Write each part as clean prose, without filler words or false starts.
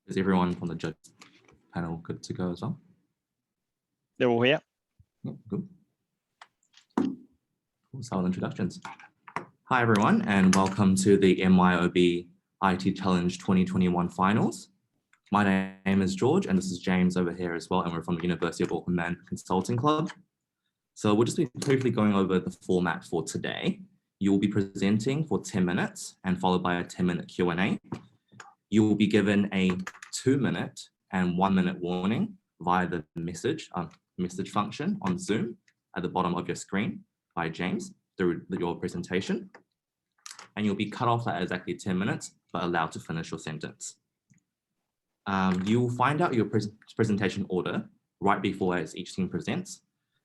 Is everyone from the judge panel good to go as well? They're all here. Yeah, good. We'll start with introductions. Hi, everyone, and welcome to the MYOB IT Challenge 2021 finals. My name is George, and this is James over here as well, and we're from the University of Auckland Man Consulting Club. So we'll just be briefly going over the format for today. You will be presenting for 10 minutes and followed by a 10-minute Q&A. You will be given a 2-minute and 1-minute warning via the message function on Zoom at the bottom of your screen by James through your presentation. And you'll be cut off at exactly 10 minutes, but allowed to finish your sentence. You will find out your presentation order right before as each team presents.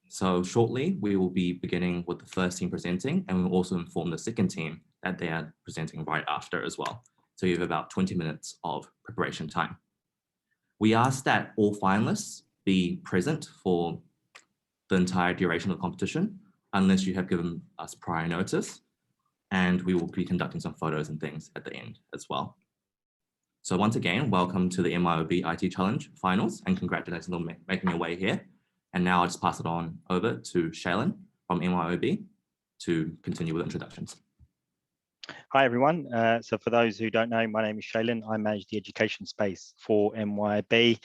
So shortly, we will be beginning with the first team presenting, and we'll also inform the second team that they are presenting right after as well. So you have about 20 minutes of preparation time. We ask that all finalists be present for the entire duration of the competition, unless you have given us prior notice, and we will be conducting some photos and things at the end as well. So once again, welcome to the MYOB IT Challenge finals, and congratulations on making your way here. And now I'll just pass it on over to Shaylin from MYOB to continue with introductions. Hi, everyone. So for those who don't know, my name is Shaylin. I manage the education space for MYOB.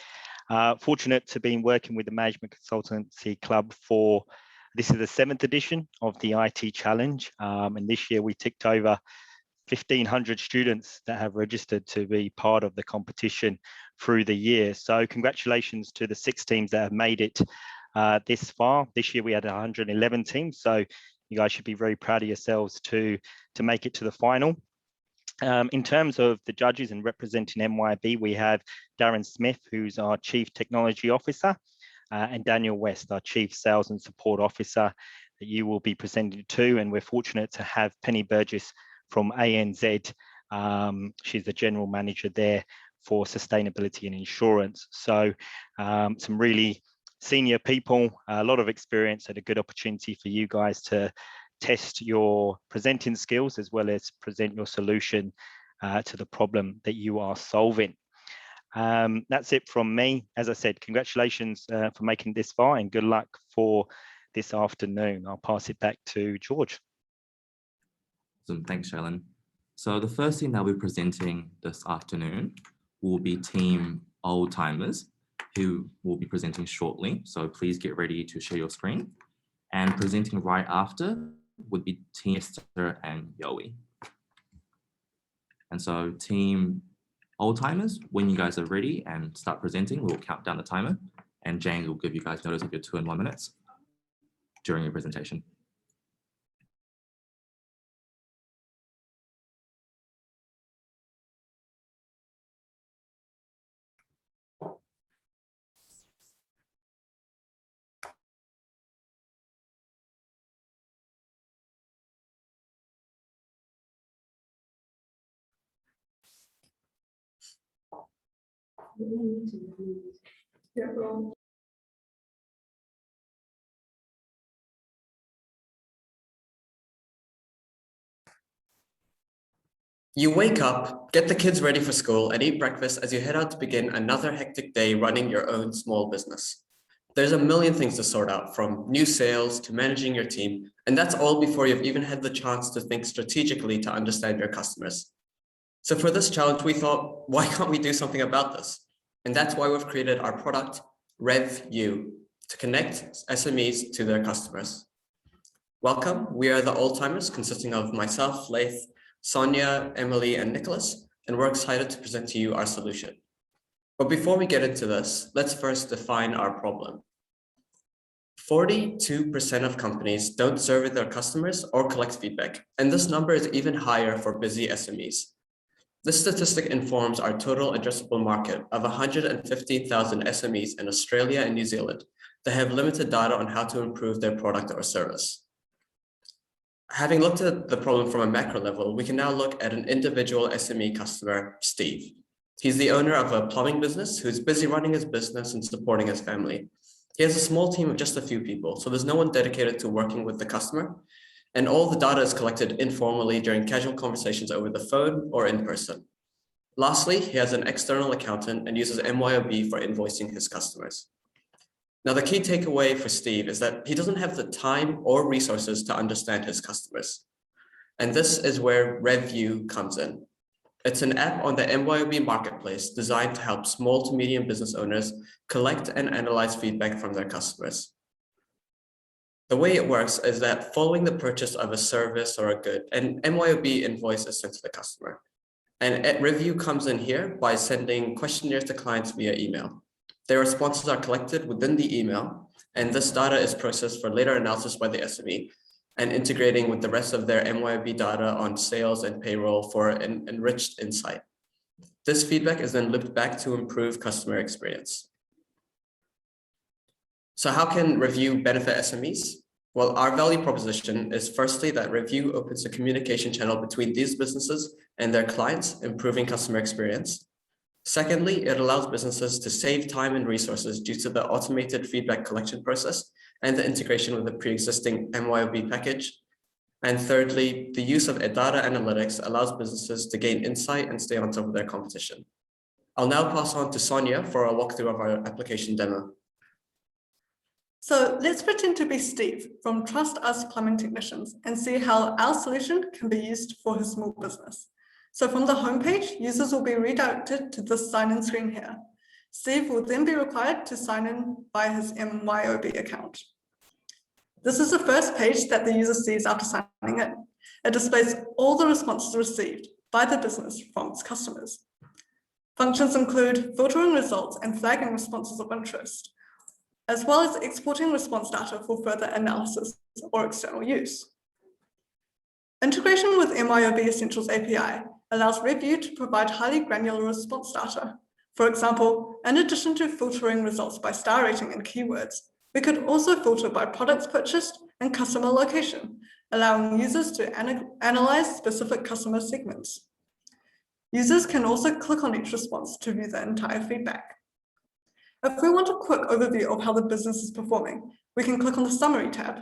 Fortunate to be working with the Management Consultancy Club for, this is the 7th edition of the IT Challenge. And this year we ticked over 1,500 students that have registered to be part of the competition through the year. So congratulations to the 6 teams that have made it this far. This year we had 111 teams. So you guys should be very proud of yourselves to make it to the final. In terms of the judges and representing MYOB, we have Darren Smith, who's our Chief Technology Officer, and Daniel West, our Chief Sales and Support Officer, that you will be presenting to. And we're fortunate to have Penny Burgess from ANZ. She's the General Manager there for Sustainability and Insurance. So some really senior people, a lot of experience, and a good opportunity for you guys to test your presenting skills as well as present your solution to the problem that you are solving. That's it from me. As I said, congratulations for making this far and good luck for this afternoon. I'll pass it back to George. Awesome. Thanks, Shaylin. So the first team that we're presenting this afternoon will be Team Old Timers, who will be presenting shortly. So please get ready to share your screen. And presenting right after would be Team Esther and Yowie. And so Team Old Timers, when you guys are ready and start presenting, we'll count down the timer, and James will give you guys notice of your 2 and 1 minutes during your presentation. You wake up, get the kids ready for school, and eat breakfast as you head out to begin another hectic day running your own small business. There's a million things to sort out, from new sales to managing your team, and that's all before you've even had the chance to think strategically to understand your customers. So for this challenge, we thought, why can't we do something about this? And that's why we've created our product, RevU, to connect SMEs to their customers. Welcome, we are the Old Timers, consisting of myself, Laith, Sonia, Emily, and Nicholas, and we're excited to present to you our solution. But before we get into this, let's first define our problem. 42% of companies don't survey their customers or collect feedback, and this number is even higher for busy SMEs. This statistic informs our total addressable market of 115,000 SMEs in Australia and New Zealand that have limited data on how to improve their product or service. Having looked at the problem from a macro level, we can now look at an individual SME customer, Steve. He's the owner of a plumbing business who's busy running his business and supporting his family. He has a small team of just a few people, so there's no one dedicated to working with the customer, and all the data is collected informally during casual conversations over the phone or in person. Lastly, he has an external accountant and uses MYOB for invoicing his customers. Now, the key takeaway for Steve is that he doesn't have the time or resources to understand his customers. And this is where RevView comes in. It's an app on the MYOB marketplace designed to help small to medium business owners collect and analyze feedback from their customers. The way it works is that following the purchase of a service or a good, an MYOB invoice is sent to the customer. And RevView comes in here by sending questionnaires to clients via email. Their responses are collected within the email, and this data is processed for later analysis by the SME and integrating with the rest of their MYOB data on sales and payroll for an enriched insight. This feedback is then looped back to improve customer experience. So how can RevView benefit SMEs? Well, our value proposition is firstly that RevView opens a communication channel between these businesses and their clients, improving customer experience. Secondly, it allows businesses to save time and resources due to the automated feedback collection process and the integration with the pre-existing MYOB package. And thirdly, the use of data analytics allows businesses to gain insight and stay on top of their competition. I'll now pass on to Sonia for a walkthrough of our application demo. So let's pretend to be Steve from Trust Us Plumbing Technicians and see how our solution can be used for his small business. So from the homepage, users will be redirected to this sign-in screen here. Steve will then be required to sign in by his MYOB account. This is the first page that the user sees after signing in. It displays all the responses received by the business from its customers. Functions include filtering results and flagging responses of interest, as well as exporting response data for further analysis or external use. Integration with MYOB Essentials API allows RevView to provide highly granular response data. For example, in addition to filtering results by star rating and keywords, we could also filter by products purchased and customer location, allowing users to analyze specific customer segments. Users can also click on each response to view the entire feedback. If we want a quick overview of how the business is performing, we can click on the Summary tab.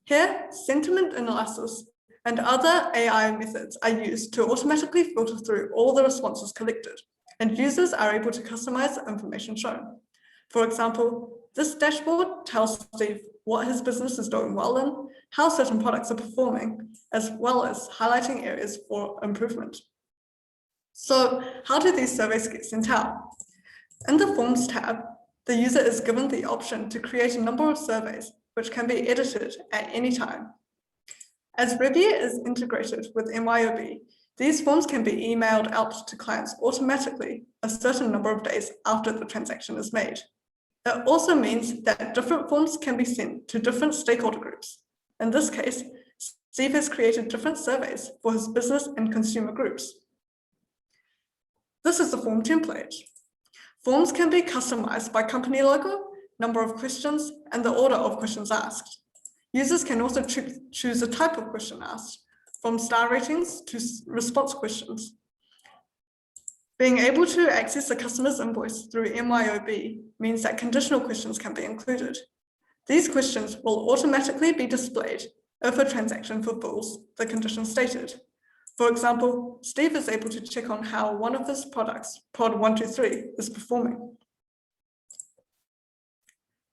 Here, sentiment analysis and other AI methods are used to automatically filter through all the responses collected, and users are able to customize the information shown. For example, this dashboard tells Steve what his business is doing well in, how certain products are performing, as well as highlighting areas for improvement. So how do these surveys get sent out? In the Forms tab, the user is given the option to create a number of surveys, which can be edited at any time. As RevView is integrated with MYOB, these forms can be emailed out to clients automatically a certain number of days after the transaction is made. It also means that different forms can be sent to different stakeholder groups. In this case, Steve has created different surveys for his business and consumer groups. This is the form template. Forms can be customized by company logo, number of questions, and the order of questions asked. Users can also choose a type of question asked, from star ratings to response questions. Being able to access a customer's invoice through MYOB means that conditional questions can be included. These questions will automatically be displayed if a transaction fulfills the condition stated. For example, Steve is able to check on how one of his products, Pod 123, is performing.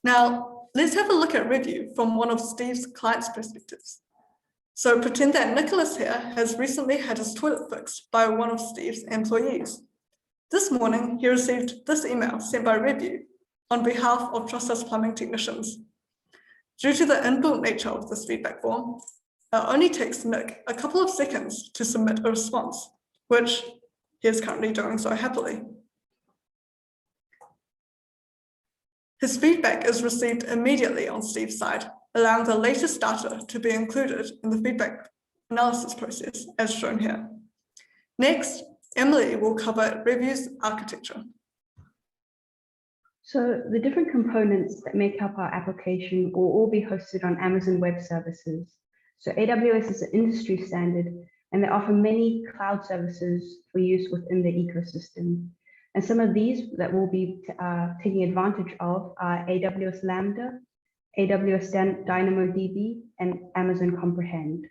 Now, let's have a look at RevView from one of Steve's clients' perspectives. So pretend that Nicholas here has recently had his toilet fixed by one of Steve's employees. This morning, he received this email sent by RevView on behalf of Trust Us Plumbing Technicians. Due to the inbuilt nature of this feedback form, it only takes Nick a couple of seconds to submit a response, which he is currently doing so happily. His feedback is received immediately on Steve's side, allowing the latest data to be included in the feedback analysis process, as shown here. Next, Emily will cover RevView's architecture. So the different components that make up our application will all be hosted on Amazon Web Services. So AWS is an industry standard, and they offer many cloud services for use within the ecosystem. And some of these that we'll be taking advantage of are AWS Lambda, AWS DynamoDB, and Amazon Comprehend.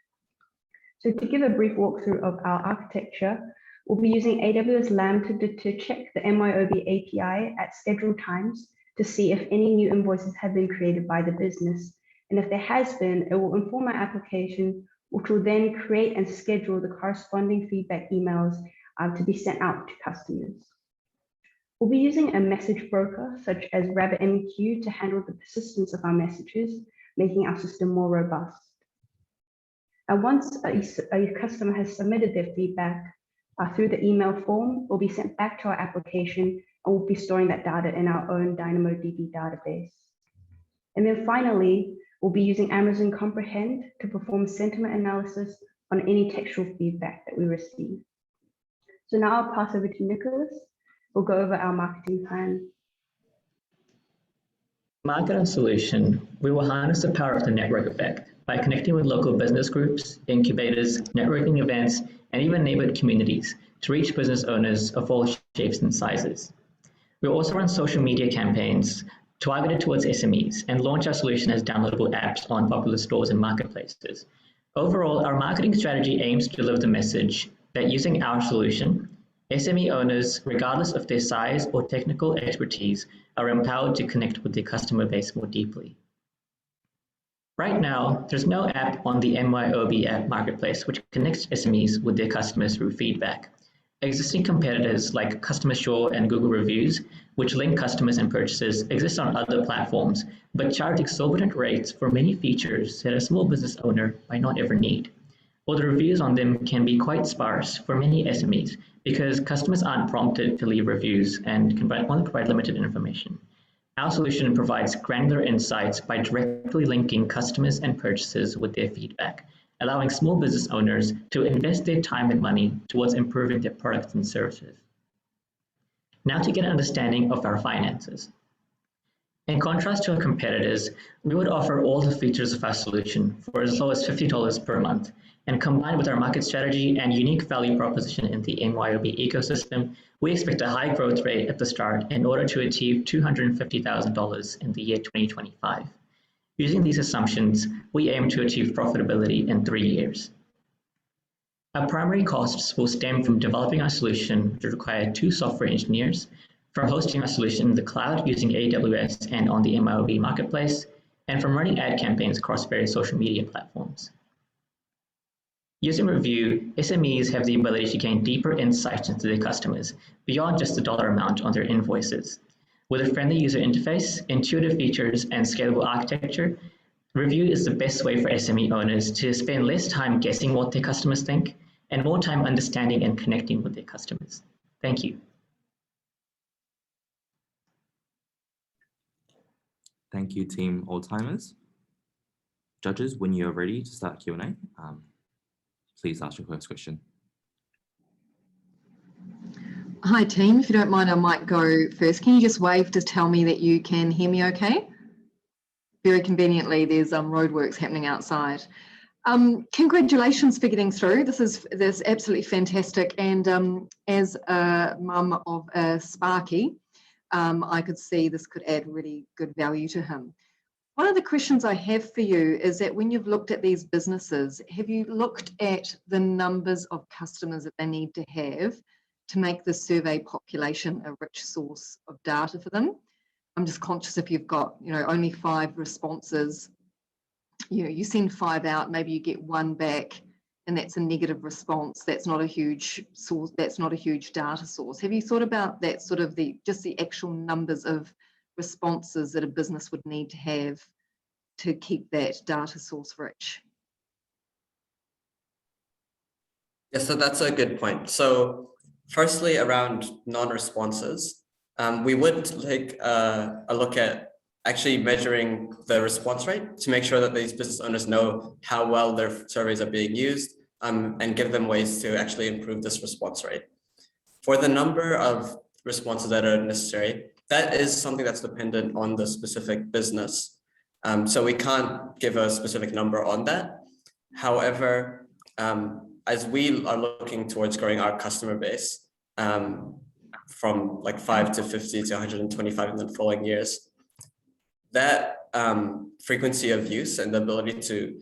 So to give a brief walkthrough of our architecture, We'll be using AWS Lambda to check the MYOB API at scheduled times to see if any new invoices have been created by the business. And if there has been, it will inform our application, which will then create and schedule the corresponding feedback emails to be sent out to customers. We'll be using a message broker such as RabbitMQ to handle the persistence of our messages, making our system more robust. Once a customer has submitted their feedback through the email form, it will be sent back to our application, and we'll be storing that data in our own DynamoDB database. And then finally, we'll be using Amazon Comprehend to perform sentiment analysis on any textual feedback that we receive. So now I'll pass over to Nicholas. We'll go over our marketing plan. Market our solution, we will harness the power of the network effect by connecting with local business groups, incubators, networking events, and even neighborhood communities to reach business owners of all shapes and sizes. We'll also run social media campaigns targeted towards SMEs and launch our solution as downloadable apps on popular stores and marketplaces. Overall, our marketing strategy aims to deliver the message that using our solution, SME owners, regardless of their size or technical expertise, are empowered to connect with their customer base more deeply. Right now, there's no app on the MYOB app marketplace which connects SMEs with their customers through feedback. Existing competitors like CustomerSure and Google Reviews, which link customers and purchases, exist on other platforms, but charge exorbitant rates for many features that a small business owner might not ever need. Or the reviews on them can be quite sparse for many SMEs because customers aren't prompted to leave reviews and can only provide limited information. Our solution provides granular insights by directly linking customers and purchases with their feedback, allowing small business owners to invest their time and money towards improving their products and services. Now to get an understanding of our finances. In contrast to our competitors, we would offer all the features of our solution for as low as $50 per month, and combined with our market strategy and unique value proposition in the MYOB ecosystem, we expect a high growth rate at the start in order to achieve $250,000 in the year 2025. Using these assumptions, we aim to achieve profitability in 3 years. Our primary costs will stem from developing our solution, which require 2 software engineers, from hosting our solution in the cloud using AWS and on the MYOB marketplace, and from running ad campaigns across various social media platforms. Using Review, SMEs have the ability to gain deeper insights into their customers beyond just the dollar amount on their invoices. With a friendly user interface, intuitive features, and scalable architecture, Review is the best way for SME owners to spend less time guessing what their customers think and more time understanding and connecting with their customers. Thank you. Thank you, Team Oldtimers. Judges, when you're ready to start Q&A, please ask your first question. Hi team, if you don't mind, I might go first. Can you just wave to tell me that you can hear me okay? Very conveniently, there's roadworks happening outside. Congratulations for getting through. This is absolutely fantastic. And as a mum of a Sparky, I could see this could add really good value to him. One of the questions I have for you is that when you've looked at these businesses, have you looked at the numbers of customers that they need to have to make the survey population a rich source of data for them? I'm just conscious if you've got, only 5 responses, you send 5 out, maybe you get 1 back, and that's a negative response. That's not a huge source. That's not a huge data source. Have you thought about that sort of just the actual numbers of responses that a business would need to have to keep that data source rich? Yeah, so that's a good point. So firstly, around non-responses, we would take a look at actually measuring the response rate to make sure that these business owners know how well their surveys are being used, and give them ways to actually improve this response rate. For the number of responses that are necessary, that is something that's dependent on the specific business. So we can't give a specific number on that. However, as we are looking towards growing our customer base from like 5 to 50 to 125 in the following years, that frequency of use and the ability to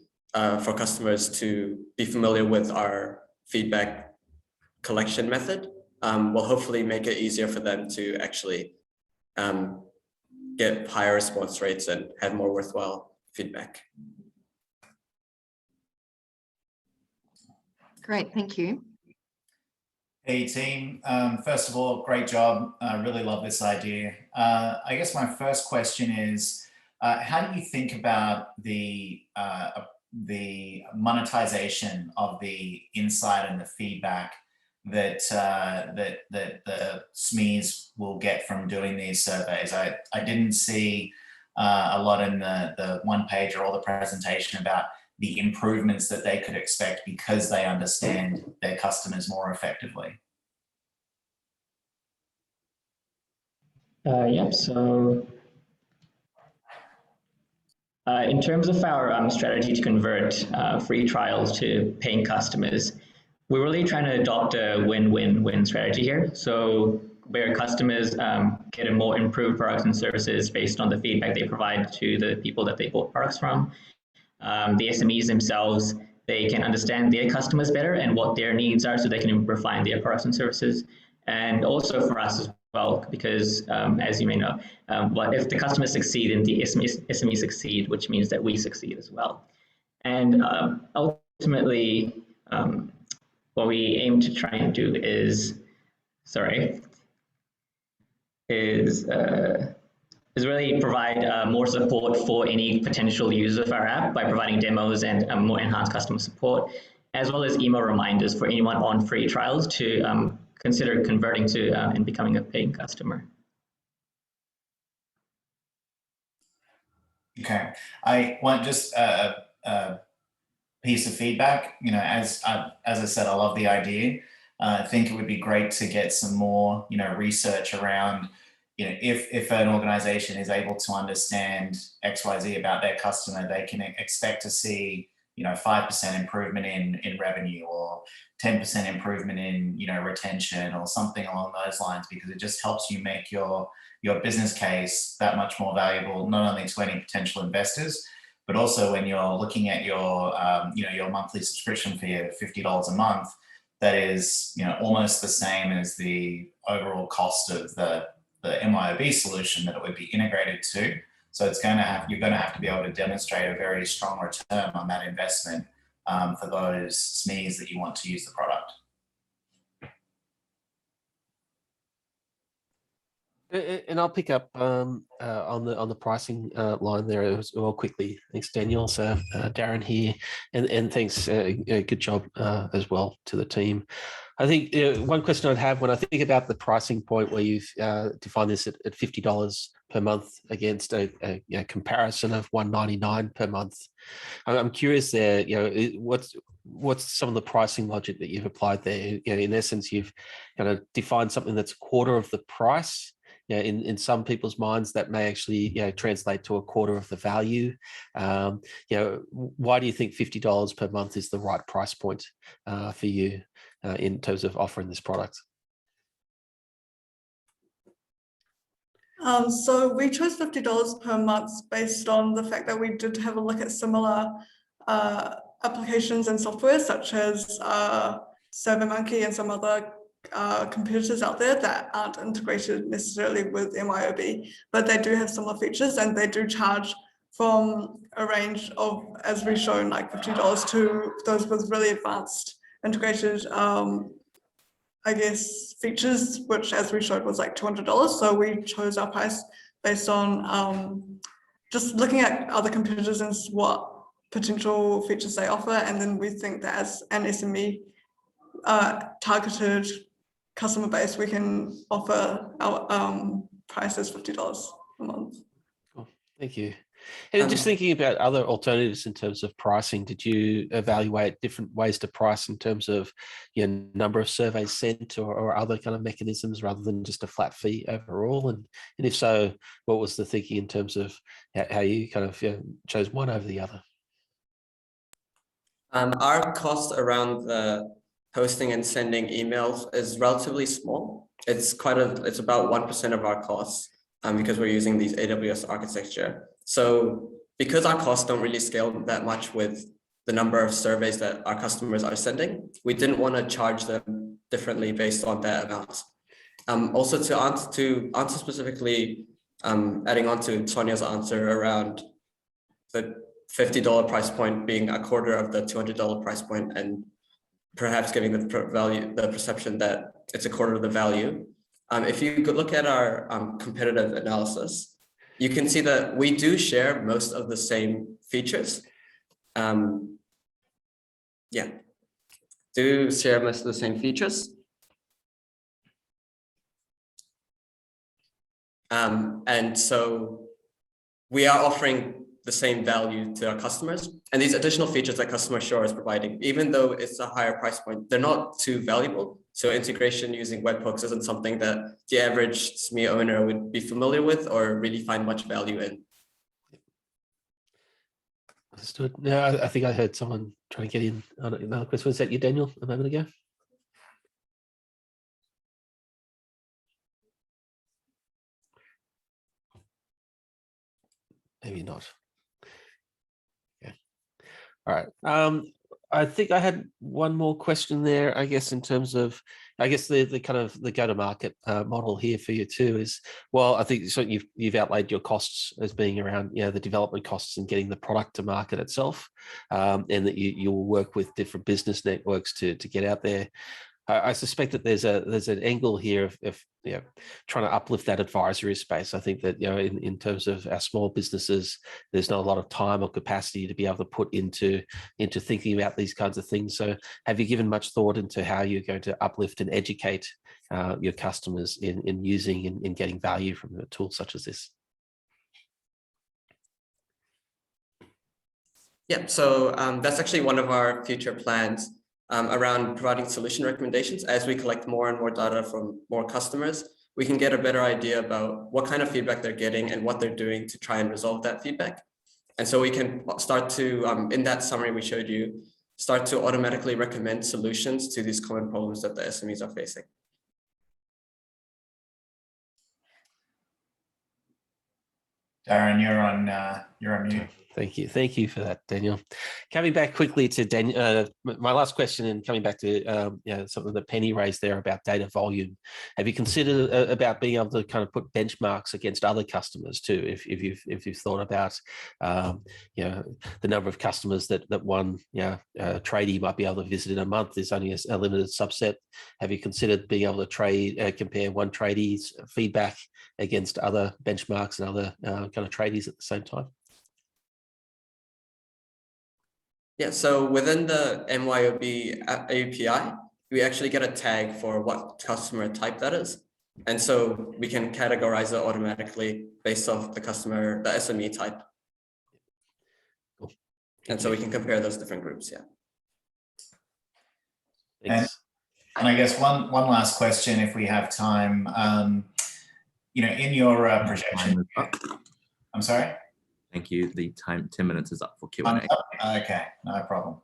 for customers to be familiar with our feedback collection method will hopefully make it easier for them to actually get higher response rates and have more worthwhile feedback. Great, thank you. Hey team, first of all, great job. I really love this idea. I guess my first question is, how do you think about the monetization of the insight and the feedback that the SMEs will get from doing these surveys? I didn't see a lot in the one page or the presentation about the improvements that they could expect because they understand their customers more effectively. Yep, so in terms of our strategy to convert free trials to paying customers, we're really trying to adopt a win-win-win strategy here. So where customers get a more improved products and services based on the feedback they provide to the people that they bought products from. The SMEs themselves, they can understand their customers better and what their needs are so they can refine their products and services. And also for us as well, because as you may know, if the customers succeed, then the SMEs succeed, which means that we succeed as well. And ultimately, what we aim to try and do is really provide more support for any potential user of our app by providing demos and more enhanced customer support, as well as email reminders for anyone on free trials to consider converting to and becoming a paying customer. Okay, I want just a piece of feedback. You know, as I said, I love the idea. I think it would be great to get some more, research around, if an organization is able to understand XYZ about their customer, they can expect to see, 5% improvement in revenue or 10% improvement in, retention or something along those lines, because it just helps you make your business case that much more valuable, not only to any potential investors, but also when you're looking at your, your monthly subscription fee of $50 a month, that is, almost the same as the overall cost of the MYOB solution that it would be integrated to. So you're going to have to be able to demonstrate a very strong return on that investment for those SMEs that you want to use the product. And I'll pick up on the pricing line there as well quickly. Thanks, Daniel. So Darren here, and thanks, good job as well to the team. I think one question I'd have when I think about the pricing point where you've defined this at $50 per month against a comparison of $199 per month. I'm curious there, what's some of the pricing logic that you've applied there? In essence, you've kind of defined something that's a quarter of the price. In some people's minds, that may actually translate to a quarter of the value. Why do you think $50 per month is the right price point for you in terms of offering this product? So we chose $50 per month based on the fact that we did have a look at similar applications and software such as SurveyMonkey and some other competitors out there that aren't integrated necessarily with MYOB, but they do have similar features and they do charge from a range of, as we've shown, like $50 to those with really advanced integrated features, which as we showed was like $200. So we chose our price based on just looking at other competitors and what potential features they offer, and then we think that as an SME targeted customer base, we can offer our price as $50 a month. Cool. Thank you. And just thinking about other alternatives in terms of pricing, did you evaluate different ways to price in terms of number of surveys sent or other kind of mechanisms rather than just a flat fee overall? And if so, what was the thinking in terms of how you kind of chose one over the other? Our cost around the hosting and sending emails is relatively small. It's about 1% of our costs because we're using these AWS architecture. So because our costs don't really scale that much with the number of surveys that our customers are sending, we didn't want to charge them differently based on that amount. Also to answer specifically, adding on to Sonia's answer around the $50 price point being a quarter of the $200 price point, and perhaps giving the perception that it's a quarter of the value. If you could look at our competitive analysis, you can see that we do share most of the same features. Yeah, do share most of the same features. And so we are offering the same value to our customers, and these additional features that Customer Shore is providing, even though it's a higher price point, they're not too valuable. So integration using webhooks isn't something that the average SME owner would be familiar with or really find much value in. Understood. Yeah, I think I heard someone trying to get in on another question. Was that you, Daniel, a moment ago? Maybe not. All right. I think I had one more question there, I guess, in terms of, I guess the kind of the go-to-market model here for you too is, well, I think so you've outlaid your costs as being around, you know, the development costs and getting the product to market itself, and that you'll work with different business networks to get out there. I suspect that there's an angle here of you know, trying to uplift that advisory space. I think that, you know, in terms of our small businesses, there's not a lot of time or capacity to be able to put into thinking about these kinds of things. So have you given much thought into how you're going to uplift and educate your customers in using and getting value from a tool such as this? Yeah, so that's actually one of our future plans. Around providing solution recommendations. As we collect more and more data from more customers, we can get a better idea about what kind of feedback they're getting and what they're doing to try and resolve that feedback. And so we can start to, in that summary we showed you, start to automatically recommend solutions to these common problems that the SMEs are facing. Darren, you're on mute. Thank you for that, Daniel. Coming back quickly to Daniel, my last question, and coming back to you know, something that Penny raised there about data volume. Have you considered about being able to kind of put benchmarks against other customers too? If you've thought about you know, the number of customers that one, you know, tradie might be able to visit in a month is only a limited subset. Have you considered being able to compare one tradie's feedback against other benchmarks and other kind of tradies at the same time? Yeah, so within the MYOB API, we actually get a tag for what customer type that is. And so we can categorize it automatically based off the customer, the SME type. Cool. And so we can compare those different groups, yeah. Thanks. And I guess one last question, if we have time. You know, in your projection, I'm sorry? Thank you. The time, 10 minutes is up for Q&A. Okay, no problem.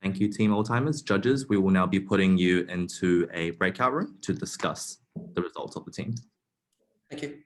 Thank you, Team Oldtimers. Judges, we will now be putting you into a breakout room to discuss the results of the team. Thank you.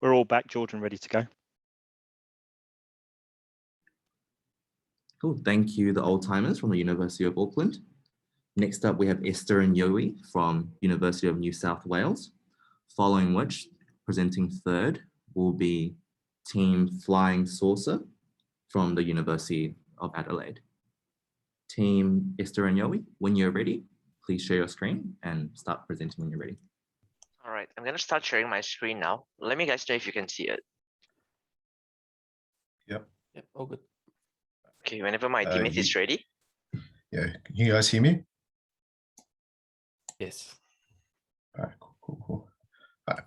We're all back, George, and ready to go. Cool. Thank you, the old timers from the University of Auckland. Next up, we have Esther and Yowie from University of New South Wales, following which, presenting third, will be Team Flying Saucer from the University of Adelaide. Team Esther and Yowie, when you're ready, please share your screen and start presenting when you're ready. All right, I'm gonna start sharing my screen now. Let me guys know if you can see it. Yep, all good. Okay, whenever my teammate is ready. Yeah, can you guys hear me? Yes. All right, cool. All right.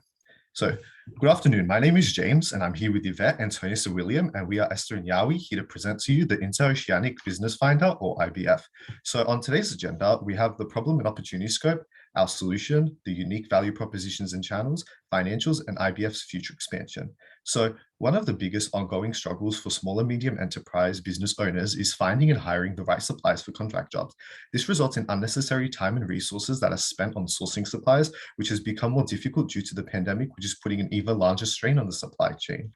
So, good afternoon. My name is James, and I'm here with Yvette, Antonius, and William, and we are Esther and Yowie here to present to you the Interoceanic Business Finder, or IBF. So, on today's agenda, we have the problem and opportunity scope, our solution, the unique value propositions and channels, financials, and IBF's future expansion. So, one of the biggest ongoing struggles for small and medium enterprise business owners is finding and hiring the right suppliers for contract jobs. This results in unnecessary time and resources that are spent on sourcing suppliers, which has become more difficult due to the pandemic, which is putting an even larger strain on the supply chain.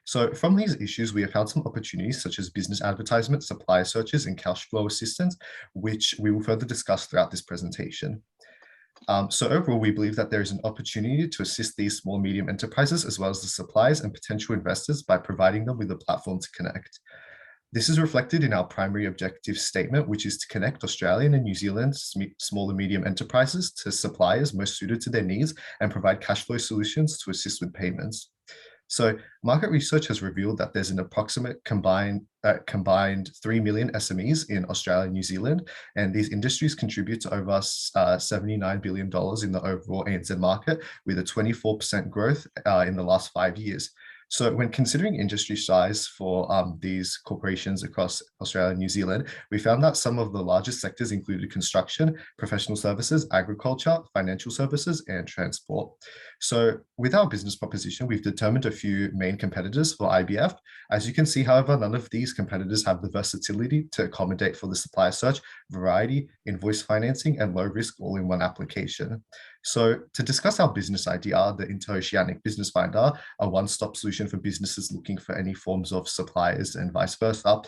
So from these issues, we have found some opportunities such as business advertisement, supplier searches, and cash flow assistance, which we will further discuss throughout this presentation. So overall, we believe that there is an opportunity to assist these small and medium enterprises, as well as the suppliers and potential investors, by providing them with a platform to connect. This is reflected in our primary objective statement, which is to connect Australian and New Zealand small and medium enterprises to suppliers most suited to their needs and provide cash flow solutions to assist with payments. So market research has revealed that there's an approximate combined 3 million SMEs in Australia and New Zealand, and these industries contribute to over $79 billion in the overall ANZ market, with a 24% growth in the last 5 years. So when considering industry size for these corporations across Australia and New Zealand, we found that some of the largest sectors included construction, professional services, agriculture, financial services, and transport. So with our business proposition, we've determined a few main competitors for IBF. As you can see, however, none of these competitors have the versatility to accommodate for the supplier search, variety, invoice financing, and low risk all-in-one application. So to discuss our business idea, the Interoceanic Business Finder, a one-stop solution for businesses looking for any forms of suppliers and vice versa,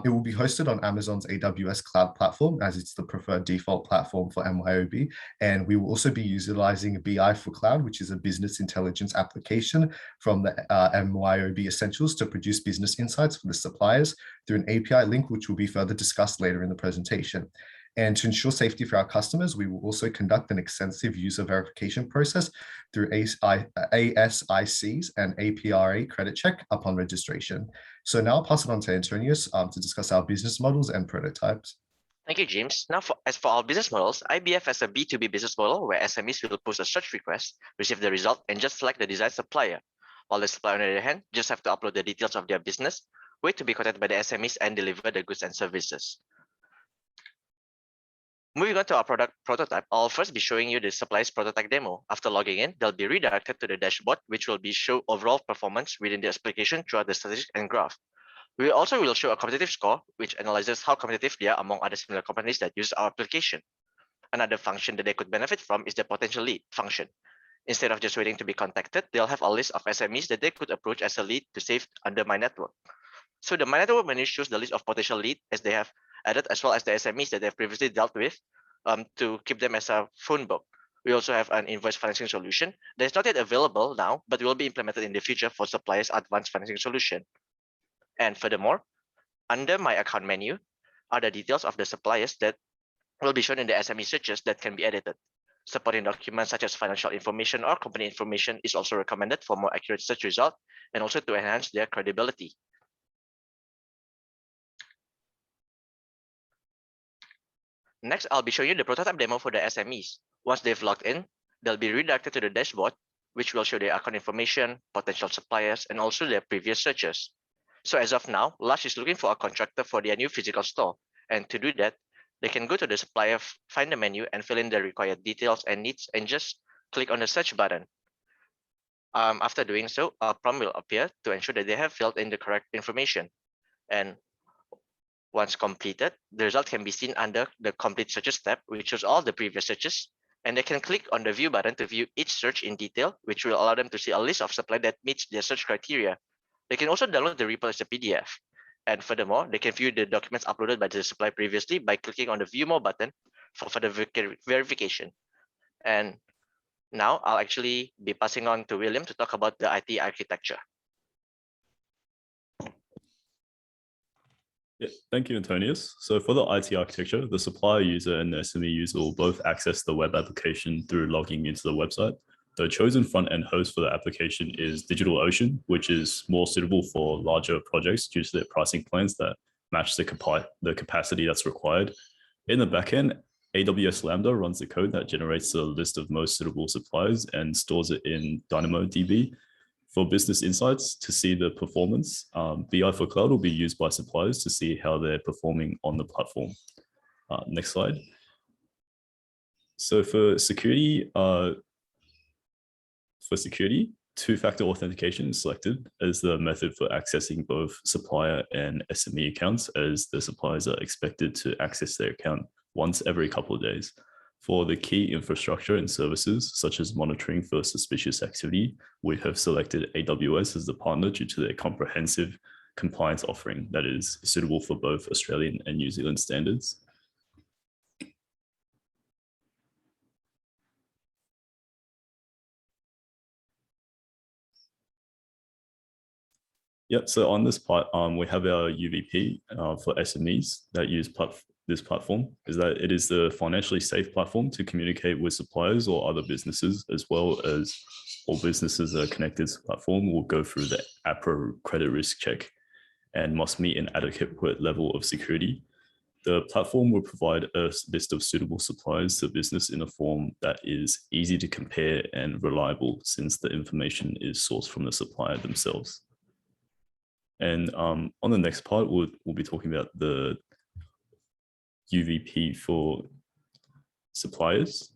it will be hosted on Amazon's AWS cloud platform, as it's the preferred default platform for MYOB. And we will also be utilizing BI for Cloud, which is a business intelligence application from the MYOB Essentials to produce business insights for the suppliers through an API link, which will be further discussed later in the presentation. And to ensure safety for our customers, we will also conduct an extensive user verification process through ASICs and APRA credit check upon registration. So now I'll pass it on to Antonius to discuss our business models and prototypes. Thank you, James. Now, as for our business models, IBF has a B2B business model where SMEs will post a search request, receive the result, and just select the desired supplier. While the supplier, on the other hand, just have to upload the details of their business, wait to be contacted by the SMEs, and deliver the goods and services. Moving on to our product prototype, I'll first be showing you the supplier's prototype demo. After logging in, they'll be redirected to the dashboard, which will show overall performance within the application throughout the statistics and graph. We also will show a competitive score, which analyzes how competitive they are among other similar companies that use our application. Another function that they could benefit from is the potential lead function. Instead of just waiting to be contacted, they'll have a list of SMEs that they could approach as a lead to save under My Network. So the My Network menu shows the list of potential leads as they have added, as well as the SMEs that they've previously dealt with to keep them as a phone book. We also have an invoice financing solution that is not yet available now, but will be implemented in the future for suppliers' advanced financing solution. And furthermore, under My Account menu are the details of the suppliers that will be shown in the SME searches that can be edited. Supporting documents such as financial information or company information is also recommended for more accurate search results and also to enhance their credibility. Next, I'll be showing you the prototype demo for the SMEs. Once they've logged in, they'll be redirected to the dashboard, which will show their account information, potential suppliers, and also their previous searches. So as of now, Lush is looking for a contractor for their new physical store. And to do that, they can go to the supplier finder menu and fill in the required details and needs and just click on the search button. After doing so, a prompt will appear to ensure that they have filled in the correct information. And once completed, the result can be seen under the complete searches tab, which shows all the previous searches And they can click on the view button to view each search in detail, which will allow them to see a list of supply that meets their search criteria. They can also download the report as a PDF. And furthermore, they can view the documents uploaded by the supplier previously by clicking on the View More button for further verification. And now I'll actually be passing on to William to talk about the IT architecture. Yeah, thank you, Antonius. So for the IT architecture, the supplier user and the SME user will both access the web application through logging into the website. The chosen front-end host for the application is DigitalOcean, which is more suitable for larger projects due to their pricing plans that match the capacity that's required. In the backend, AWS Lambda runs the code that generates a list of most suitable suppliers and stores it in DynamoDB. For business insights to see the performance, BI for Cloud will be used by suppliers to see how they're performing on the platform. Next slide. So for security, two-factor authentication is selected as the method for accessing both supplier and SME accounts, as the suppliers are expected to access their account once every couple of days. For the key infrastructure and services, such as monitoring for suspicious activity, we have selected AWS as the partner due to their comprehensive compliance offering that is suitable for both Australian and New Zealand standards. Yep, so on this part, we have our UVP for SMEs that use this platform, is that it is the financially safe platform to communicate with suppliers or other businesses, as well as all businesses that are connected to the platform will go through the APRA credit risk check and must meet an adequate level of security. The platform will provide a list of suitable suppliers to business in a form that is easy to compare and reliable, since the information is sourced from the supplier themselves. And on the next part, we'll be talking about the UVP for suppliers.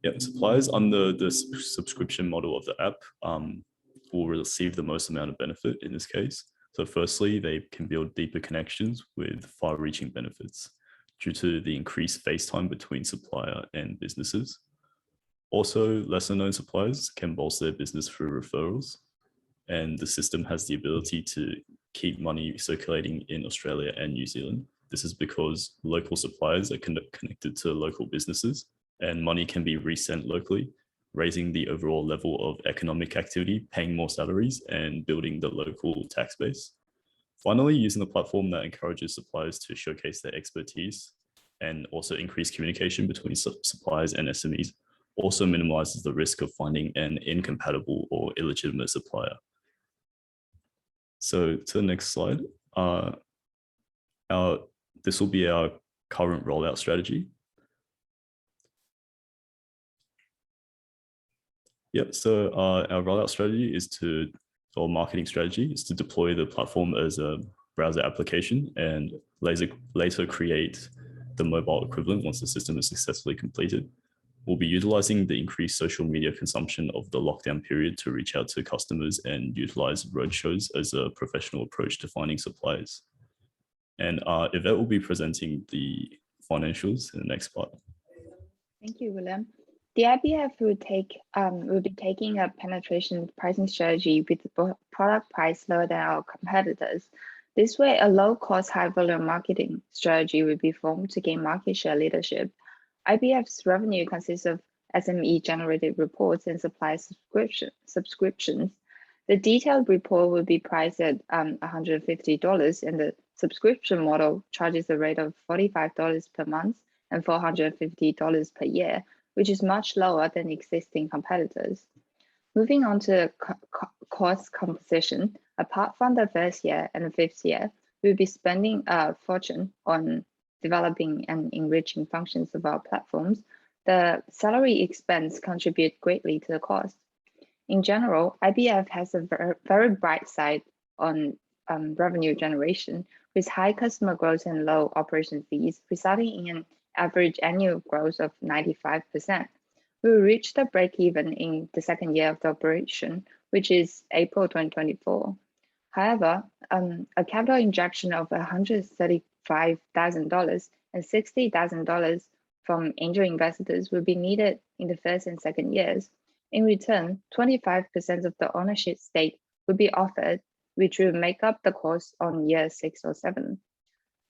Yeah, suppliers under the subscription model of the app will receive the most amount of benefit in this case. So firstly, they can build deeper connections with far-reaching benefits due to the increased face time between supplier and businesses. Also, lesser-known suppliers can bolster their business through referrals, and the system has the ability to keep money circulating in Australia and New Zealand. This is because local suppliers are connected to local businesses, and money can be resent locally, raising the overall level of economic activity, paying more salaries, and building the local tax base. Finally, using the platform that encourages suppliers to showcase their expertise and also increase communication between suppliers and SMEs also minimizes the risk of finding an incompatible or illegitimate supplier. So to the next slide, this will be our current rollout strategy. Yep, so our rollout strategy is or marketing strategy is to deploy the platform as a browser application and later create the mobile equivalent once the system is successfully completed. We'll be utilizing the increased social media consumption of the lockdown period to reach out to customers and utilize roadshows as a professional approach to finding suppliers. And Yvette will be presenting the financials in the next part. Thank you, William. The IBF will be taking a penetration pricing strategy with the product price lower than our competitors. This way, a low-cost, high-volume marketing strategy will be formed to gain market share leadership. IBF's revenue consists of SME-generated reports and supply subscriptions. The detailed report will be priced at $150, and the subscription model charges a rate of $45 per month and $450 per year, which is much lower than existing competitors. Moving on to cost composition, apart from the first year and the fifth year, we'll be spending a fortune on developing and enriching functions of our platforms. The salary expense contribute greatly to the cost. In general, IBF has a very bright side on revenue generation, with high customer growth and low operation fees, resulting in an average annual growth of 95%. We will reach the break-even in the second year of the operation, which is April 2024. However, a capital injection of $135 $25,000 and $60,000 from angel investors will be needed in the first and second years. In return, 25% of the ownership stake will be offered, which will make up the cost on year 6 or 7.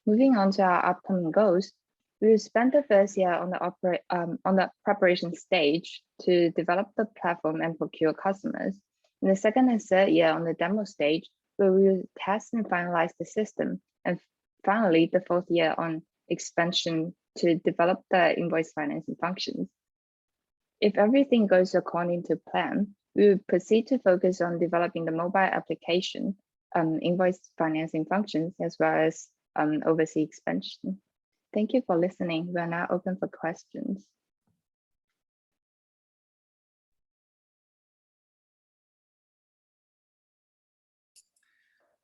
Moving on to our upcoming goals, we will spend the first year on the preparation stage to develop the platform and procure customers. In the second and third year on the demo stage, where we will test and finalize the system. And finally, the fourth year on expansion to develop the invoice financing functions. If everything goes according to plan, we will proceed to focus on developing the mobile application, invoice financing functions, as well as overseas expansion. Thank you for listening. We are now open for questions.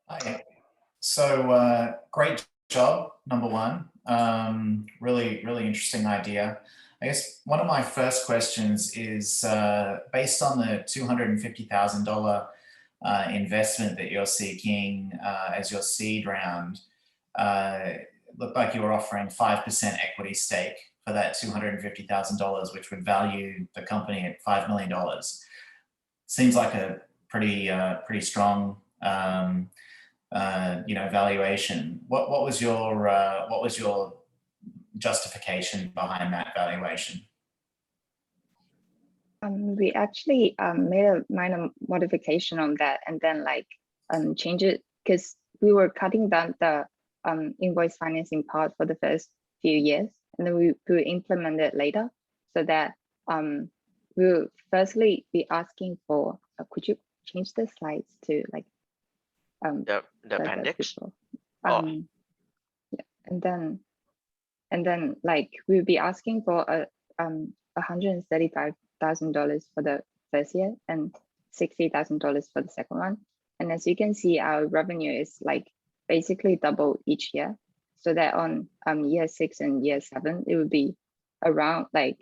Hi. So great job, number one. Really interesting idea. I guess one of my first questions is based on the $250,000 investment that you're seeking as your seed round. It looked like you were offering 5% equity stake for that $250,000, which would value the company at $5 million. Seems like a pretty strong valuation. What was your justification behind that valuation? We actually made a minor modification on that and then change it because we were cutting down the invoice financing part for the first few years, and then we will implement it later, so that we'll firstly be asking for. Could you change the slides to the appendix? Yeah, and then we'll be asking for $135,000 for the first year and $60,000 for the second one. And as you can see, our revenue is basically double each year, so that on year 6 and year 7 it would be around $1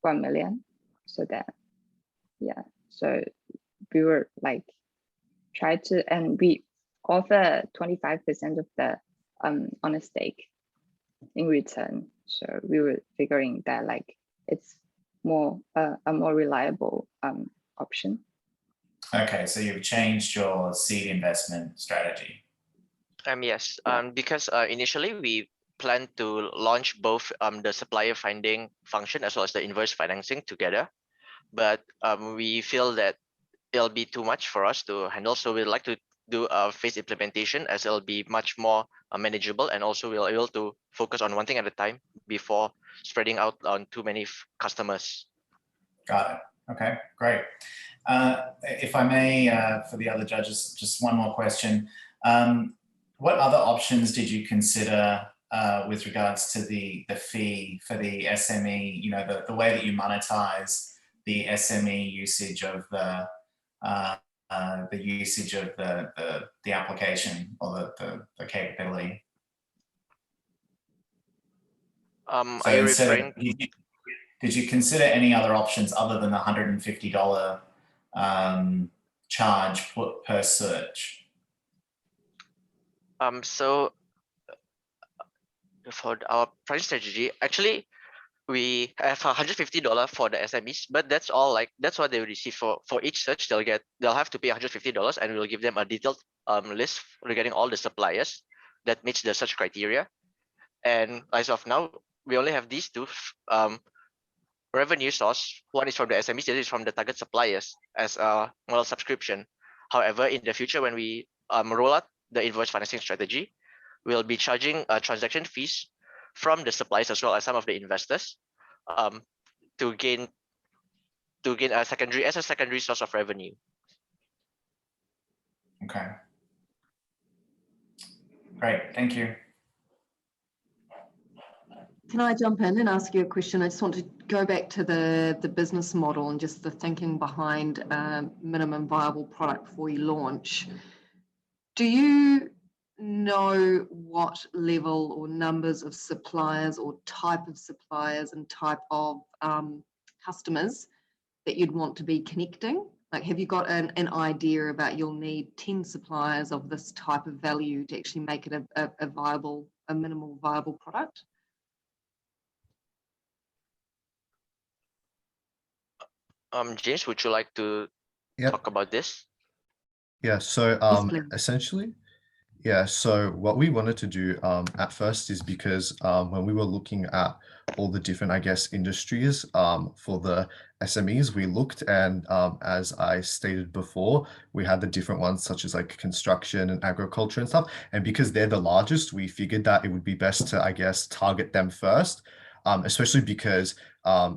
million. So that, yeah, so we were try to, and we offer 25% of the on a stake in return. So we were figuring that it's more a more reliable option. Okay, so you've changed your seed investment strategy. Yes, because initially we plan to launch both the supplier finding function as well as the invoice financing together, but we feel that it'll be too much for us to handle. So we'd like to do a phased implementation, as it'll be much more manageable, and also we'll be able to focus on one thing at a time before spreading out on too many customers. Got it. Okay, great. If I may, for the other judges, just one more question. What other options did you consider with regards to the fee for the SME, the way that you monetize the SME usage of the application or the capability? Are you referring? Did you consider any other options other than the $150 charge per search? So for our pricing strategy, actually, we have $150 for the SMEs, but that's all. That's what they will receive for each search. They'll have to pay $150, and we'll give them a detailed list regarding all the suppliers that meets the search criteria. And as of now, we only have these two revenue source. One is from the SMEs, the other is from the target suppliers as a model subscription. However, in the future, when we roll out the invoice financing strategy, we'll be charging transaction fees from the suppliers as well as some of the investors to gain a secondary source of revenue. Okay. Great, thank you. Can I jump in and ask you a question? I just want to go back to the business model and just the thinking behind minimum viable product before you launch. Do you know what level or numbers of suppliers or type of suppliers and type of customers that you'd want to be connecting? Like, have you got an idea about you'll need 10 suppliers of this type of value to actually make it a minimal viable product? James, would you like to Yep. talk about this? Yeah, so please. essentially, yeah, so what we wanted to do at first is because when we were looking at all the different, I guess, industries for the SMEs, we looked, and as I stated before, we had the different ones such as like construction and agriculture and stuff. And because they're the largest, we figured that it would be best to, I guess, target them first, especially because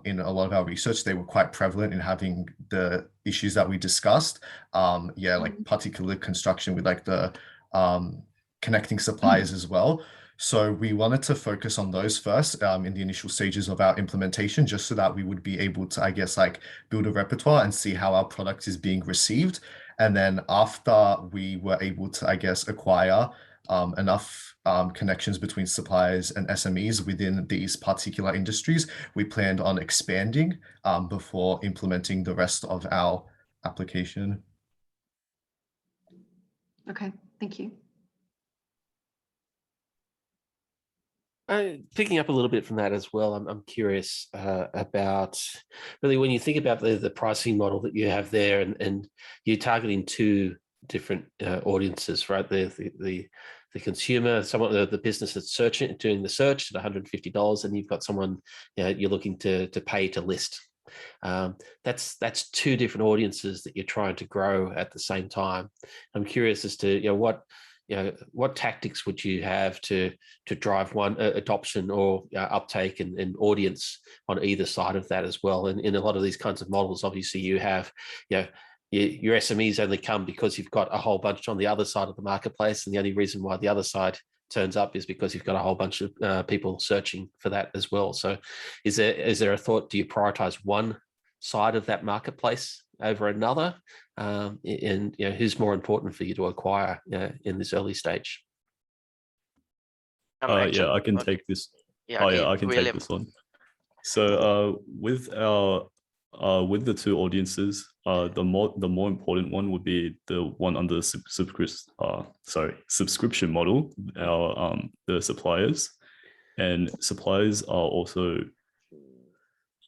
in a lot of our research, they were quite prevalent in having the issues that we discussed. Yeah, like particularly construction with like the connecting suppliers as well. So we wanted to focus on those first in the initial stages of our implementation, just so that we would be able to, I guess, like build a repertoire and see how our product is being received. And then after we were able to, I guess, acquire enough connections between suppliers and SMEs within these particular industries, we planned on expanding before implementing the rest of our application. Okay, thank you. Picking up a little bit from that as well, I'm curious about really when you think about the pricing model that you have there, and you're targeting two different audiences, right? The consumer, someone, the business that's doing the search at $150, and you've got someone you're looking to pay to list. That's two different audiences that you're trying to grow at the same time. I'm curious as to what tactics would you have to drive one adoption or uptake and audience on either side of that as well? And in a lot of these kinds of models, obviously you have, your SMEs only come because you've got a whole bunch on the other side of the marketplace, and the only reason why the other side turns up is because you've got a whole bunch of people searching for that as well. So is there a thought, do you prioritize one side of that marketplace over another, and who's more important for you to acquire in this early stage? Yeah, I can take this. Yeah, I can take this one. So with the two audiences, the more important one would be the one under the subscription model, the suppliers, and suppliers are also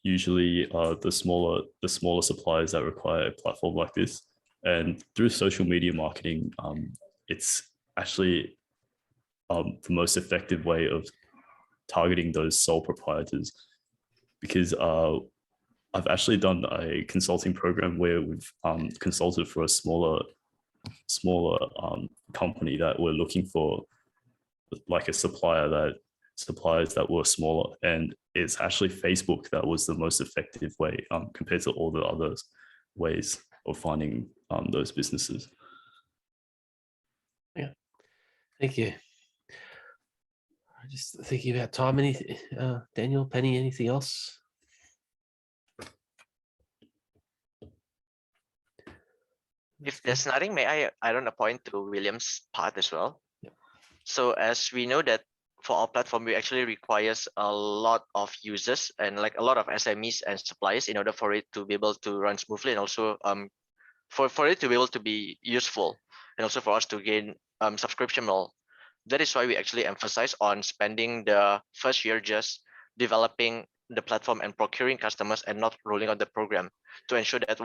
usually the smaller suppliers that require a platform like this. And through social media marketing, it's actually the most effective way of targeting those sole proprietors, because I've actually done a consulting program where we've consulted for a smaller company that were looking for like a suppliers that were smaller, and it's actually Facebook that was the most effective way compared to all the other ways of finding those businesses. Yeah, thank you. I'm just thinking about time. Daniel, Penny, anything else? If there's nothing, may I add on a point to William's part as well? Yeah. So as we know that for our platform, we actually requires a lot of users and like a lot of SMEs and suppliers in order for it to be able to run smoothly, and also for it to be able to be useful, and also for us to gain subscription model. That is why we actually emphasize on spending the first year just developing the platform and procuring customers, and not rolling out the program, to ensure that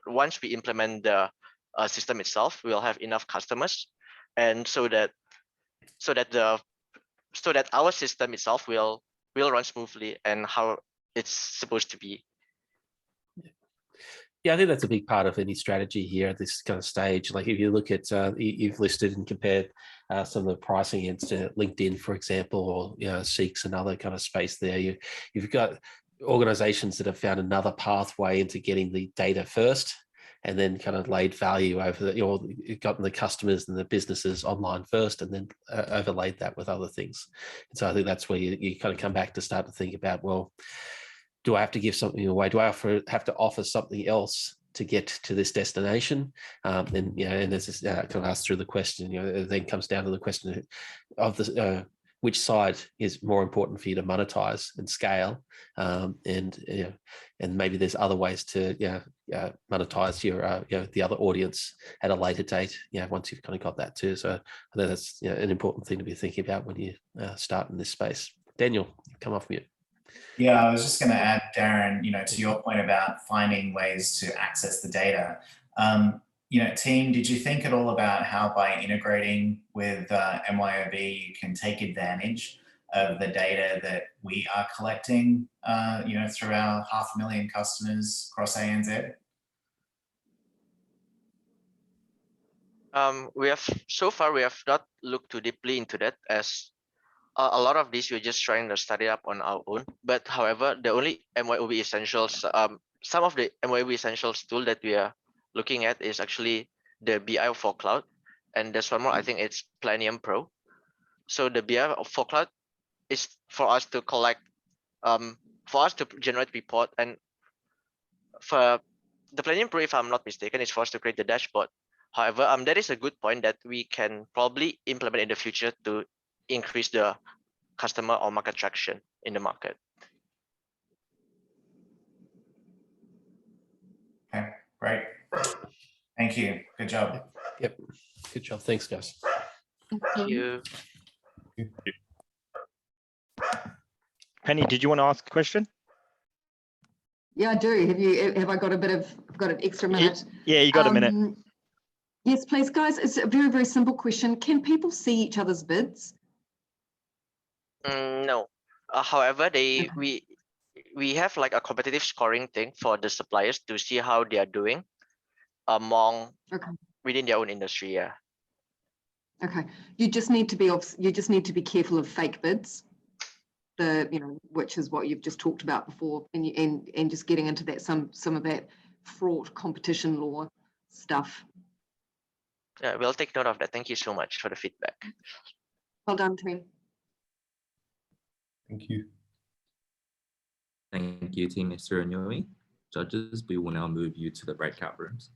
once we implement the system itself, we'll have enough customers, and so that our system itself will run smoothly and how it's supposed to be. Yeah, I think that's a big part of any strategy here at this kind of stage. Like if you look at, you've listed and compared some of the pricing against LinkedIn, for example, or Seek's another kind of space there. You've got organizations that have found another pathway into getting the data first, and then kind of laid value over gotten the customers and the businesses online first, and then overlaid that with other things. And so I think that's where you kind of come back to start to think about, well, do I have to give something away? Do I have to offer something else to get to this destination? And as this kind of asked through the question, it then comes down to the question of the which side is more important for you to monetize and scale, and maybe there's other ways to monetize your the other audience at a later date. Once you've kind of got that too. So I think that's an important thing to be thinking about when you start in this space. Daniel, come off mute. Yeah, I was just going to add, Darren, to your point about finding ways to access the data. Team, did you think at all about how by integrating with MYOB, you can take advantage of the data that we are collecting, through our 500,000 customers across ANZ? So far we have not looked too deeply into that, as a lot of these we're just trying to study up on our own. But however, the only MYOB essentials, some of the MYOB essentials tool that we are looking at is actually the BI for cloud, and there's one more. I think it's Planium Pro. So the BI for cloud is for us to collect, for us to generate report, and for the Planium Pro, if I'm not mistaken, is for us to create the dashboard. However, that is a good point that we can probably implement in the future to increase the customer or market traction in the market. Okay, great. Thank you. Good job. Yep. Good job. Thanks, guys. Thank you. Penny, did you want to ask a question? Yeah, I do. Have I got an extra minute? Yeah, you got a minute. Yes, please, guys. It's a very, very simple question. Can people see each other's bids? No. However, we have like a competitive scoring thing for the suppliers to see how they are doing among within their own industry. Yeah. Okay. You just need to be careful of fake bids. Which is what you've just talked about before, and just getting into that some of that fraught competition law stuff. Yeah, we'll take note of that. Thank you so much for the feedback. Well done, team. Thank you. Thank you, Team Esther and Yoi. Judges, we will now move you to the breakout rooms.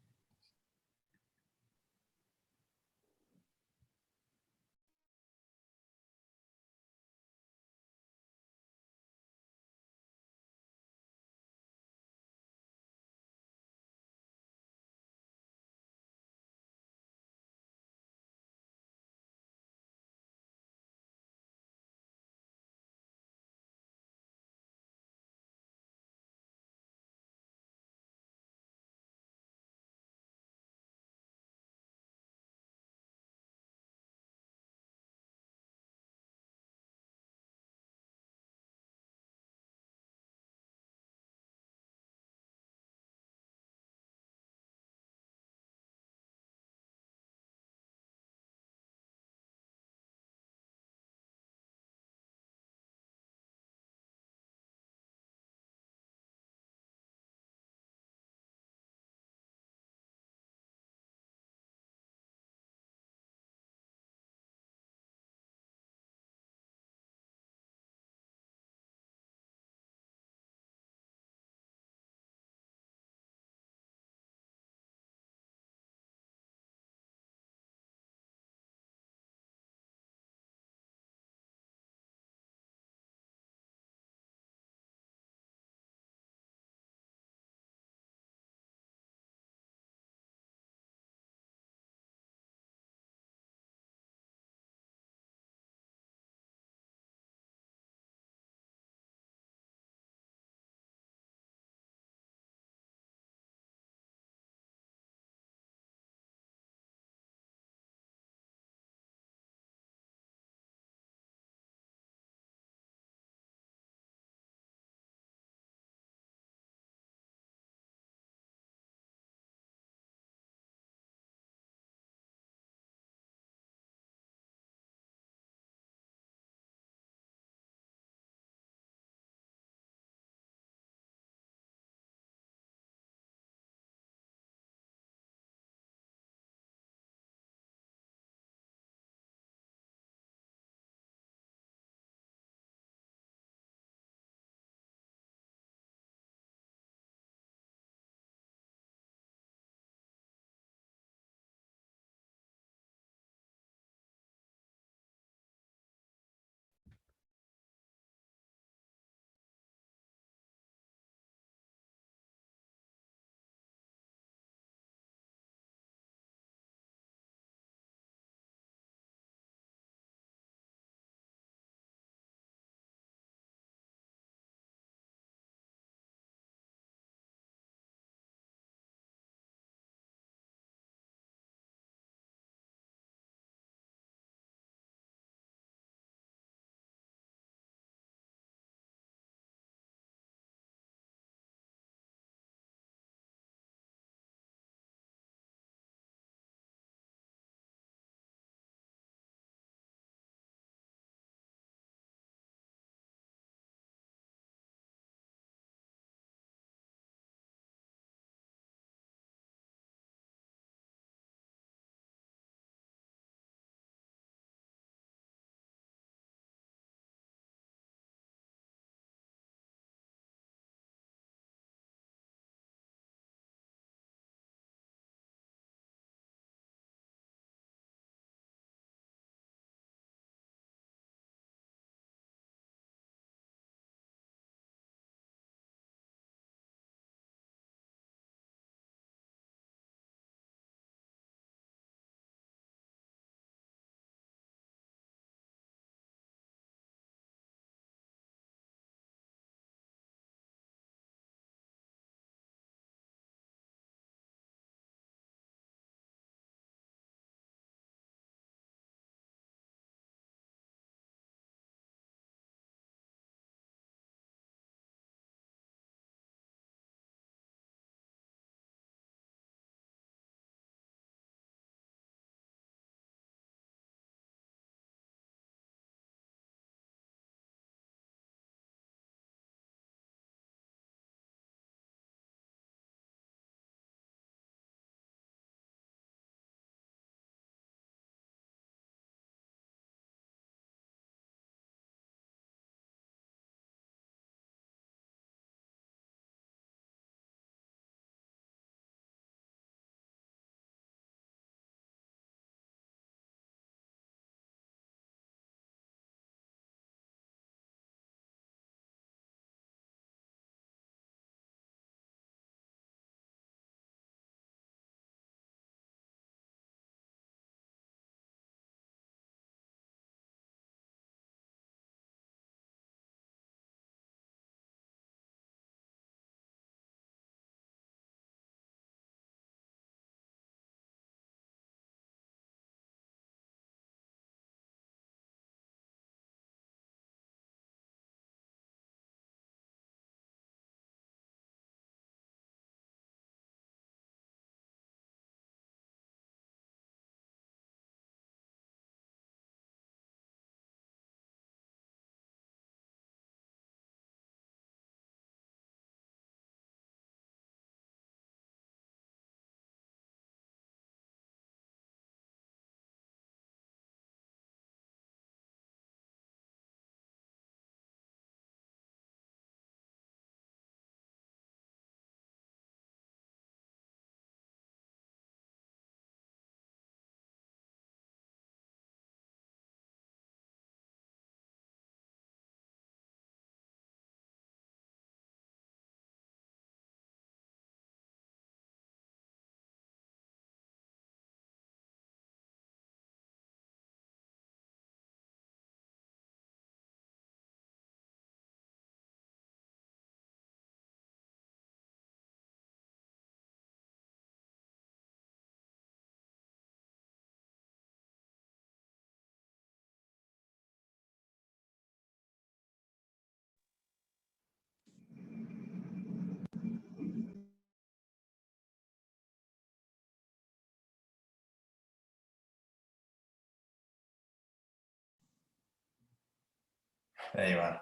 There you are.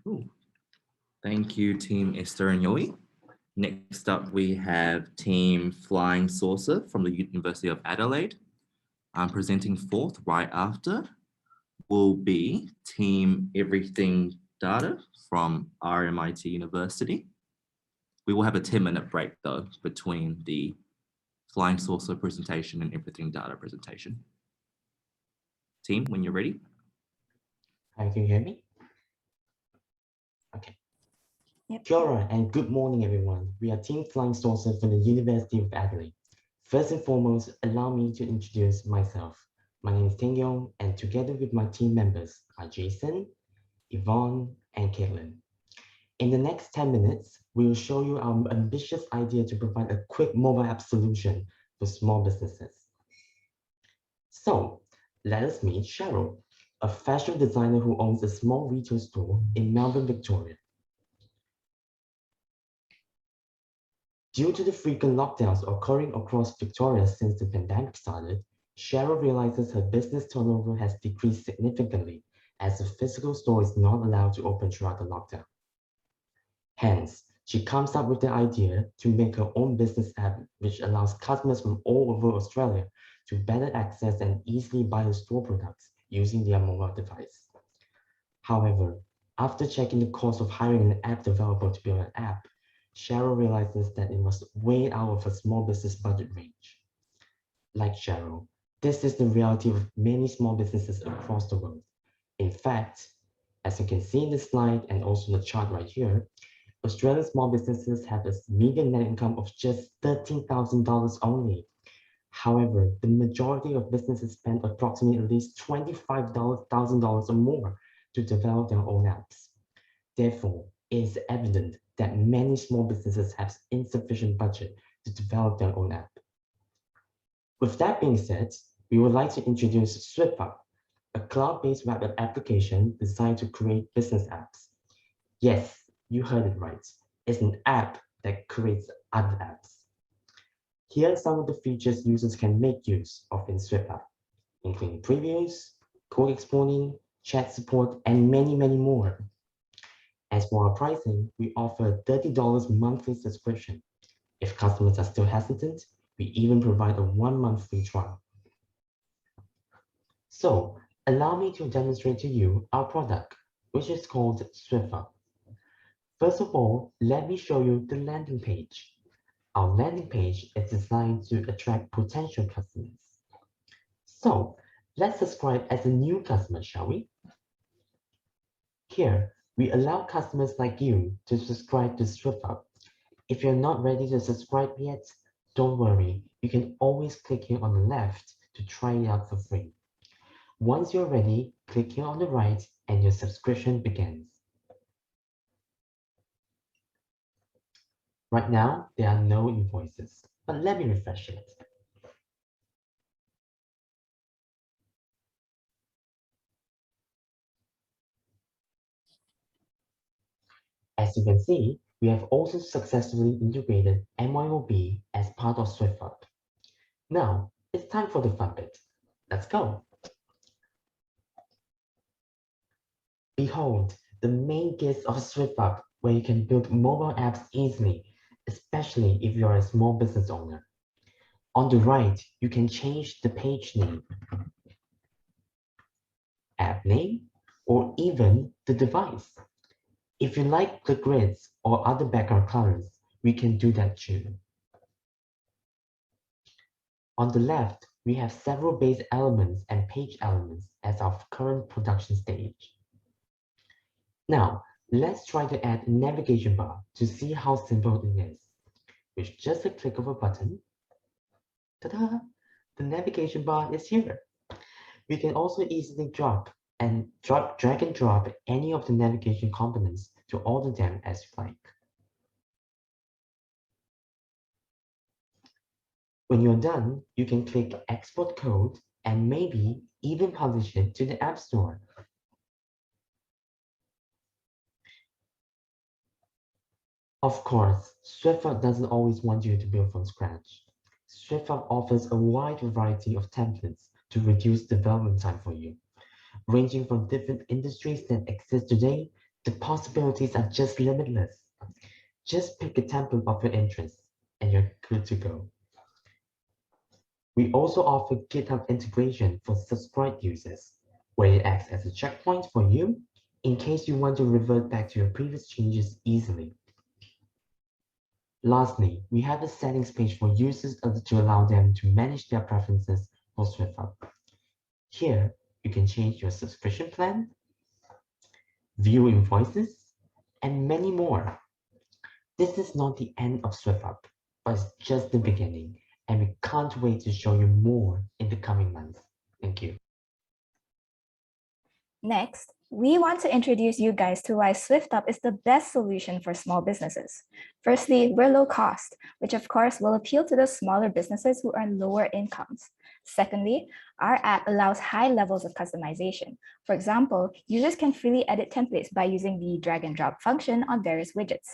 Ooh. Thank you, Team Esther and Yoi. Next up, we have Team Flying Saucer from the University of Adelaide. Presenting forth right after will be Team Everything Data from RMIT University. We will have a 10-minute break though between the Flying Saucer presentation and Everything Data presentation. Team, when you're ready. Hi, can you hear me? Okay. Yep. Kia ora and good morning, everyone. We are Team Flying Saucer from the University of Adelaide. First and foremost, allow me to introduce myself. My name is Ting Yong, and together with my team members are Jason, Yvonne, and Caitlin. In the next 10 minutes, we will show you our ambitious idea to provide a quick mobile app solution for small businesses. So, let us meet Cheryl, a fashion designer who owns a small retail store in Melbourne, Victoria. Due to the frequent lockdowns occurring across Victoria since the pandemic started, Cheryl realizes her business turnover has decreased significantly as the physical store is not allowed to open throughout the lockdown. Hence, she comes up with the idea to make her own business app which allows customers from all over Australia to better access and easily buy her store products using their mobile device. However, after checking the cost of hiring an app developer to build an app, Cheryl realizes that it was way out of a small business budget range. Like Cheryl, this is the reality of many small businesses across the world. In fact, as you can see in the slide and also the chart right here, Australian small businesses have a median net income of just $13,000 only. However, the majority of businesses spend approximately at least $25,000 or more to develop their own apps. Therefore, it is evident that many small businesses have insufficient budget to develop their own app. With that being said, we would like to introduce SwiftUp, a cloud-based web application designed to create business apps. Yes, you heard it right. It's an app that creates other apps. Here are some of the features users can make use of in SwiftUp, including previews, code exporting, chat support, and many, many more. As for our pricing, we offer a $30 monthly subscription. If customers are still hesitant, we even provide a 1-month free trial. So, allow me to demonstrate to you our product, which is called SwiftUp. First of all, let me show you the landing page. Our landing page is designed to attract potential customers. So, let's subscribe as a new customer, shall we? Here, we allow customers like you to subscribe to SwiftUp. If you're not ready to subscribe yet, don't worry. You can always click here on the left to try it out for free. Once you're ready, click here on the right and your subscription begins. Right now, there are no invoices, but let me refresh it. As you can see, we have also successfully integrated MYOB as part of SwiftUp. Now, it's time for the fun bit. Let's go. Behold, the main gist of SwiftUp, where you can build mobile apps easily, especially if you're a small business owner. On the right, you can change the page name, app name, or even the device. If you like the grids or other background colors, we can do that too. On the left, we have several base elements and page elements as our current production stage. Now, let's try to add a navigation bar to see how simple it is. With just a click of a button, ta-da! The navigation bar is here. We can also easily drag and drop any of the navigation components to order them as you like. When you're done, you can click Export Code and maybe even publish it to the App Store. Of course, SwiftUp doesn't always want you to build from scratch. SwiftUp offers a wide variety of templates to reduce development time for you. Ranging from different industries that exist today, the possibilities are just limitless. Just pick a template of your interest and you're good to go. We also offer GitHub integration for subscribed users, where it acts as a checkpoint for you in case you want to revert back to your previous changes easily. Lastly, we have a settings page for users to allow them to manage their preferences for SwiftUp. Here, you can change your subscription plan, view invoices, and many more. This is not the end of SwiftUp, but it's just the beginning, and we can't wait to show you more in the coming months. Thank you. Next, we want to introduce you guys to why SwiftUp is the best solution for small businesses. Firstly, we're low cost, which of course will appeal to the smaller businesses who earn lower incomes. Secondly, our app allows high levels of customization. For example, users can freely edit templates by using the drag and drop function on various widgets.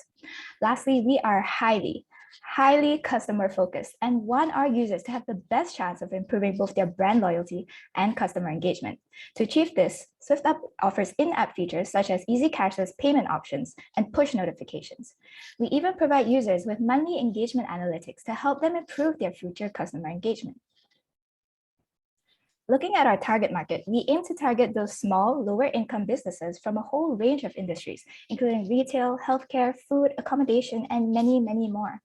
Lastly, we are highly customer focused and want our users to have the best chance of improving both their brand loyalty and customer engagement. To achieve this, SwiftUp offers in-app features such as easy cashless payment options and push notifications. We even provide users with monthly engagement analytics to help them improve their future customer engagement. Looking at our target market, we aim to target those small, lower income businesses from a whole range of industries, including retail, healthcare, food, accommodation, and many, many more.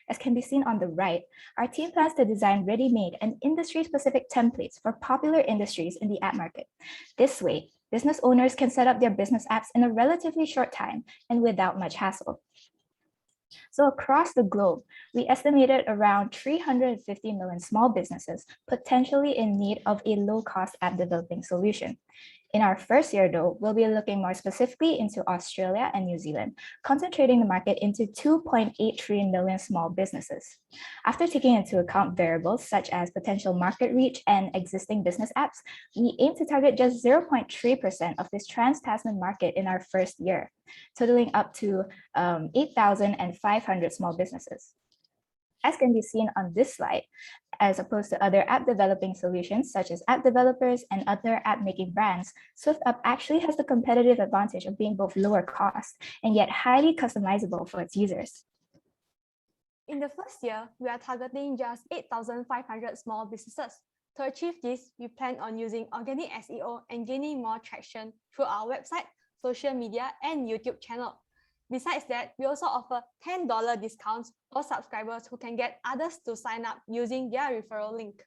As can be seen on the right, our team plans to design ready-made and industry-specific templates for popular industries in the app market. This way, business owners can set up their business apps in a relatively short time and without much hassle. So across the globe, we estimated around 350 million small businesses potentially in need of a low-cost app developing solution. In our first year, though, we'll be looking more specifically into Australia and New Zealand, concentrating the market into 2.83 million small businesses. After taking into account variables such as potential market reach and existing business apps, we aim to target just 0.3% of this trans-Tasman market in our first year, totaling up to 8,500 small businesses. As can be seen on this slide, as opposed to other app developing solutions such as app developers and other app making brands, SwiftUp actually has the competitive advantage of being both lower cost and yet highly customizable for its users. In the first year, we are targeting just 8,500 small businesses. To achieve this, we plan on using organic SEO and gaining more traction through our website, social media, and YouTube channel. Besides that, we also offer $10 discounts for subscribers who can get others to sign up using their referral link.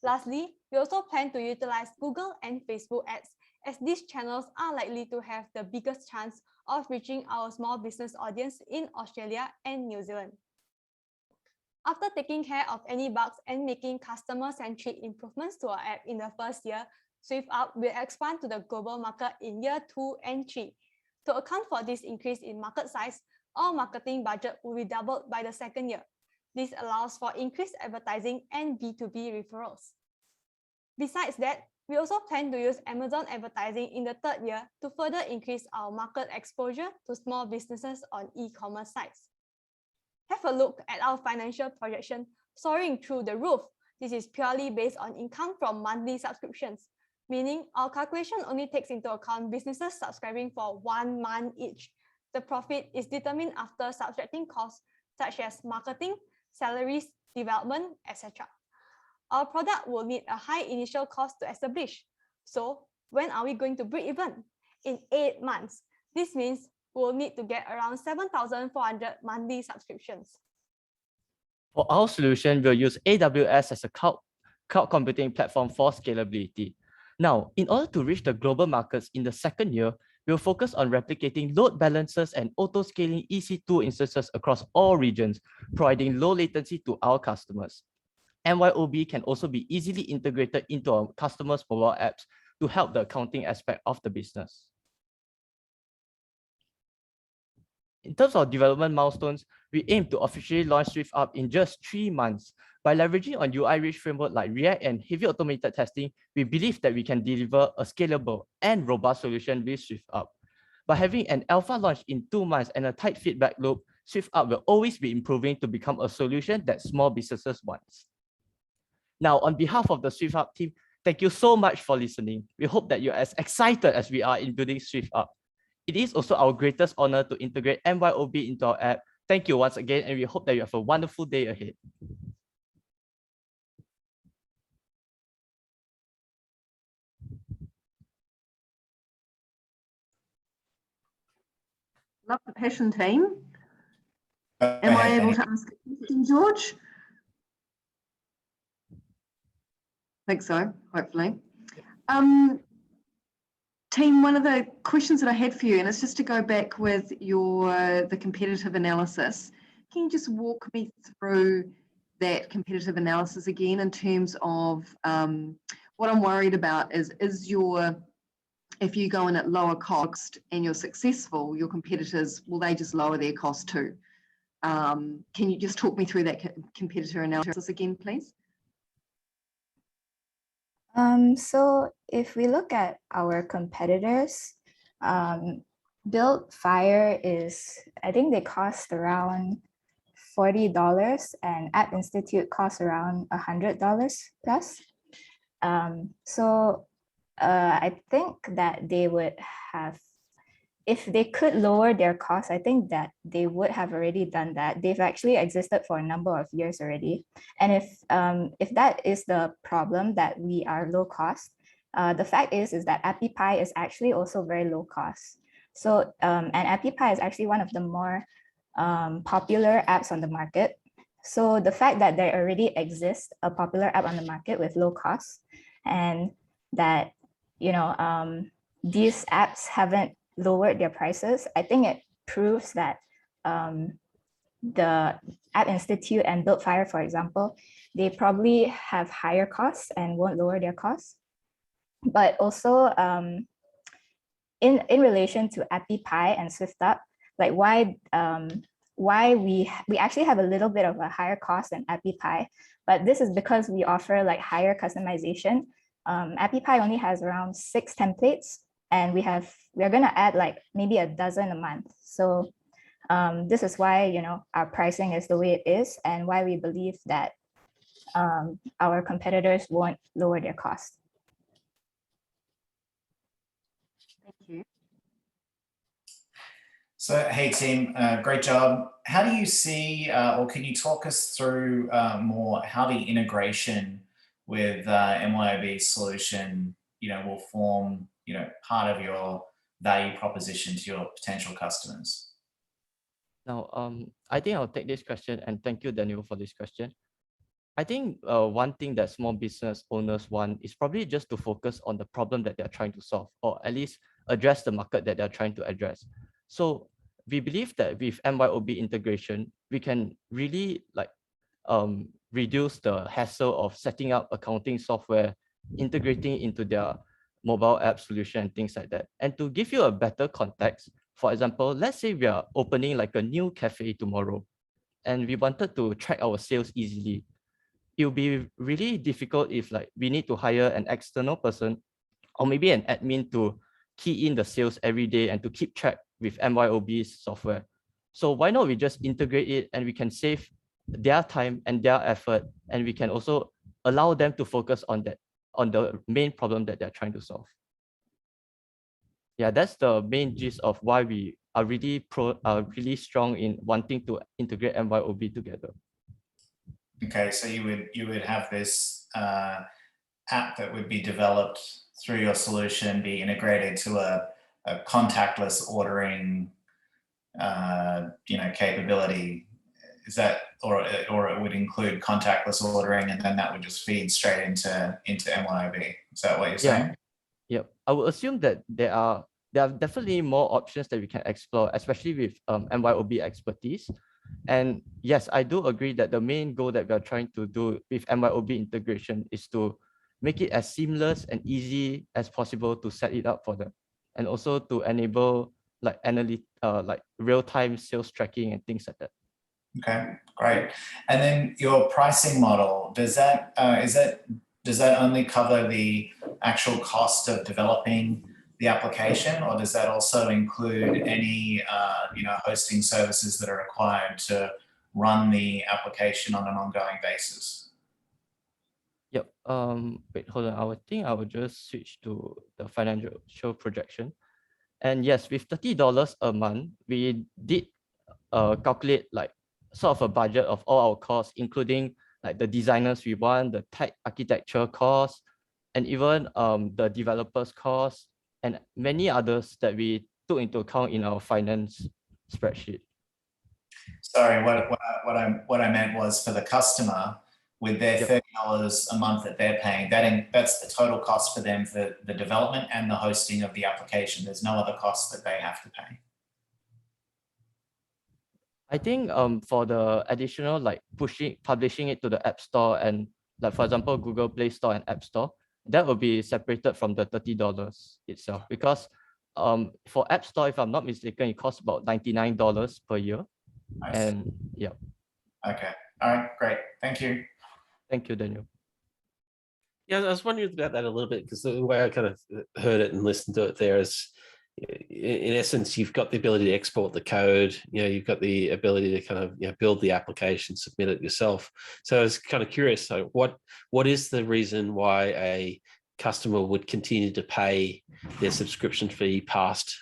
Lastly, we also plan to utilize Google and Facebook ads, as these channels are likely to have the biggest chance of reaching our small business audience in Australia and New Zealand. After taking care of any bugs and making customer-centric improvements to our app in the first year, SwiftUp will expand to the global market in year 2 and 3. To account for this increase in market size, our marketing budget will be doubled by the second year. This allows for increased advertising and B2B referrals. Besides that, we also plan to use Amazon advertising in the third year to further increase our market exposure to small businesses on e-commerce sites. Have a look at our financial projection soaring through the roof. This is purely based on income from monthly subscriptions, meaning our calculation only takes into account businesses subscribing for 1 month each. The profit is determined after subtracting costs such as marketing, salaries, development, etc. Our product will need a high initial cost to establish. So when are we going to break even? In 8 months. This means we'll need to get around 7,400 monthly subscriptions. For our solution, we'll use AWS as a cloud computing platform for scalability. Now, in order to reach the global markets in the second year, we'll focus on replicating load balancers and auto-scaling EC2 instances across all regions, providing low latency to our customers. MYOB can also be easily integrated into our customers' mobile apps to help the accounting aspect of the business. In terms of development milestones, we aim to officially launch SwiftUp in just 3 months. By leveraging on UI-rich framework like React and heavy automated testing, we believe that we can deliver a scalable and robust solution with SwiftUp. By having an alpha launch in 2 months and a tight feedback loop, SwiftUp will always be improving to become a solution that small businesses want. Now, on behalf of the SwiftUp team, thank you so much for listening. We hope that you're as excited as we are in building SwiftUp. It is also our greatest honor to integrate MYOB into our app. Thank you once again, and we hope that you have a wonderful day ahead. Love the passion, team. Am I able to ask a question, George? I think so, hopefully. Team, one of the questions that I had for you, and it's just to go back with the competitive analysis. Can you just walk me through that competitive analysis again in terms of what I'm worried about is if you go in at lower cost and you're successful, your competitors, will they just lower their cost too? Can you just talk me through that competitor analysis again, please? So if we look at our competitors, Build Fire is, I think they cost around $40 and App Institute costs around $100 plus. I think that they would have, if they could lower their costs, I think that they would have already done that. They've actually existed for a number of years already. And if that is the problem, that we are low cost, the fact is that AppyPie is actually also very low cost. So, and AppyPie is actually one of the more popular apps on the market. So the fact that there already exists a popular app on the market with low cost, and that, you know, these apps haven't lowered their prices, I think it proves that the App Institute and Build Fire, for example, they probably have higher costs and won't lower their costs. But also in relation to AppyPie and SwiftUp, like why we actually have a little bit of a higher cost than AppyPie, but this is because we offer like higher customization. AppyPie only has around 6 templates, and we're going to add like maybe a dozen a month. So this is why, you know, our pricing is the way it is, and why we believe that our competitors won't lower their cost. Thank you. So, hey team, great job. How do you see, or can you talk us through more how the integration with MYOB solution, you know, will form, you know, part of your value proposition to your potential customers? Now, I think I'll take this question, and thank you, Daniel, for this question. I think one thing that small business owners want is probably just to focus on the problem that they're trying to solve, or at least address the market that they're trying to address. So we believe that with MYOB integration, we can really like reduce the hassle of setting up accounting software, integrating into their mobile app solution and things like that. And to give you a better context, for example, let's say we are opening like a new cafe tomorrow, and we wanted to track our sales easily. It will be really difficult if like we need to hire an external person or maybe an admin to key in the sales every day and to keep track with MYOB's software. So why not we just integrate it, and we can save their time and their effort, and we can also allow them to focus on the main problem that they're trying to solve. Yeah, that's the main gist of why we are really strong in wanting to integrate MYOB together. Okay, so you would have this app that would be developed through your solution, be integrated to a contactless ordering, you know, capability. Is that, or it would include contactless ordering, and then that would just feed straight into MYOB. Is that what you're saying? Yeah, I would assume that there are definitely more options that we can explore, especially with MYOB expertise. And yes, I do agree that the main goal that we are trying to do with MYOB integration is to make it as seamless and easy as possible to set it up for them, and also to enable like like real-time sales tracking and things like that. Okay, great. And then your pricing model, does that does that only cover the actual cost of developing the application, or does that also include any hosting services that are required to run the application on an ongoing basis? Yep. Wait, hold on. I would think I will just switch to the financial projection. And yes, with $30 a month, we did calculate like sort of a budget of all our costs, including like the designers we want, the tech architecture costs, and even the developers costs, and many others that we took into account in our finance spreadsheet. Sorry, what I meant was for the customer, with their $30 a month that they're paying, that's the total cost for them for the development and the hosting of the application. There's no other costs that they have to pay. I think for the additional like publishing it to the App Store and like for example Google Play Store and App Store, that will be separated from the $30 itself, because for App Store, if I'm not mistaken, it costs about $99 per year. Nice. And yeah. Okay. All right. Great. Thank you. Thank you, Daniel. Yeah, I was wondering about that a little bit, because the way I kind of heard it and listened to it there is, in essence, you've got the ability to export the code. You've got the ability to kind of build the application, submit it yourself. So I was kind of curious. So what is the reason why a customer would continue to pay their subscription fee past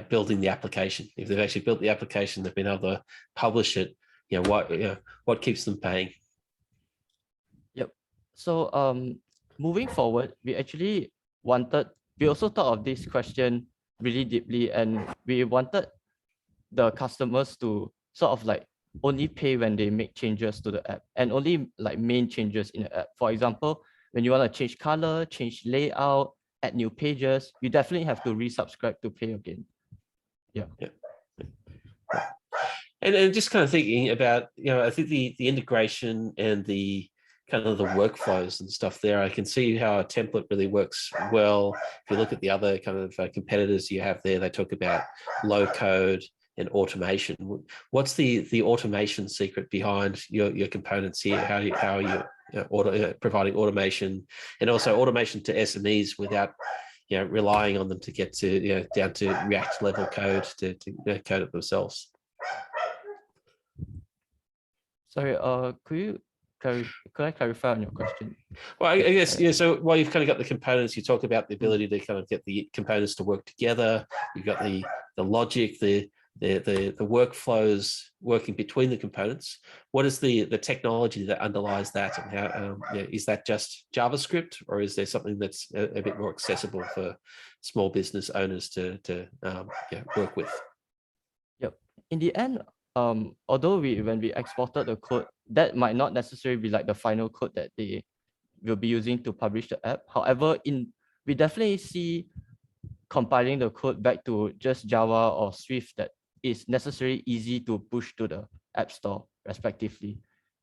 building the application? If they've actually built the application, they've been able to publish it. What keeps them paying? Yep. So moving forward, we also thought of this question really deeply, and we wanted the customers to sort of like only pay when they make changes to the app, and only like main changes in the app. For example, when you want to change color, change layout, add new pages, you definitely have to resubscribe to pay again. Yeah. And just kind of thinking about, I think the integration and the kind of the workflows and stuff there, I can see how a template really works well. If you look at the other kind of competitors you have there, they talk about low code and automation. What's the automation secret behind your components here? How are you providing automation, and also automation to SMEs without relying on them to get to down to React level code to code it themselves? Sorry, could I clarify on your question? Well, I guess, so while you've kind of got the components, you talk about the ability to kind of get the components to work together. You've got the logic, the workflows working between the components. What is the technology that underlies that, and how is that just JavaScript, or is there something that's a bit more accessible for small business owners to work with? Yep. In the end, although when we exported the code, that might not necessarily be like the final code that they will be using to publish the app. However, we definitely see compiling the code back to just Java or Swift that is necessarily easy to push to the App Store, respectively.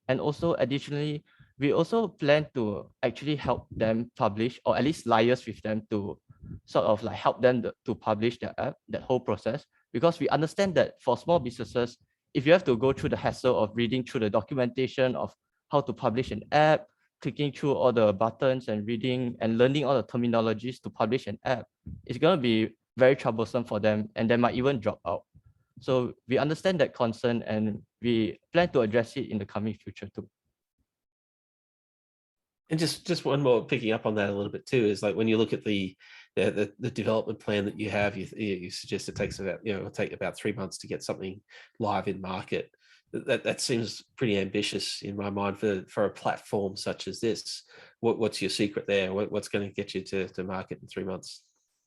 And also, additionally, we also plan to actually help them publish, or at least liaise with them to sort of like help them to publish their app, that whole process, because we understand that for small businesses, if you have to go through the hassle of reading through the documentation of how to publish an app, clicking through all the buttons and reading and learning all the terminologies to publish an app, it's going to be very troublesome for them, and they might even drop out. So we understand that concern, and we plan to address it in the coming future too. And just one more, picking up on that a little bit too, is like when you look at the development plan that you have, you suggest it takes about it'll take about 3 months to get something live in market. That seems pretty ambitious in my mind for a platform such as this. What's your secret there? What's going to get you to market in 3 months?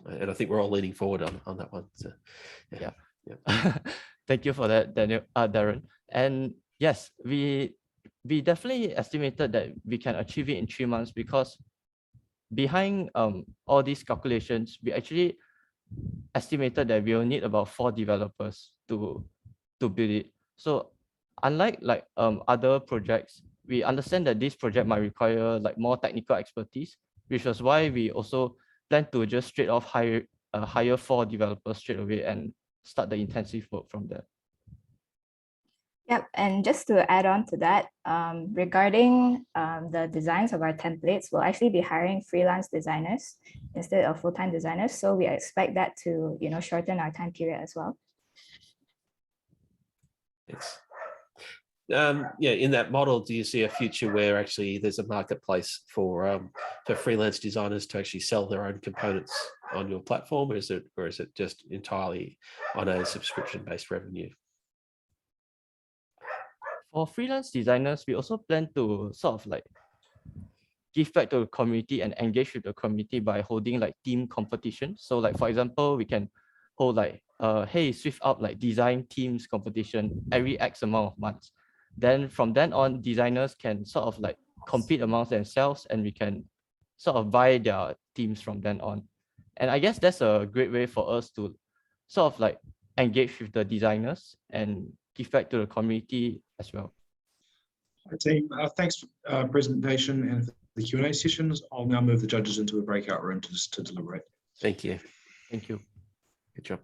And I think we're all leaning forward on that one. So, yeah. Thank you for that, Darren. And yes, we definitely estimated that we can achieve it in 3 months, because behind all these calculations, we actually estimated that we will need about 4 developers to build it. So Unlike other projects, we understand that this project might require like more technical expertise, which was why we also plan to just straight off hire 4 developers straight away and start the intensive work from there. Yep, and just to add on to that, regarding the designs of our templates, we'll actually be hiring freelance designers instead of full-time designers. So we expect that to, shorten our time period as well. Thanks. Yeah, in that model, do you see a future where actually there's a marketplace for freelance designers to actually sell their own components on your platform, or is it just entirely on a subscription-based revenue? For freelance designers, we also plan to sort of like give back to the community and engage with the community by holding like team competitions. So like, for example, we can hold like, hey, Swift out like design teams competition every X amount of months. Then from then on, designers can sort of like compete amongst themselves and we can sort of buy their teams from then on. And I guess that's a great way for us to sort of like engage with the designers and give back to the community as well. Hi, team. Thanks for presentation and the Q&A sessions. I'll now move the judges into a breakout room to deliberate. Thank you. Thank you. Good job.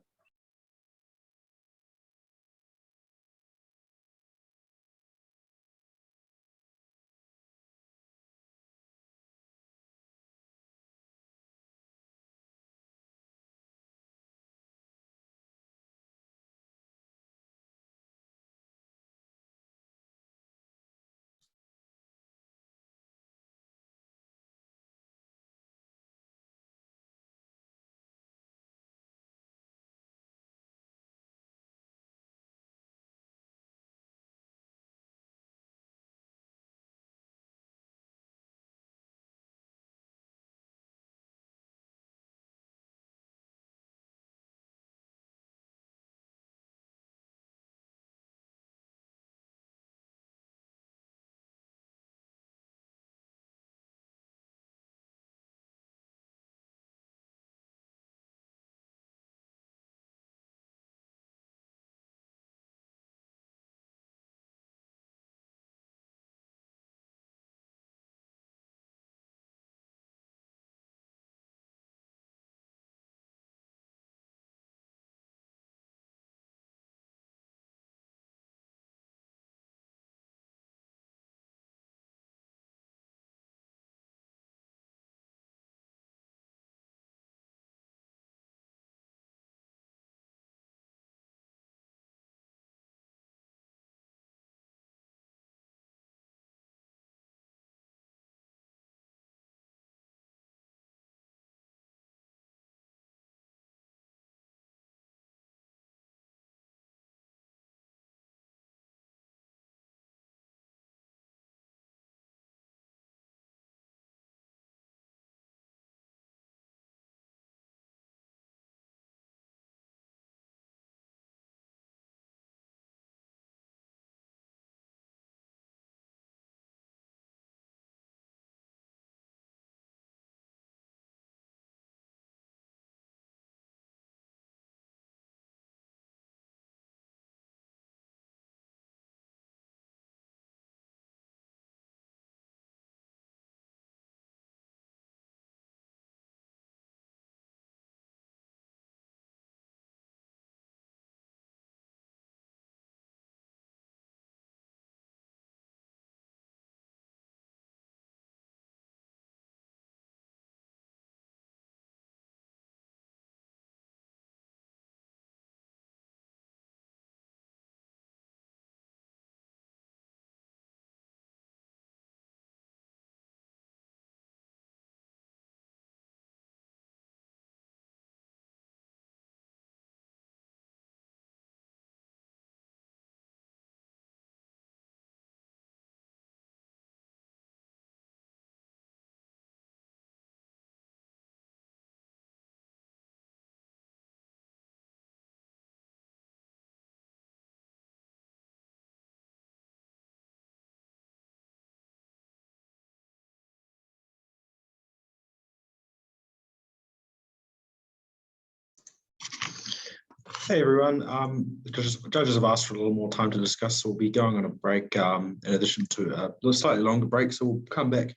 Hey everyone, judges have asked for a little more time to discuss, so we'll be going on a break in addition to a slightly longer break, so we'll come back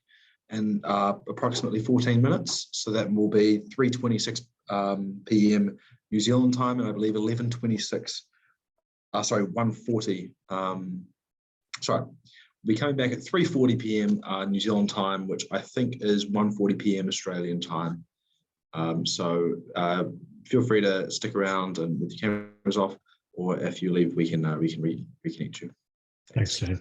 in approximately 14 minutes, so that will be 3:26 p.m. New Zealand time, and I believe 11:26, sorry, 1:40, sorry, we'll be coming back at 3:40 p.m. New Zealand time, which I think is 1:40 p.m. Australian time. So feel free to stick around and with your cameras off, or if you leave, we can reconnect you. Thanks, James.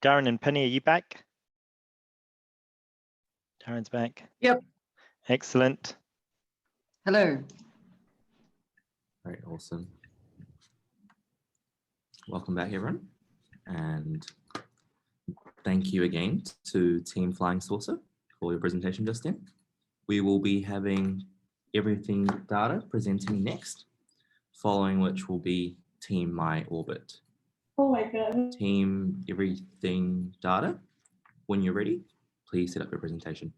Darren and Penny, are you back? Darren's back. Yep. Excellent. Hello. Very awesome. Welcome back, everyone. And thank you again to Team Flying Saucer for your presentation just then. We will be having Everything Data presenting next, following which will be Team MYOB. Oh my God. Team Everything Data, when you're ready, please set up your presentation.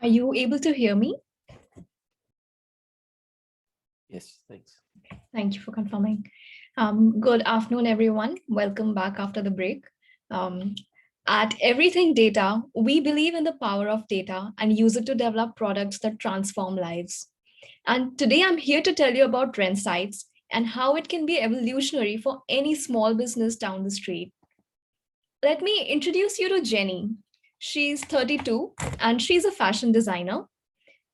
Are you able to hear me? Yes, thanks. Thank you for confirming. Good afternoon, everyone. Welcome back after the break. At Everything Data, we believe in the power of data and use it to develop products that transform lives. And today I'm here to tell you about Trendsights and how it can be evolutionary for any small business down the street. Let me introduce you to Jenny. She's 32 and she's a fashion designer.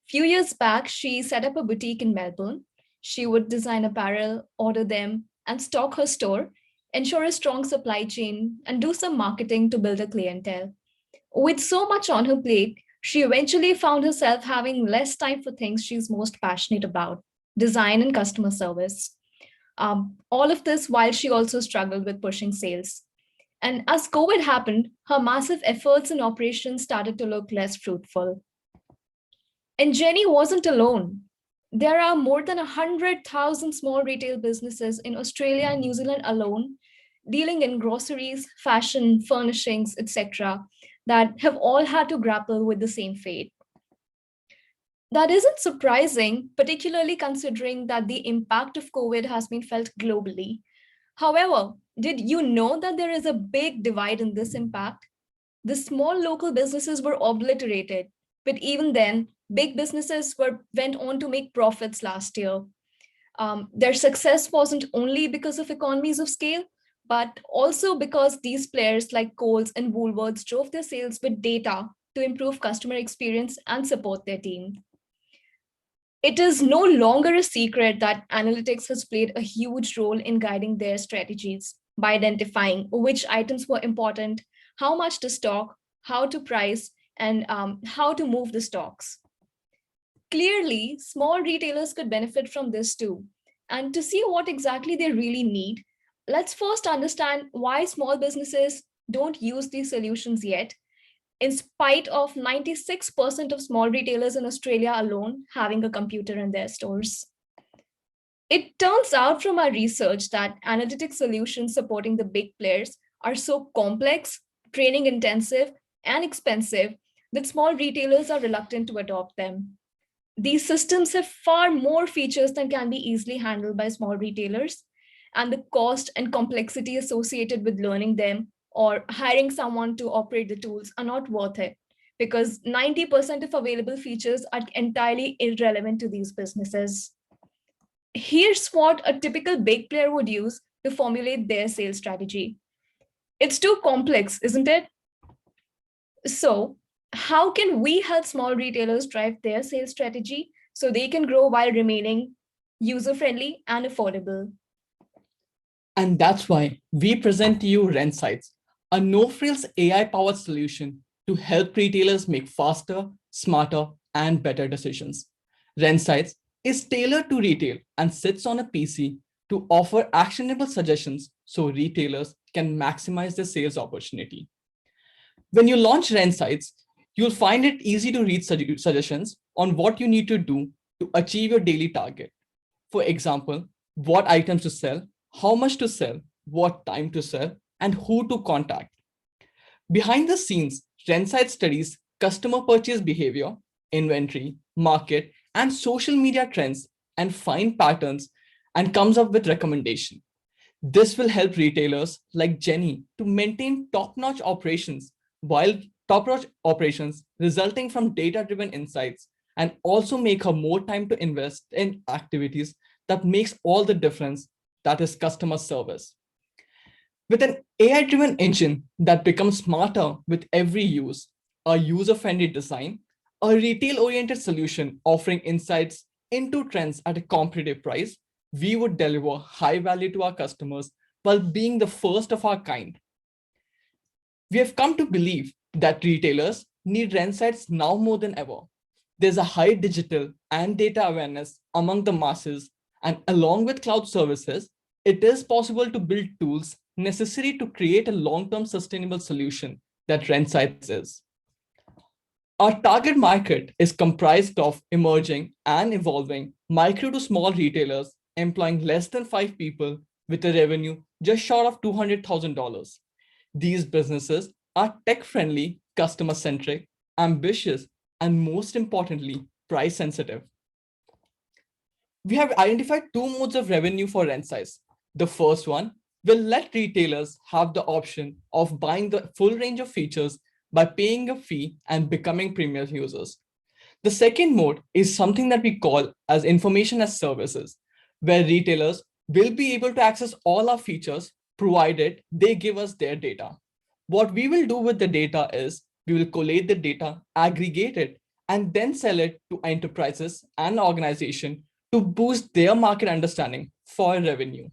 Few years back, she set up a boutique in Melbourne. She would design apparel, order them, and stock her store, ensure a strong supply chain, and do some marketing to build a clientele. With so much on her plate, she eventually found herself having less time for things she's most passionate about, design and customer service. All of this while she also struggled with pushing sales. And as COVID happened, her massive efforts in operations started to look less fruitful. And Jenny wasn't alone. There are more than 100,000 small retail businesses in Australia and New Zealand alone, dealing in groceries, fashion, furnishings, etc., that have all had to grapple with the same fate. That isn't surprising, particularly considering that the impact of COVID has been felt globally. However, did you know that there is a big divide in this impact? The small local businesses were obliterated, but even then, big businesses went on to make profits last year. Their success wasn't only because of economies of scale, but also because these players like Coles and Woolworths drove their sales with data to improve customer experience and support their team. It is no longer a secret that analytics has played a huge role in guiding their strategies by identifying which items were important, how much to stock, how to price, and how to move the stocks. Clearly, small retailers could benefit from this too. And to see what exactly they really need, let's first understand why small businesses don't use these solutions yet, in spite of 96% of small retailers in Australia alone having a computer in their stores. It turns out from our research that analytic solutions supporting the big players are so complex, training intensive, and expensive that small retailers are reluctant to adopt them. These systems have far more features than can be easily handled by small retailers, and the cost and complexity associated with learning them or hiring someone to operate the tools are not worth it, because 90% of available features are entirely irrelevant to these businesses. Here's what a typical big player would use to formulate their sales strategy. It's too complex, isn't it? So, how can we help small retailers drive their sales strategy so they can grow while remaining user-friendly and affordable? And that's why we present to you Trendsights, a no-frills AI-powered solution to help retailers make faster, smarter, and better decisions. Trendsights is tailored to retail and sits on a PC to offer actionable suggestions so retailers can maximize their sales opportunity. When you launch Trendsights, you'll find it easy to read suggestions on what you need to do to achieve your daily target. For example, what items to sell, how much to sell, what time to sell, and who to contact. Behind the scenes, Trendsights studies customer purchase behavior, inventory, market, and social media trends and find patterns and comes up with recommendations. This will help retailers like Jenny to maintain top-notch operations resulting from data-driven insights, and also make her more time to invest in activities that makes all the difference, that is customer service. With an AI-driven engine that becomes smarter with every use, a user-friendly design, a retail-oriented solution offering insights into trends at a competitive price, we would deliver high value to our customers while being the first of our kind. We have come to believe that retailers need Rensights now more than ever. There's a high digital and data awareness among the masses, and along with cloud services, it is possible to build tools necessary to create a long-term sustainable solution that Rensights is. Our target market is comprised of emerging and evolving micro to small retailers employing less than 5 people with a revenue just short of $200,000. These businesses are tech-friendly, customer-centric, ambitious, and most importantly, price-sensitive. We have identified 2 modes of revenue for Rensights. The first one will let retailers have the option of buying the full range of features by paying a fee and becoming premium users. The second mode is something that we call as information as services, where retailers will be able to access all our features provided they give us their data. What we will do with the data is we will collate the data, aggregate it, and then sell it to enterprises and organizations to boost their market understanding for revenue.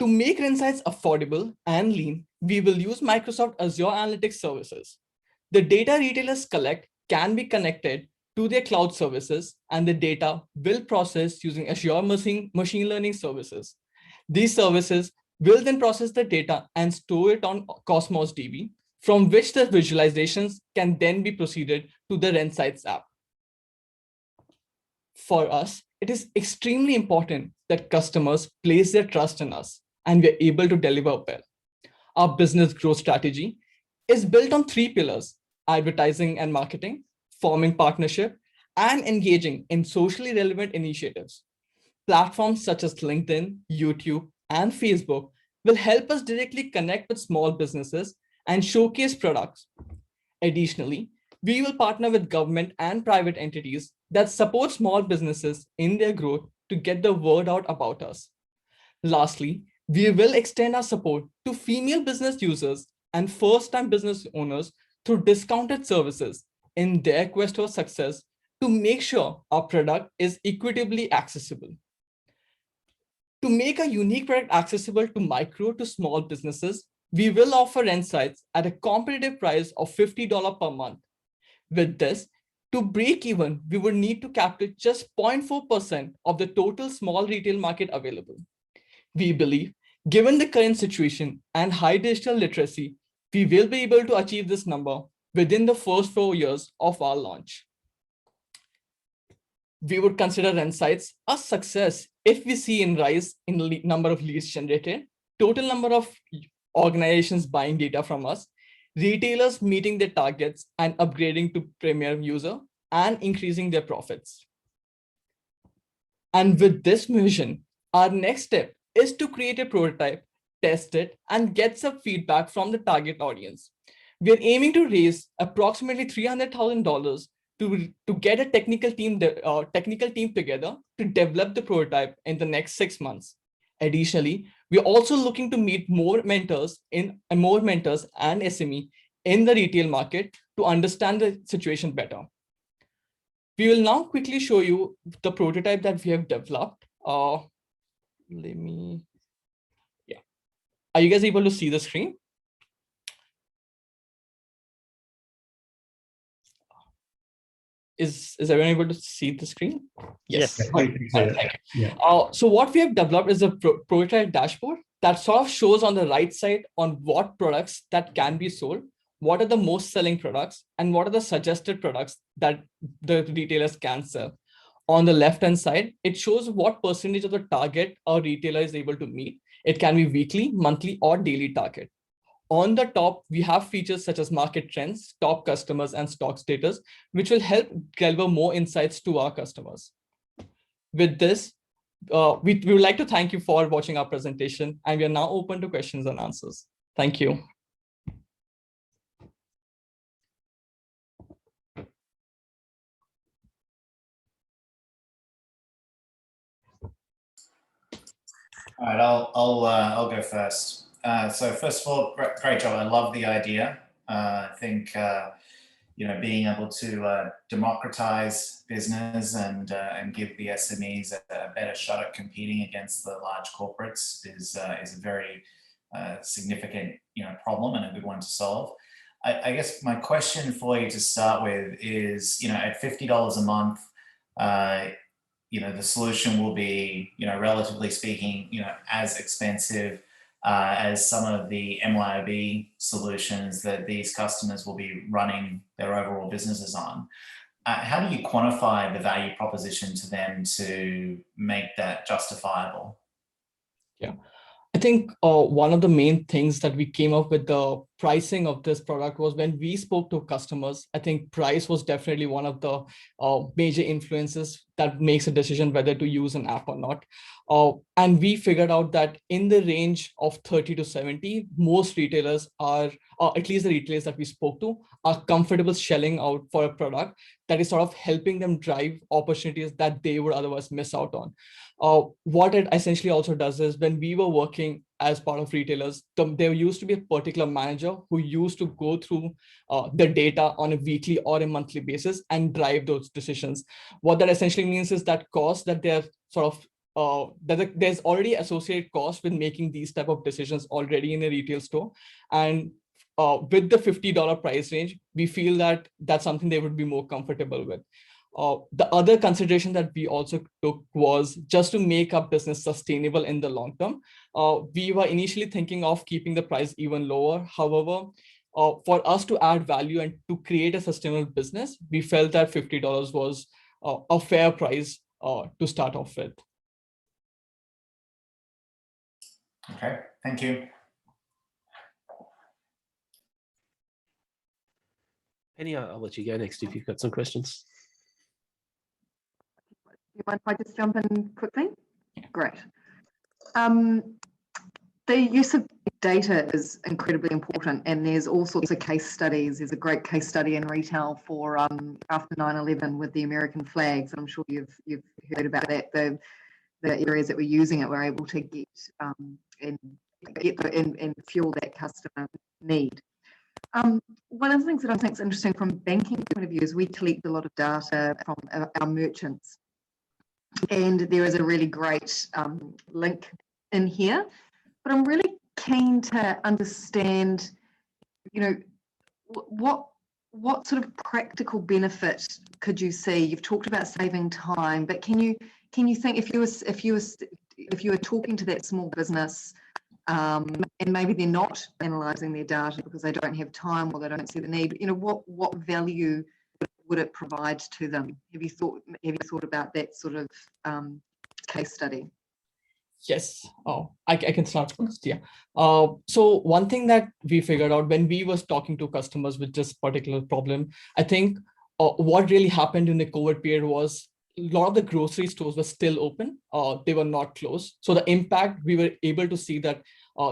To make Rensights affordable and lean, we will use Microsoft Azure Analytics services. The data retailers collect can be connected to their cloud services, and the data will process using Azure machine learning services. These services will then process the data and store it on Cosmos DB, from which the visualizations can then be proceeded to the Rensights app. For us, it is extremely important that customers place their trust in us and we are able to deliver well. Our business growth strategy is built on 3 pillars: advertising and marketing, forming partnership, and engaging in socially relevant initiatives. Platforms such as LinkedIn, YouTube, and Facebook will help us directly connect with small businesses and showcase products. Additionally, we will partner with government and private entities that support small businesses in their growth to get the word out about us. Lastly, we will extend our support to female business users and first-time business owners through discounted services in their quest for success to make sure our product is equitably accessible. To make a unique product accessible to micro to small businesses, we will offer Rensights at a competitive price of $50 per month. With this, to break even, we would need to capture just 0.4% of the total small retail market available. We believe, given the current situation and high digital literacy, we will be able to achieve this number within the first 4 years of our launch. We would consider Rensights a success if we see a rise in the number of leads generated, total number of organizations buying data from us, retailers meeting their targets and upgrading to premium user, and increasing their profits. And with this vision, our next step is to create a prototype, test it, and get some feedback from the target audience. We are aiming to raise approximately $300,000 to get a technical team together to develop the prototype in the next 6 months. Additionally, we are also looking to meet more mentors and SME in the retail market to understand the situation better. We will now quickly show you the prototype that we have developed. Are you guys able to see the screen? Is everyone able to see the screen? Yes. So what we have developed is a prototype dashboard that sort of shows on the right side on what products that can be sold, what are the most selling products, and what are the suggested products that the retailers can sell. On the left-hand side, it shows what percentage of the target a retailer is able to meet. It can be weekly, monthly, or daily target. On the top, we have features such as market trends, top customers, and stock status, which will help deliver more insights to our customers. With this, we would like to thank you for watching our presentation, and we are now open to questions and answers. Thank you. All right, I'll go first. So first of all, great job. I love the idea. I think being able to democratize business and give the SMEs a better shot at competing against the large corporates is a very significant problem and a good one to solve. I guess my question for you to start with is, at $50 a month, the solution will be, relatively speaking, as expensive as some of the MYOB solutions that these customers will be running their overall businesses on. How do you quantify the value proposition to them to make that justifiable? Yeah. I think one of the main things that we came up with the pricing of this product was when we spoke to customers. I think price was definitely one of the major influences that makes a decision whether to use an app or not. And we figured out that in the range of 30 to 70, most retailers are, at least the retailers that we spoke to, are comfortable shelling out for a product that is sort of helping them drive opportunities that they would otherwise miss out on. What it essentially also does is when we were working as part of retailers, there used to be a particular manager who used to go through the data on a weekly or a monthly basis and drive those decisions. What that essentially means is that cost that they're sort of there's already associated cost with making these type of decisions already in a retail store. And with the $50 price range, we feel that that's something they would be more comfortable with. The other consideration that we also took was just to make our business sustainable in the long term. We were initially thinking of keeping the price even lower. However, for us to add value and to create a sustainable business, we felt that $50 was a fair price to start off with. Okay, thank you. Penny, I'll let you go next if you've got some questions. You mind if I just jump in quickly? Great. The use of data is incredibly important, and there's all sorts of case studies. There's a great case study in retail for after 9/11 with the American flags. I'm sure you've heard about that. The areas that were using it were able to get and fuel that customer need. One of the things that I think is interesting from a banking point of view is we collect a lot of data from our merchants. And there is a really great link in here, but I'm really keen to understand, what sort of practical benefit could you see? You've talked about saving time, but can you think if you were talking to that small business, and maybe they're not analysing their data because they don't have time or they don't see the need, what value would it provide to them? Have you thought about that sort of case study? Yes. I can start first. Yeah. So one thing that we figured out when we was talking to customers with this particular problem, I think what really happened in the COVID period was a lot of the grocery stores were still open. They were not closed. So the impact, we were able to see that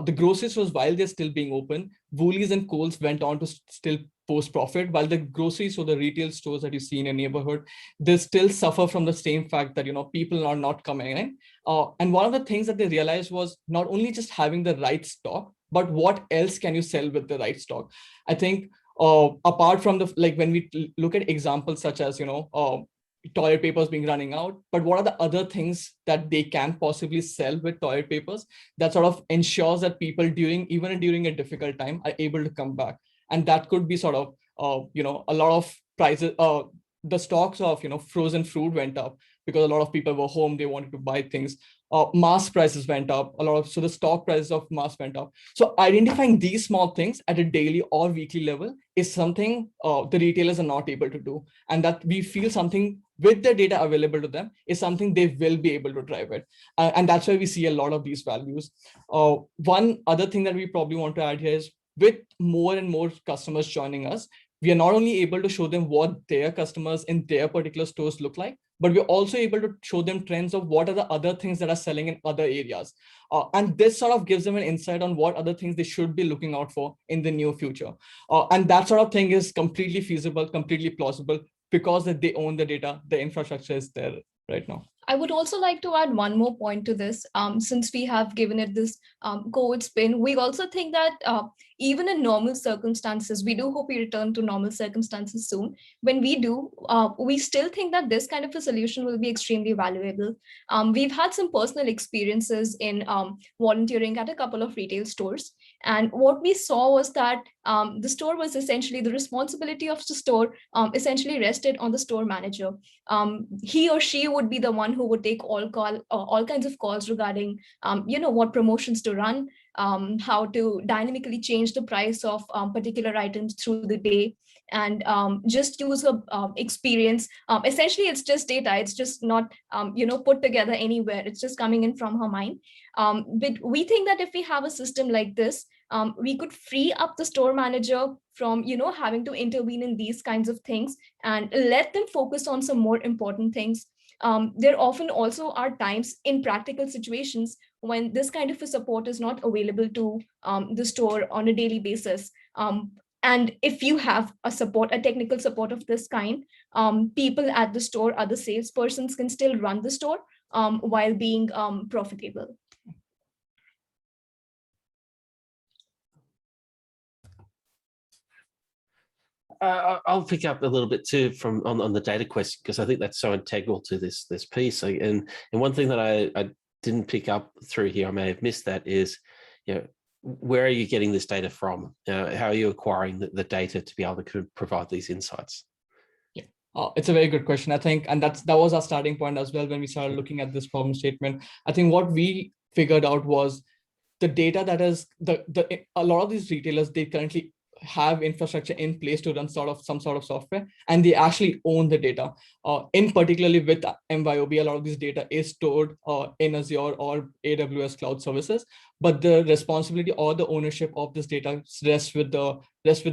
the grocery stores, while they're still being open, Woolies and Coles went on to still post profit, while the groceries or the retail stores that you see in a neighborhood, they still suffer from the same fact that people are not coming in. And one of the things that they realized was not only just having the right stock, but what else can you sell with the right stock? I think apart from when we look at examples such as toilet papers being running out, but what are the other things that they can possibly sell with toilet papers that sort of ensures that people even during a difficult time are able to come back? And that could be sort of a lot of prices. The stocks of frozen fruit went up because a lot of people were home, they wanted to buy things. Mask prices went up so the stock prices of masks went up. So identifying these small things at a daily or weekly level is something the retailers are not able to do, and that we feel something with the data available to them is something they will be able to drive it. And that's why we see a lot of these values. One other thing that we probably want to add here is with more and more customers joining us, we are not only able to show them what their customers in their particular stores look like, but we're also able to show them trends of what are the other things that are selling in other areas. And this sort of gives them an insight on what other things they should be looking out for in the near future. And that sort of thing is completely feasible, completely plausible, because that they own the data, the infrastructure is there right now. I would also like to add one more point to this. Since we have given it this COVID spin, we also think that even in normal circumstances, we do hope we return to normal circumstances soon. When we do, we still think that this kind of a solution will be extremely valuable. We've had some personal experiences in volunteering at a couple of retail stores. And what we saw was that the store was essentially the responsibility of the store essentially rested on the store manager. He or she would be the one who would take all kinds of calls regarding, what promotions to run, how to dynamically change the price of particular items through the day, and just use a experience. Essentially, it's just data. It's just not, put together anywhere. It's just coming in from her mind. But we think that if we have a system like this, we could free up the store manager from, having to intervene in these kinds of things and let them focus on some more important things. There often also are times in practical situations when this kind of a support is not available to the store on a daily basis. And if you have a technical support of this kind, people at the store, other salespersons can still run the store while being profitable. I'll pick up a little bit too from on the data question, because I think that's so integral to this piece. And one thing that I didn't pick up through here, I may have missed that, is, where are you getting this data from? How are you acquiring the data to be able to provide these insights? Yeah, it's a very good question, I think, and that was our starting point as well when we started looking at this problem statement. I think what we figured out was the data that is a lot of these retailers, they currently have infrastructure in place to run some sort of software, and they actually own the data. In particularly with MYOB, a lot of this data is stored in Azure or AWS cloud services, but the responsibility or the ownership of this data rests with the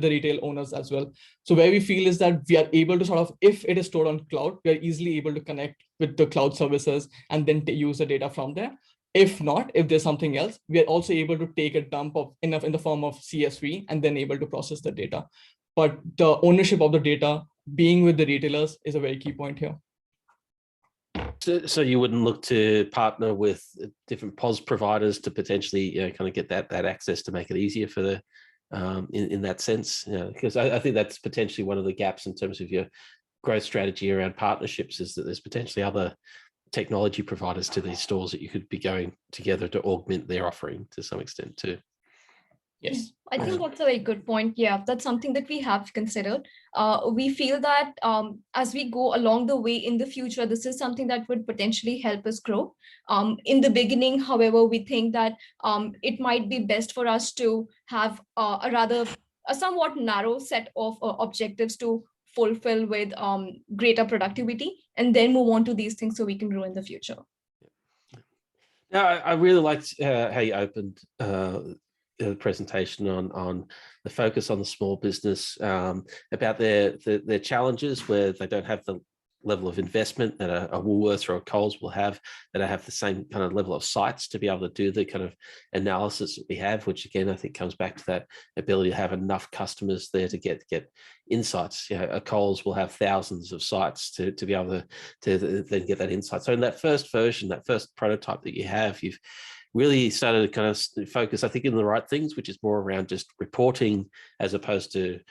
retail owners as well. So where we feel is that we are able to if it is stored on cloud, we are easily able to connect with the cloud services and then use the data from there. If not, if there's something else, we are also able to take a dump of in the form of CSV and then able to process the data. But the ownership of the data being with the retailers is a very key point here. So you wouldn't look to partner with different POS providers to potentially kind of get that access to make it easier for the in that sense, because I think that's potentially one of the gaps in terms of your growth strategy around partnerships, is that there's potentially other technology providers to these stores that you could be going together to augment their offering to some extent too. Yes, I think that's a very good point. Yeah, that's something that we have considered. We feel that as we go along the way in the future, this is something that would potentially help us grow. In the beginning, however, we think that it might be best for us to have a somewhat narrow set of objectives to fulfill with greater productivity, and then move on to these things so we can grow in the future. Now, I really liked how you opened the presentation on the focus on the small business, about their challenges where they don't have the level of investment that a Woolworths or a Coles will have, that have the same kind of level of sites to be able to do the kind of analysis that we have, which again, I think comes back to that ability to have enough customers there to get insights. A Coles will have thousands of sites to be able to then get that insight. So in that first version, that first prototype that you have, you've really started to kind of focus, I think, in the right things, which is more around just reporting as opposed to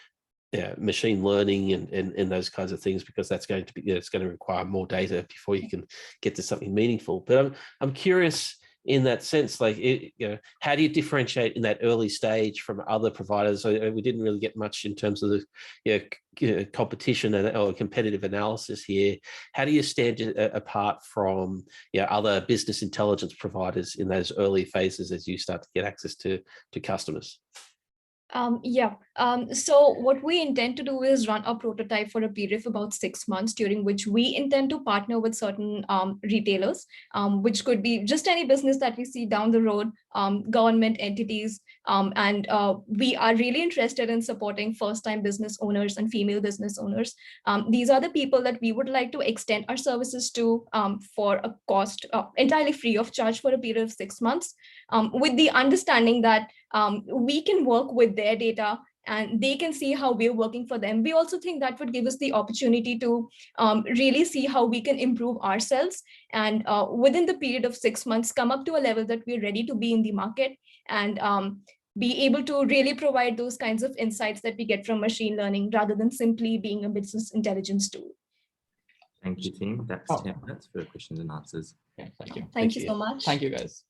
machine learning and those kinds of things, because that's going to be, it's going to require more data before you can get to something meaningful. But I'm curious in that sense, like, how do you differentiate in that early stage from other providers? So we didn't really get much in terms of the competition or competitive analysis here. How do you stand apart from other business intelligence providers in those early phases as you start to get access to customers? So what we intend to do is run a prototype for a period of about 6 months, during which we intend to partner with certain retailers, which could be just any business that we see down the road, government entities, and we are really interested in supporting first-time business owners and female business owners. These are the people that we would like to extend our services to for a cost entirely free of charge for a period of 6 months, with the understanding that we can work with their data and they can see how we're working for them. We also think that would give us the opportunity to really see how we can improve ourselves, and within the period of 6 months, come up to a level that we're ready to be in the market, and be able to really provide those kinds of insights that we get from machine learning rather than simply being a business intelligence tool. Thank you, team. That's 10 minutes for questions and answers. Yeah, thank you. Thank you so much. Thank you, guys.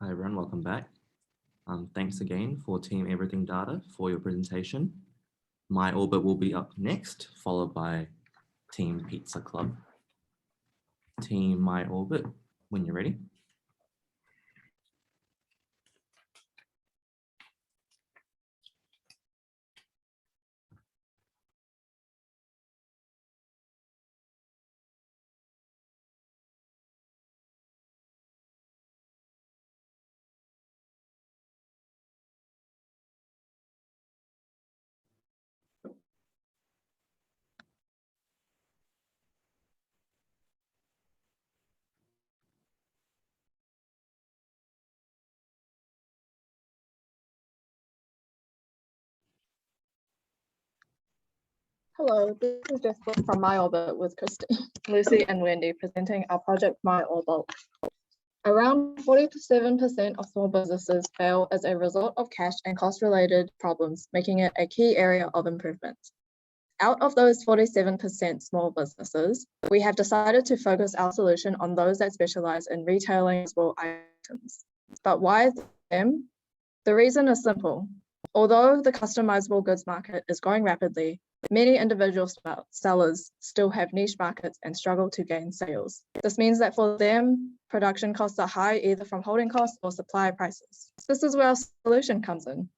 Hi everyone, welcome back. Thanks again for Team Everything Data for your presentation. MYOB will be up next, followed by Team Pizza Club. Team MYOB, when you're ready. Hello, this is Jessica from MYOB with Christine, Lucy and Wendy presenting our project MYOB. Around 47% of small businesses fail as a result of cash and cost-related problems, making it a key area of improvement. Out of those 47% small businesses, we have decided to focus our solution on those that specialize in retailing small items. But why them? The reason is simple. Although the customizable goods market is growing rapidly, many individual sellers still have niche markets and struggle to gain sales. This means that for them, production costs are high either from holding costs or supply prices. This is where our solution comes in.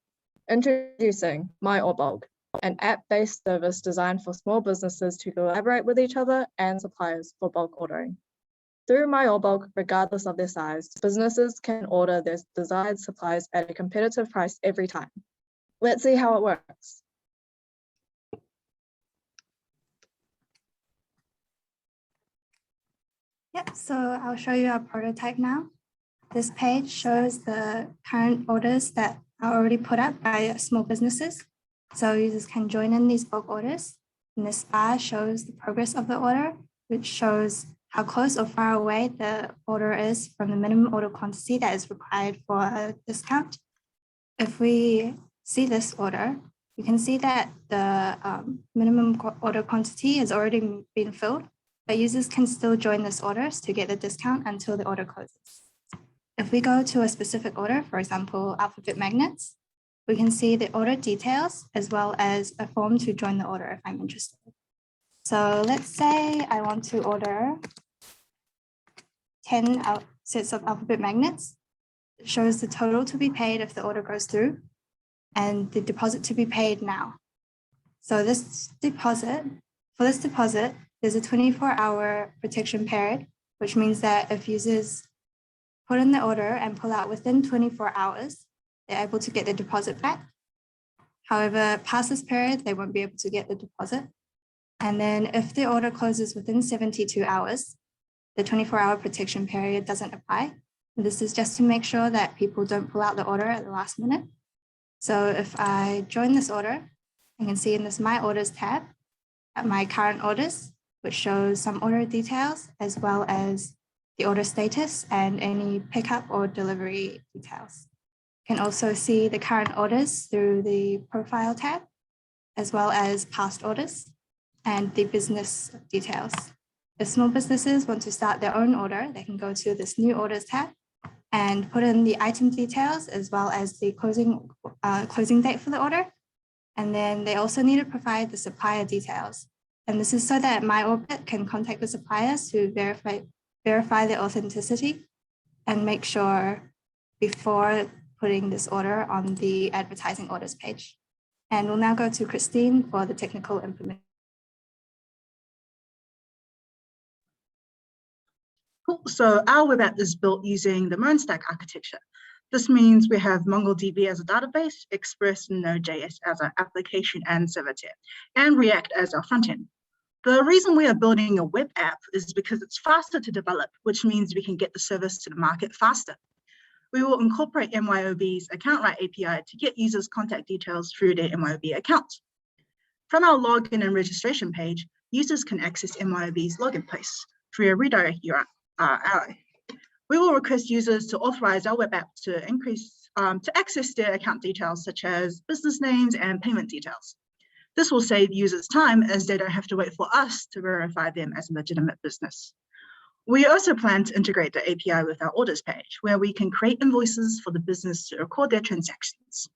Introducing MYOB, an app-based service designed for small businesses to collaborate with each other and suppliers for bulk ordering. Through MYOB, regardless of their size, businesses can order their desired supplies at a competitive price every time. Let's see how it works. Yep, so I'll show you our prototype now. This page shows the current orders that are already put up by small businesses. So users can join in these bulk orders. And this bar shows the progress of the order, which shows how close or far away the order is from the minimum order quantity that is required for a discount. If we see this order, you can see that the minimum order quantity has already been filled, but users can still join this orders to get the discount until the order closes. If we go to a specific order, for example, alphabet magnets, we can see the order details as well as a form to join the order if I'm interested. So let's say I want to order 10 sets of alphabet magnets. It shows the total to be paid if the order goes through and the deposit to be paid now. So for this deposit, there's a 24-hour protection period, which means that if users put in the order and pull out within 24 hours, they're able to get the deposit back. However, past this period, they won't be able to get the deposit. And then if the order closes within 72 hours, the 24-hour protection period doesn't apply. And this is just to make sure that people don't pull out the order at the last minute. So if I join this order, I can see in this My Orders tab at my current orders, which shows some order details as well as the order status and any pickup or delivery details. You can also see the current orders through the profile tab, as well as past orders and the business details. If small businesses want to start their own order, they can go to this new orders tab and put in the item details as well as the closing date for the order. And then they also need to provide the supplier details. And this is so that MYOB can contact the suppliers to verify their authenticity and make sure before putting this order on the advertising orders page. And we'll now go to Christine for the technical implementation. Cool. So our web app is built using the MoonStack architecture. This means we have MongoDB as a database, Express and Node.js as our application and server tier, and React as our front end. The reason we are building a web app is because it's faster to develop, which means we can get the service to the market faster. We will incorporate MYOB's account write API to get users' contact details through their MYOB account. From our login and registration page, users can access MYOB's login place through a redirect URL. We will request users to authorize our web app to access their account details such as business names and payment details. This will save users time as they don't have to wait for us to verify them as a legitimate business. We also plan to integrate the API with our orders page, where we can create invoices for the business to record their transactions.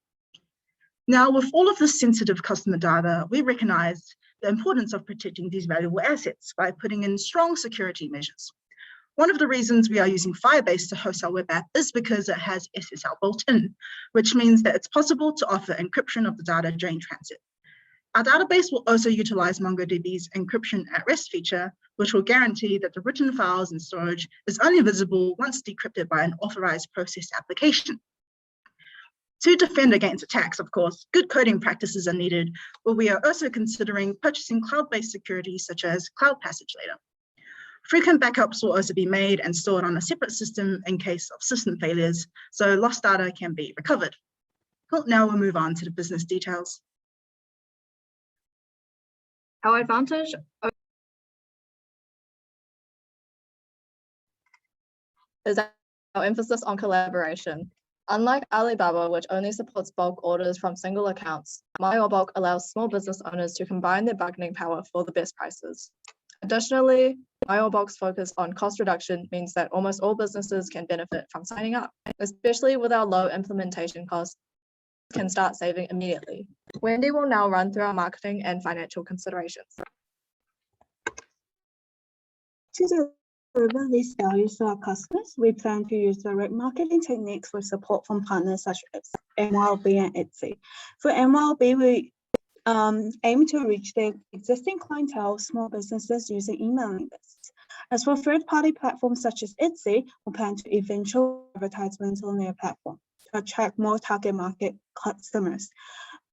Now, with all of this sensitive customer data, we recognize the importance of protecting these valuable assets by putting in strong security measures. One of the reasons we are using Firebase to host our web app is because it has SSL built in, which means that it's possible to offer encryption of the data during transit. Our database will also utilize MongoDB's encryption at rest feature, which will guarantee that the written files and storage is only visible once decrypted by an authorized process application. To defend against attacks, of course, good coding practices are needed, but we are also considering purchasing cloud-based security such as Cloud Passage later. Frequent backups will also be made and stored on a separate system in case of system failures, so lost data can be recovered. Cool. Now we'll move on to the business details. Our advantage is our emphasis on collaboration. Unlike Alibaba, which only supports bulk orders from single accounts, MYOB allows small business owners to combine their bargaining power for the best prices. Additionally, MYOB's focus on cost reduction means that almost all businesses can benefit from signing up, especially with our low implementation costs, can start saving immediately. Wendy will now run through our marketing and financial considerations. To deliver these values to our customers, we plan to use direct marketing techniques with support from partners such as MYOB and Etsy. For MYOB, we aim to reach their existing clientele, small businesses using emailing lists. As for third-party platforms such as Etsy, we plan to eventually advertisements on their platform to attract more target market customers.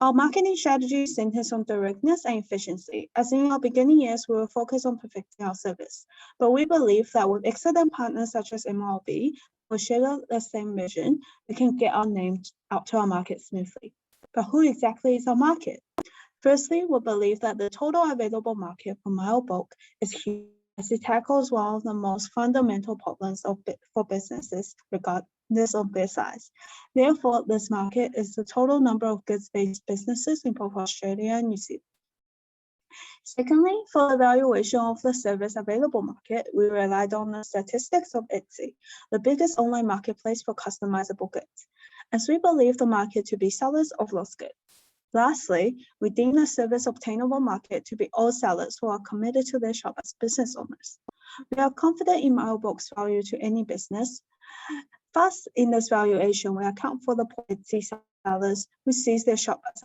Our marketing strategy centers on directness and efficiency. As in our beginning years, we will focus on perfecting our service. But we believe that with excellent partners such as MYOB, who share the same vision, we can get our name out to our market smoothly. But who exactly is our market? Firstly, we believe that the total available market for MYOB is huge, as it tackles one of the most fundamental problems for businesses, regardless of their size. Therefore, this market is the total number of goods-based businesses in both Australia and New Zealand. Secondly, for evaluation of the service available market, we relied on the statistics of Etsy, the biggest online marketplace for customizable goods, as we believe the market to be sellers of those goods. Lastly, we deem the service obtainable market to be all sellers who are committed to their shop as business owners. We are confident in MYOB's value to any business. First, in this valuation, we account for the Etsy sellers who sees their shop as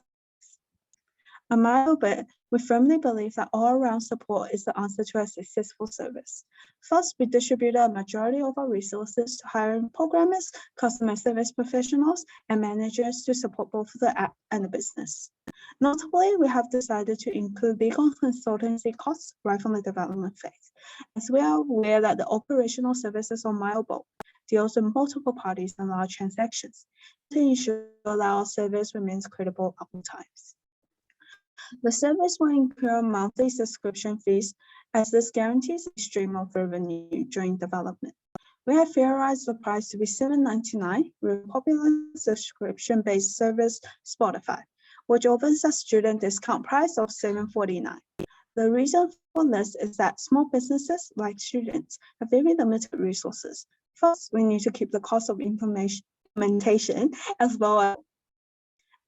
at MYOB, we firmly believe that all-around support is the answer to a successful service. First, we distribute a majority of our resources to hiring programmers, customer service professionals, and managers to support both the app and the business. Notably, we have decided to include legal consultancy costs right from the development phase, as we are aware that the operational services on MYOB deals with multiple parties and large transactions to ensure that our service remains credible at all times. The service will incur monthly subscription fees, as this guarantees a stream of revenue during development. We have theorized the price to be $7.99 with popular subscription-based service Spotify, which offers a student discount price of $7.49. The reason for this is that small businesses, like students, have very limited resources. First, we need to keep the cost of implementation as low as.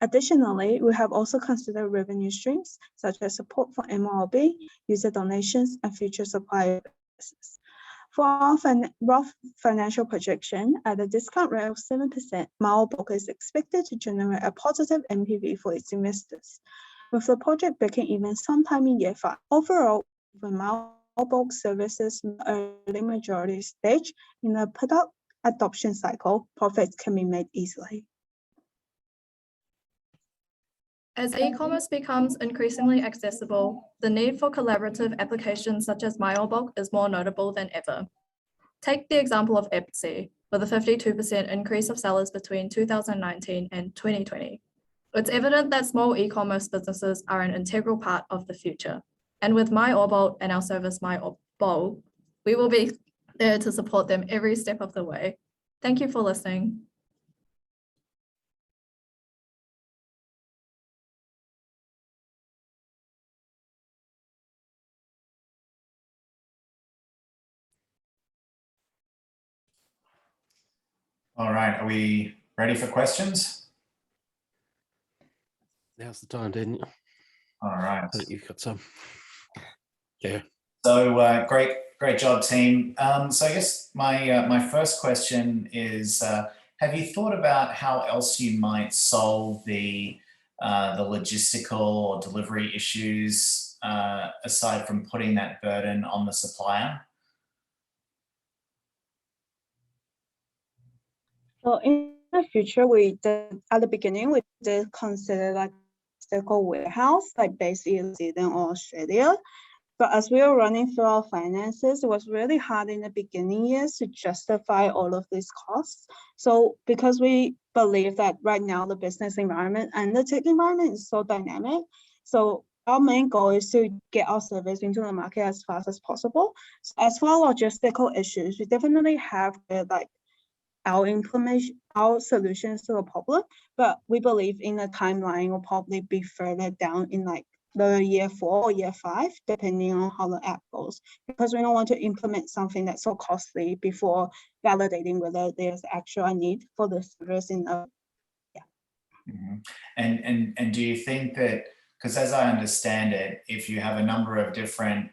Additionally, we have also considered revenue streams such as support for MYOB, user donations, and future supplier business. For our rough financial projection, at a discount rate of 7%, MYOB is expected to generate a positive NPV for its investors, with the project breaking even sometime in year 5. Overall, when MYOB services in the early majority stage in the product adoption cycle, profits can be made easily. As e-commerce becomes increasingly accessible, the need for collaborative applications such as MYOB is more notable than ever. Take the example of Etsy, with a 52% increase of sellers between 2019 and 2020. It's evident that small e-commerce businesses are an integral part of the future. And with MYOB and our service MYOB, we will be there to support them every step of the way. Thank you for listening. All right, are we ready for questions? Now's the time, didn't you? All right. I think you've got some. Yeah. So great job, team. So I guess my first question is, have you thought about how else you might solve the logistical or delivery issues aside from putting that burden on the supplier? So in the future, at the beginning, we did consider like physical warehouse, like based in New Zealand or Australia. But as we were running through our finances, it was really hard in the beginning years to justify all of these costs. So because we believe that right now the business environment and the tech environment is so dynamic, so our main goal is to get our service into the market as fast as possible. So as for logistical issues, we definitely have our solutions to the problem, but we believe in the timeline will probably be further down in like the year 4 or year 5, depending on how the app goes, because we don't want to implement something that's so costly before validating whether there's actual need for the service in the And do you think that, because as I understand it, if you have a number of different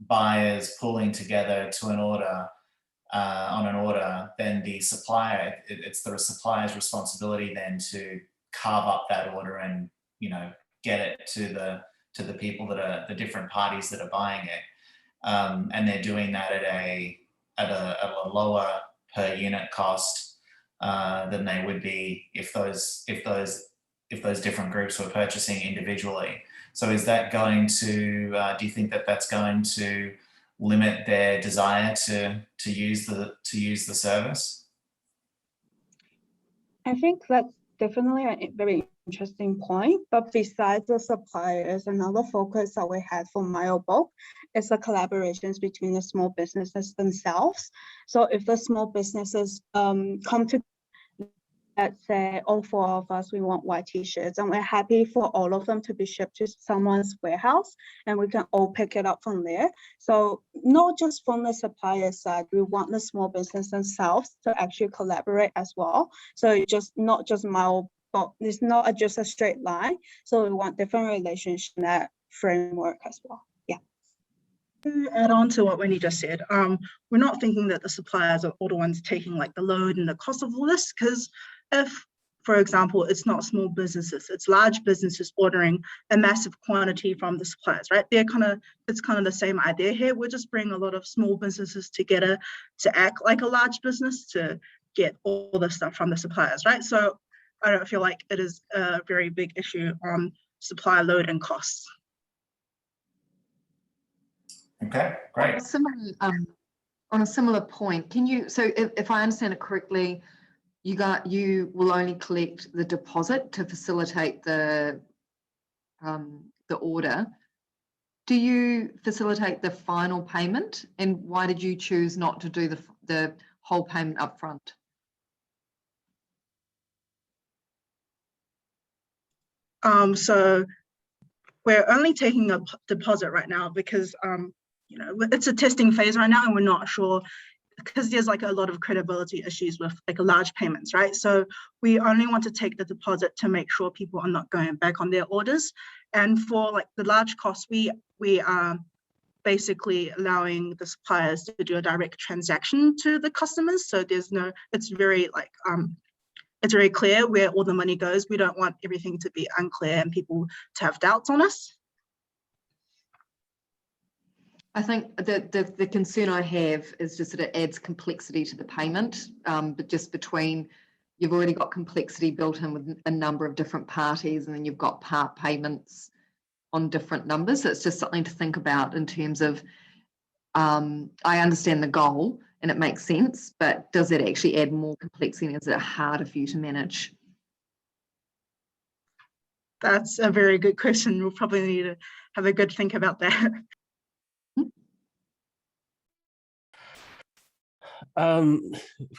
buyers pulling together to an order, on an order, then the supplier, it's the supplier's responsibility then to carve up that order and, you know, get it to the people that are the different parties that are buying it, and they're doing that at a lower per unit cost than they would be if those different groups were purchasing individually. So is that going to? Do you think that that's going to limit their desire to use the service? I think that's definitely a very interesting point. But besides the suppliers, another focus that we had for MYOB is the collaborations between the small businesses themselves. So if the small businesses come to, let's say all 4 of us, we want white t-shirts, and we're happy for all of them to be shipped to someone's warehouse, and we can all pick it up from there. So not just from the supplier side, we want the small business themselves to actually collaborate as well. So it's not just it's not just a straight line. So we want different relationship in that framework as well. Yeah. To add on to what Wendy just said, we're not thinking that the suppliers are all the ones taking like the load and the cost of all this, because if, for example, it's not small businesses, it's large businesses ordering a massive quantity from the suppliers, right? It's kind of the same idea here. We're just bringing a lot of small businesses together to act like a large business to get all the stuff from the suppliers, right? So I don't feel like it is a very big issue on supply load and costs. Okay, great. On a similar point, so if I understand it correctly, you will only collect the deposit to facilitate the order. Do you facilitate the final payment, and why did you choose not to do the whole payment up front? So we're only taking a deposit right now because you know, it's a testing phase right now, and we're not sure, because there's like a lot of credibility issues with like large payments, right? So we only want to take the deposit to make sure people are not going back on their orders. And for like the large costs, we are basically allowing the suppliers to do a direct transaction to the customers. So it's very like it's very clear where all the money goes. We don't want everything to be unclear and people to have doubts on us. I think the concern I have is just that it adds complexity to the payment, but just between, you've already got complexity built in with a number of different parties, and then you've got part payments on different numbers. So it's just something to think about in terms of, I understand the goal and it makes sense, but does it actually add more complexity, and is it harder for you to manage? That's a very good question. We'll probably need to have a good think about that.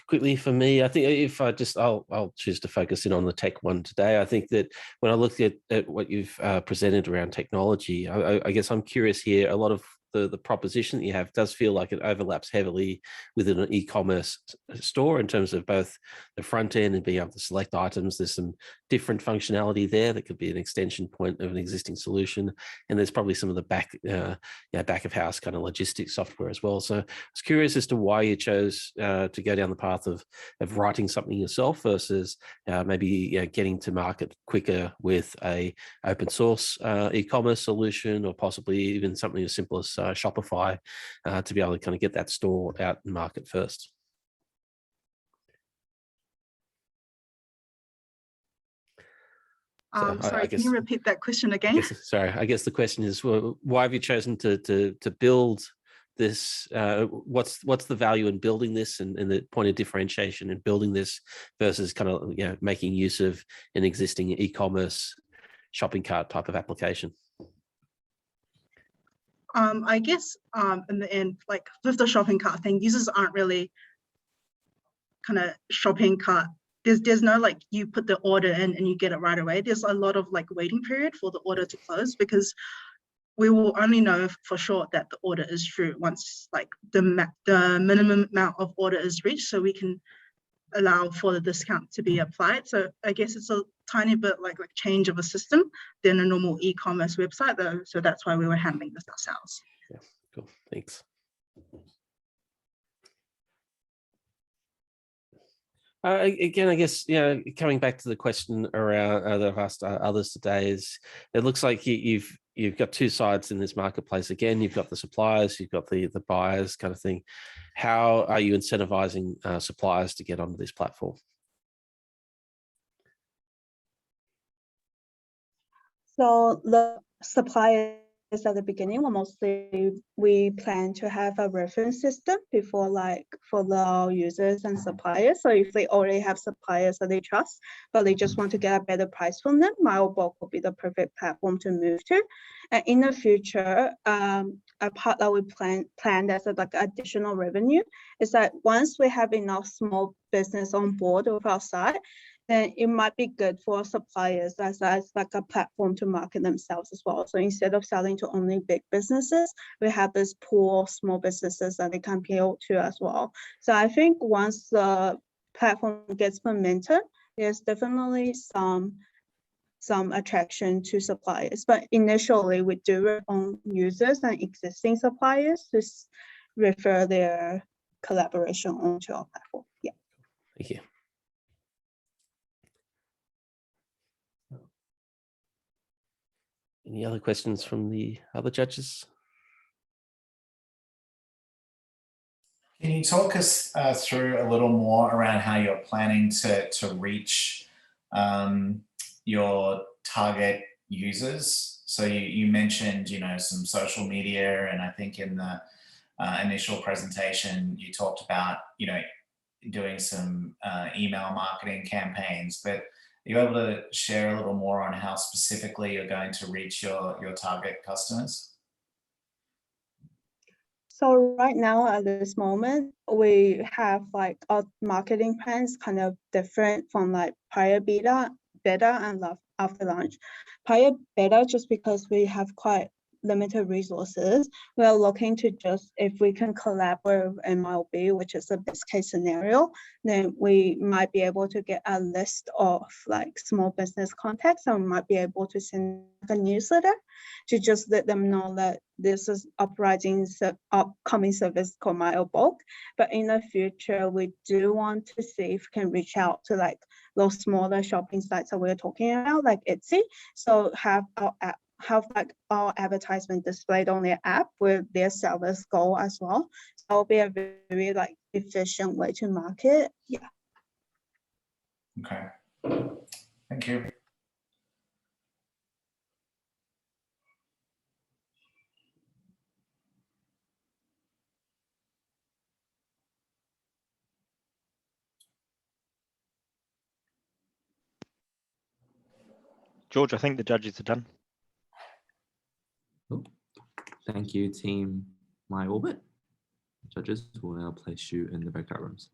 Quickly for me, I think if I'll choose to focus in on the tech one today. I think that when I look at what you've presented around technology, I guess I'm curious here. A lot of the proposition that you have does feel like it overlaps heavily within an e-commerce store in terms of both the front end and being able to select items. There's some different functionality there that could be an extension point of an existing solution, and there's probably some of the back of house kind of logistics software as well. So I was curious as to why you chose to go down the path of writing something yourself versus maybe getting to market quicker with a open source e-commerce solution, or possibly even something as simple as Shopify to be able to kind of get that store out in market first. So sorry, can you repeat that question again? I guess the question is, well, why have you chosen to build this? What's the value in building this, and the point of differentiation in building this versus kind of making use of an existing e-commerce shopping cart type of application? I guess in the end, like with the shopping cart thing, users aren't really kind of shopping cart. There's no like you put the order in and you get it right away. There's a lot of like waiting period for the order to close, because we will only know for sure that the order is through once like the minimum amount of order is reached, so we can allow for the discount to be applied. So I guess it's a tiny bit like change of a system than a normal e-commerce website though. So that's why we were handling this ourselves. Yeah, cool, thanks. Again, I guess, coming back to the question around that I've asked others today, is it looks like you've got two sides in this marketplace. Again, you've got the suppliers, you've got the buyers kind of thing. How are you incentivizing suppliers to get onto this platform? So the suppliers at the beginning, we plan to have a reference system before, like for the users and suppliers. So if they already have suppliers that they trust, but they just want to get a better price from them, MYOB will be the perfect platform to move to. And in the future, a part that we plan as like additional revenue is that once we have enough small business on board with our site, then it might be good for suppliers as like a platform to market themselves as well. So instead of selling to only big businesses, we have this pool of small businesses that they can appeal to as well. So I think once the platform gets momentum, there's definitely some attraction to suppliers. But initially, we do rely on users and existing suppliers to refer their collaboration onto our platform. Yeah. Thank you. Any other questions from the other judges? Can you talk us through a little more around how you're planning to reach your target users? So you mentioned, some social media, and I think in the initial presentation you talked about, doing some email marketing campaigns, but are you able to share a little more on how specifically you're going to reach your target customers? So right now at this moment, we have like our marketing plans kind of different from like prior beta and after launch. Prior beta, just because we have quite limited resources, we are looking to just, if we can collaborate with MYOB, which is the best case scenario, then we might be able to get a list of like small business contacts, and we might be able to send a newsletter to just let them know that this is upcoming service called MYOB. But in the future, we do want to see if we can reach out to like those smaller shopping sites that we're talking about, like Etsy. So have like our advertisement displayed on their app where their sellers go as well. So it'll be a very like efficient way to market. Yeah. Okay. Thank you. George, I think the judges are done. Thank you, team MyOrbit. Judges will now place you in the breakout rooms.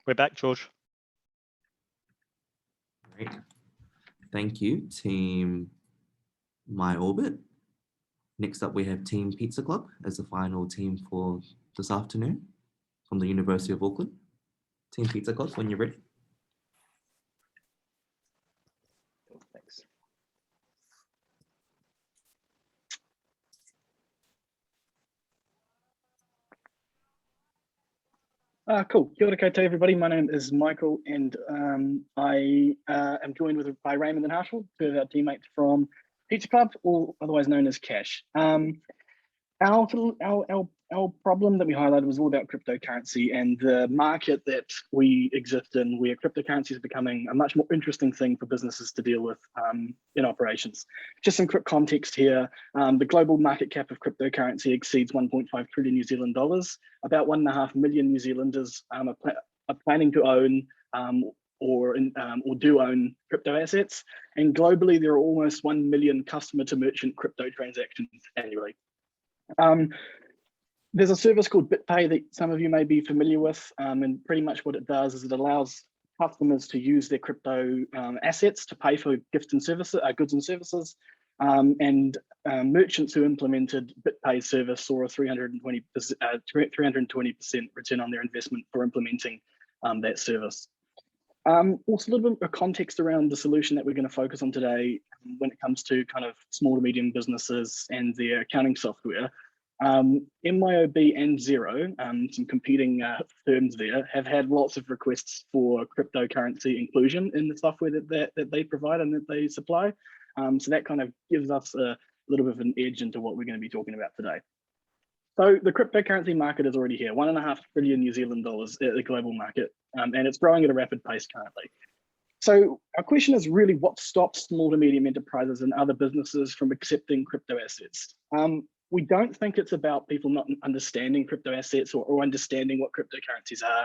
We're back, George. Great. Thank you, Team MyOrbit. Next up, we have Team Pizza Club as the final team for this afternoon from the University of Auckland. Team Pizza Club, when you're ready. Thanks. Cool. Kia ora koutou, everybody. My name is Michael, and I am joined by Raymond and Harshal, two of our teammates from Pizza Club, or otherwise known as Cash. Our problem that we highlighted was all about cryptocurrency and the market that we exist in, where cryptocurrency is becoming a much more interesting thing for businesses to deal with in operations. Just some quick context here. The global market cap of cryptocurrency exceeds 1.5 trillion New Zealand dollars. About 1.5 million New Zealanders are planning to own or do own crypto assets. And globally, there are almost 1 million customer to merchant crypto transactions annually. There's a service called BitPay that some of you may be familiar with, and pretty much what it does is it allows customers to use their crypto assets to pay for goods and services, and merchants who implemented BitPay's service saw a 320% return on their investment for implementing that service. Also a little bit of context around the solution that we're going to focus on today when it comes to kind of small to medium businesses and their accounting software. MYOB and Xero, some competing firms there, have had lots of requests for cryptocurrency inclusion in the software that they provide and that they supply. So that kind of gives us a little bit of an edge into what we're going to be talking about today. So the cryptocurrency market is already here, 1.5 trillion New Zealand dollars at the global market, and it's growing at a rapid pace currently. So our question is really what stops small to medium enterprises and other businesses from accepting crypto assets? We don't think it's about people not understanding crypto assets or understanding what cryptocurrencies are.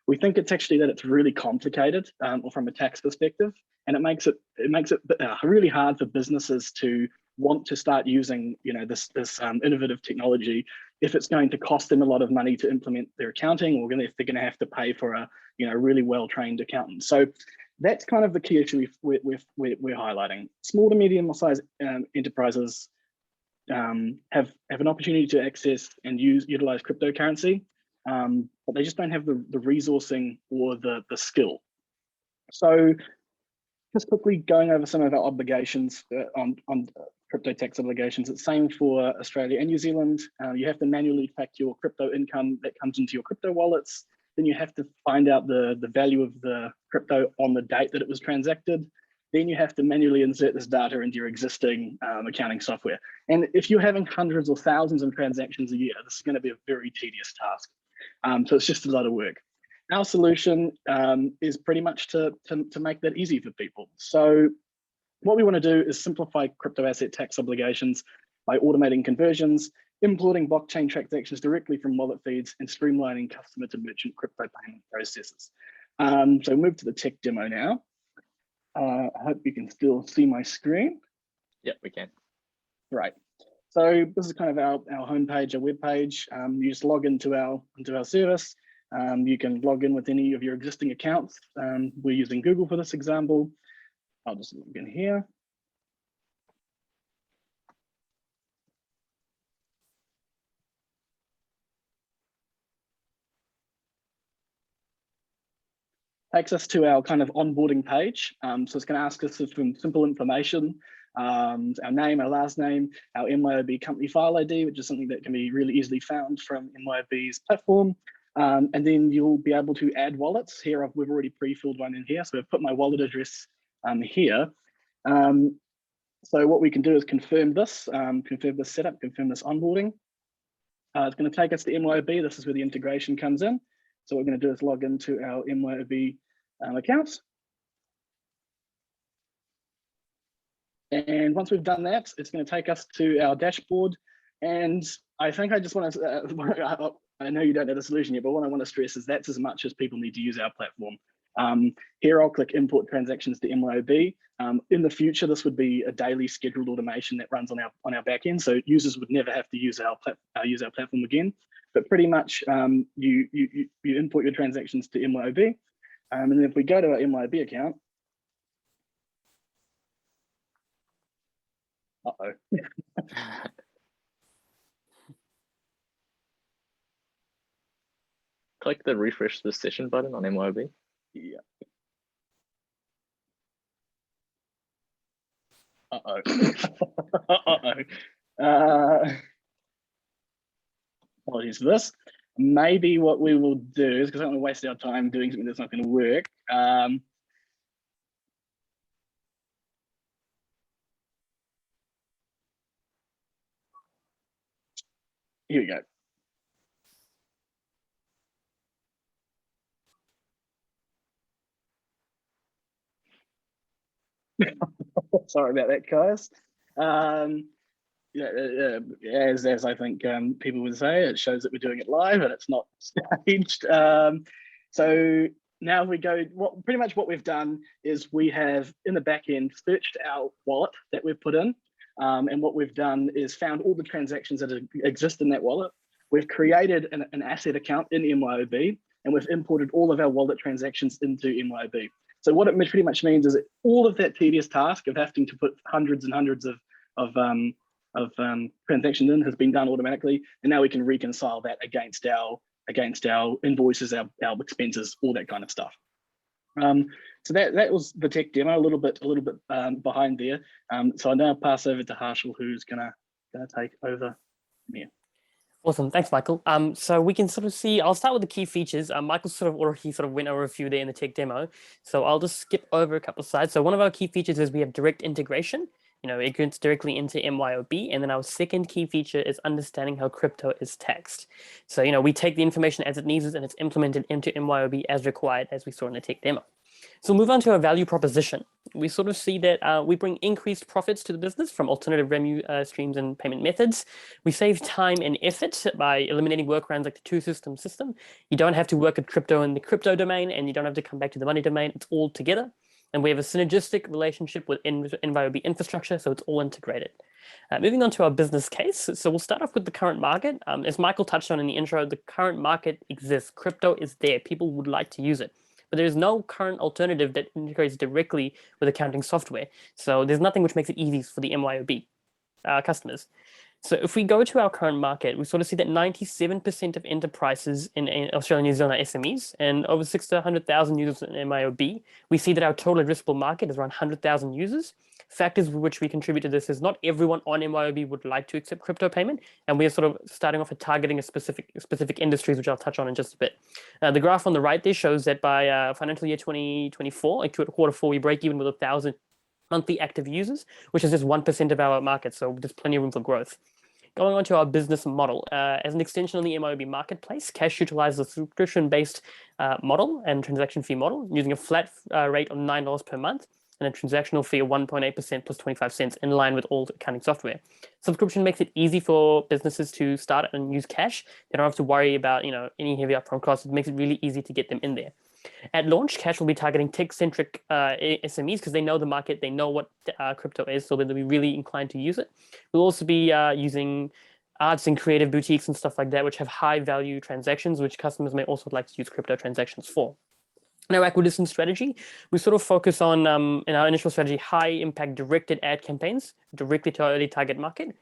We think it's actually that it's really complicated or from a tax perspective, and it makes it really hard for businesses to want to start using this innovative technology if it's going to cost them a lot of money to implement their accounting, or if they're going to have to pay for a really well-trained accountant. So that's kind of the key issue we're highlighting. Small to medium-sized enterprises have an opportunity to access and utilize cryptocurrency, but they just don't have the resourcing or the skill. So just quickly going over some of our obligations on crypto tax obligations. It's same for Australia and New Zealand. You have to manually track your crypto income that comes into your crypto wallets. Then you have to find out the value of the crypto on the date that it was transacted. Then you have to manually insert this data into your existing accounting software. And if you're having hundreds or thousands of transactions a year, this is going to be a very tedious task. So it's just a lot of work. Our solution is pretty much to make that easy for people. So what we want to do is simplify crypto asset tax obligations by automating conversions, importing blockchain transactions directly from wallet feeds, and streamlining customer to merchant crypto payment processes. So move to the tech demo now. I hope you can still see my screen. Yep, we can. Right. So this is kind of our homepage, our web page. You just log into our service. You can log in with any of your existing accounts. We're using Google for this example. I'll just log in here. Takes us to our kind of onboarding page. So it's going to ask us for some simple information, our name, our last name, our MYOB company file ID, which is something that can be really easily found from MYOB's platform. And then you'll be able to add wallets. Here, we've already pre-filled one in here. So I've put my wallet address here. So what we can do is confirm this setup, confirm this onboarding. It's going to take us to MYOB. This is where the integration comes in. So what we're going to do is log into our MYOB accounts. And once we've done that, it's going to take us to our dashboard. And I think I just want to, I know you don't know the solution yet, but what I want to stress is that's as much as people need to use our platform. Here I'll click import transactions to MYOB. In the future, this would be a daily scheduled automation that runs on our back end. So users would never have to use our platform again. but pretty much you import your transactions to MYOB. And then if we go to our MYOB account, Click the refresh the session button on MYOB. Yeah. Apologies for this. Maybe what we will do is, because I don't want to waste our time doing something that's not going to work. Here we go. Sorry about that, guys. As I think people would say, it shows that we're doing it live and it's not staged. So now we go, pretty much what we've done is we have in the back end searched our wallet that we've put in. And what we've done is found all the transactions that exist in that wallet. We've created an asset account in MYOB, and we've imported all of our wallet transactions into MYOB. So what it pretty much means is that all of that tedious task of having to put hundreds and hundreds of transactions in has been done automatically, and now we can reconcile that against our invoices, our expenses, all that kind of stuff. So that was the tech demo, a little bit behind there. So I now pass over to Harshal, who's gonna take over from here. Awesome, thanks, Michael. So we can sort of see, I'll start with the key features. Michael already went over a few there in the tech demo. So I'll just skip over a couple of slides. So one of our key features is we have direct integration. It goes directly into MYOB. And then our second key feature is understanding how crypto is taxed. So, we take the information as it needs it and it's implemented into MYOB as required, as we saw in the tech demo. So we'll move on to our value proposition. We sort of see that we bring increased profits to the business from alternative revenue streams and payment methods. We save time and effort by eliminating workarounds like the two-system system. You don't have to work at crypto in the crypto domain, and you don't have to come back to the money domain. It's all together. And we have a synergistic relationship with MYOB infrastructure, so it's all integrated. Moving on to our business case. So we'll start off with the current market. As Michael touched on in the intro, the current market exists. Crypto is there. People would like to use it. But there's no current alternative that integrates directly with accounting software. So there's nothing which makes it easy for the MYOB customers. So if we go to our current market, we sort of see that 97% of enterprises in Australia and New Zealand are SMEs, and over 600,000 users in MYOB. We see that our total addressable market is around 100,000 users. Factors which we contribute to this is not everyone on MYOB would like to accept crypto payment, and we are sort of starting off at targeting a specific industries, which I'll touch on in just a bit. The graph on the right there shows that by financial year 2024, like quarter four, we break even with 1,000 monthly active users, which is just 1% of our market, so there's plenty of room for growth. Going on to our business model, as an extension on the MYOB marketplace, Cash utilizes a subscription-based model and transaction fee model using a flat rate of $9 per month and a transactional fee of 1.8% plus 25 cents in line with all accounting software. Subscription makes it easy for businesses to start and use Cash. They don't have to worry about any heavy upfront costs. It makes it really easy to get them in there. At launch, Cash will be targeting tech-centric SMEs because they know the market, they know what crypto is, so they'll be really inclined to use it. We'll also be using arts and creative boutiques and stuff like that, which have high-value transactions, which customers may also like to use crypto transactions for. In our acquisition strategy, we sort of focus on, in our initial strategy, high-impact directed ad campaigns directly to our early target market,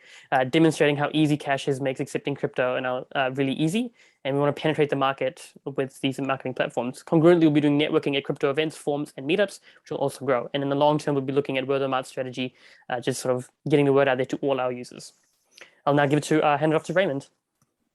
demonstrating how easy Cash makes accepting crypto and really easy. And we want to penetrate the market with these marketing platforms. Congruently, we'll be doing networking at crypto events, forums, and meetups, which will also grow. And in the long term, we'll be looking at word-of-mouth strategy, just sort of getting the word out there to all our users. I'll now hand it off to Raymond.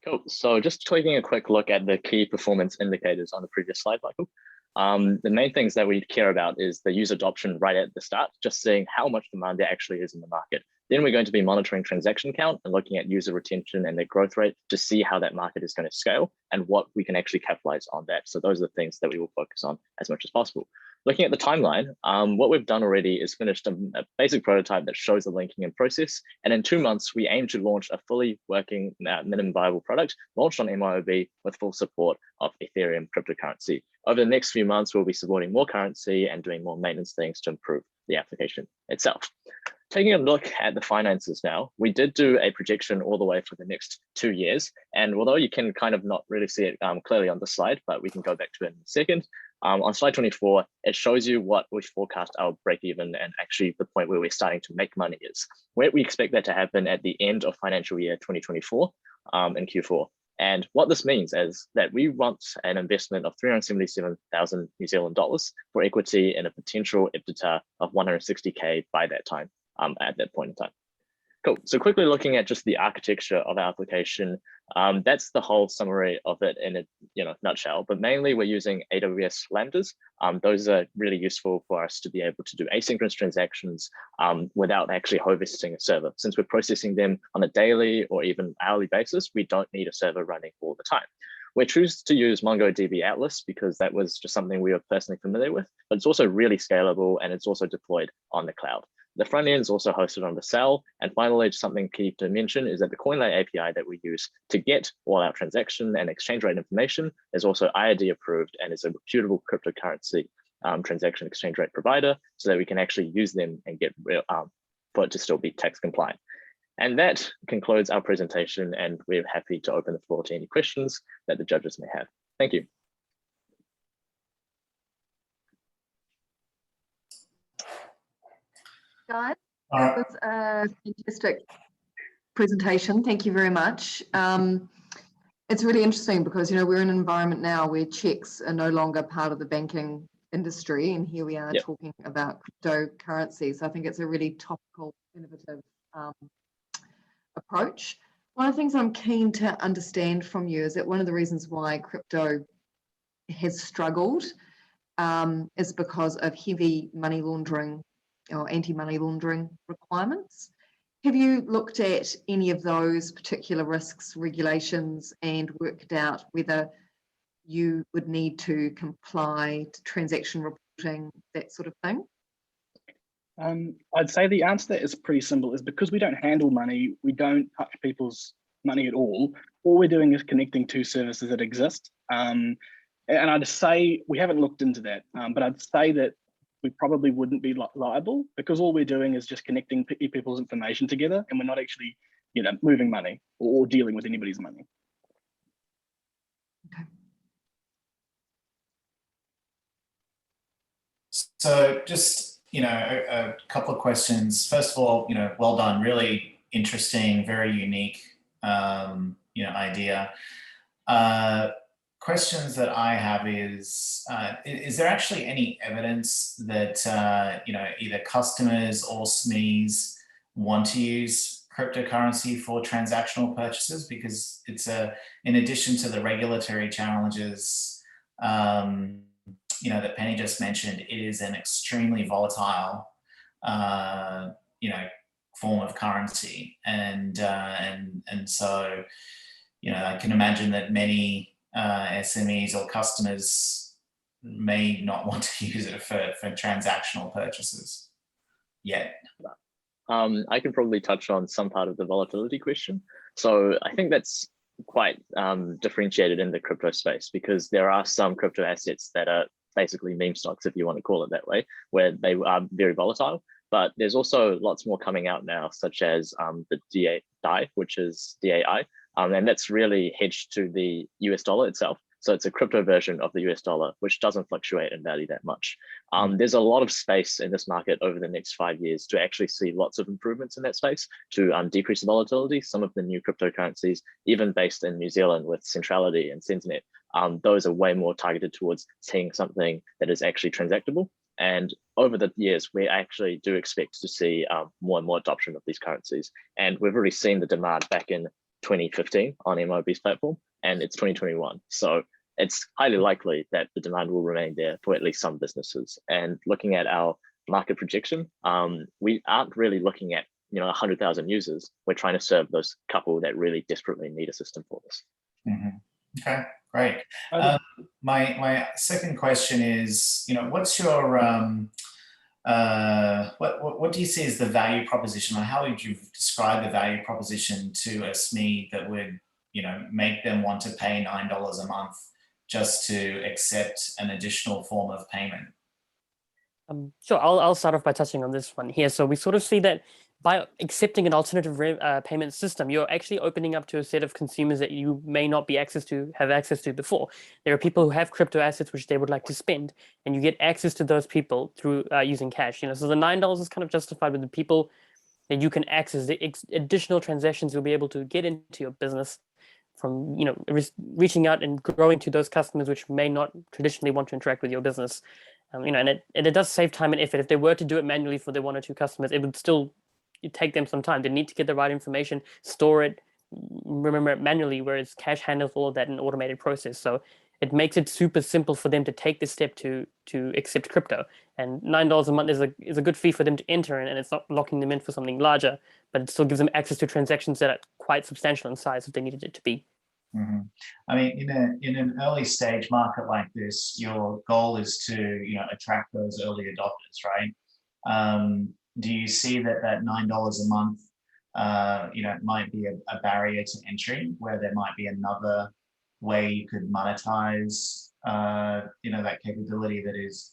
Cool. So just taking a quick look at the key performance indicators on the previous slide, Michael. The main things that we care about is the user adoption right at the start, just seeing how much demand there actually is in the market. Then we're going to be monitoring transaction count and looking at user retention and their growth rate to see how that market is going to scale and what we can actually capitalize on that. So those are the things that we will focus on as much as possible. Looking at the timeline, what we've done already is finished a basic prototype that shows the linking and process. And in 2 months, we aim to launch a fully working minimum viable product launched on MYOB with full support of Ethereum cryptocurrency. Over the next few months, we'll be supporting more currency and doing more maintenance things to improve the application itself. taking a look at the finances now, we did do a projection all the way for the next 2 years. And although you can kind of not really see it clearly on the slide, but we can go back to it in a second. On slide 24, it shows you what we forecast our break even and actually the point where we're starting to make money is. Where we expect that to happen at the end of financial year 2024 in Q4. And what this means is that we want an investment of 377,000 New Zealand dollars for equity and a potential EBITDA of 160K by that time, at that point in time. Cool. So quickly looking at just the architecture of our application, that's the whole summary of it in a nutshell. But mainly we're using AWS Lambdas. Those are really useful for us to be able to do asynchronous transactions without actually hosting a server. Since we're processing them on a daily or even hourly basis, we don't need a server running all the time. We choose to use MongoDB Atlas because that was just something we were personally familiar with, but it's also really scalable and it's also deployed on the cloud. The front end is also hosted on the cell. And finally, just something key to mention is that the CoinLay API that we use to get all our transaction and exchange rate information is also IRD approved and is a reputable cryptocurrency transaction exchange rate provider so that we can actually use them and get for it to still be tax compliant. And that concludes our presentation, and we're happy to open the floor to any questions that the judges may have. Thank you. Guys, that was a fantastic presentation. Thank you very much. It's really interesting because, we're in an environment now where checks are no longer part of the banking industry, and here we are talking about cryptocurrencies. So I think it's a really topical, innovative approach. One of the things I'm keen to understand from you is that one of the reasons why crypto has struggled is because of heavy money laundering or anti-money laundering requirements. Have you looked at any of those particular risks, regulations, and worked out whether you would need to comply to transaction reporting, that sort of thing? I'd say the answer to that is pretty simple. Is because we don't handle money, we don't touch people's money at all. All we're doing is connecting two services that exist. And I'd say we haven't looked into that, but I'd say that we probably wouldn't be liable because all we're doing is just connecting people's information together, and we're not actually, moving money or dealing with anybody's money. Okay. So just, a couple of questions. First of all, well done. Really interesting, very unique, idea. Questions that I have is there actually any evidence that, either customers or SMEs want to use cryptocurrency for transactional purchases? Because it's in addition to the regulatory challenges, that Penny just mentioned, it is an extremely volatile, form of currency. And so, I can imagine that many SMEs or customers may not want to use it for transactional purchases yet. I can probably touch on some part of the volatility question. So I think that's quite differentiated in the crypto space because there are some crypto assets that are basically meme stocks, if you want to call it that way, where they are very volatile. But there's also lots more coming out now, such as the DAI, which is DAI. And that's really hedged to the US dollar itself. So it's a crypto version of the US dollar, which doesn't fluctuate in value that much. There's a lot of space in this market over the next 5 years to actually see lots of improvements in that space to decrease the volatility. Some of the new cryptocurrencies, even based in New Zealand with Centrality and Sentinet, those are way more targeted towards seeing something that is actually transactable. And over the years, we actually do expect to see more and more adoption of these currencies. And we've already seen the demand back in 2015 on MYOB's platform, and it's 2021. So it's highly likely that the demand will remain there for at least some businesses. And looking at our market projection, we aren't really looking at 100,000 users. We're trying to serve those couple that really desperately need a system for this. Mm-hmm. Okay, great. My second question is, what's your what do you see as the value proposition, or how would you describe the value proposition to a SME that would, make them want to pay $9 a month just to accept an additional form of payment? Sure, I'll start off by touching on this one here. So we sort of see that by accepting an alternative payment system, you're actually opening up to a set of consumers that you may not have access to before. There are people who have crypto assets which they would like to spend, and you get access to those people through using cash. So the $9 is kind of justified with the people that you can access, the additional transactions you'll be able to get into your business from reaching out and growing to those customers which may not traditionally want to interact with your business. And it does save time and effort. If they were to do it manually for their 1 or 2 customers, it would still take them some time. They need to get the right information, store it, remember it manually, whereas cash handles all of that in an automated process. So it makes it super simple for them to take the step to accept crypto. And $9 a month is a good fee for them to enter, and it's not locking them in for something larger, but it still gives them access to transactions that are quite substantial in size if they needed it to be. Mm-hmm. I mean, in an early stage market like this, your goal is to attract those early adopters, right? Do you see that $9 a month, might be a barrier to entry, where there might be another way you could monetize, that capability that is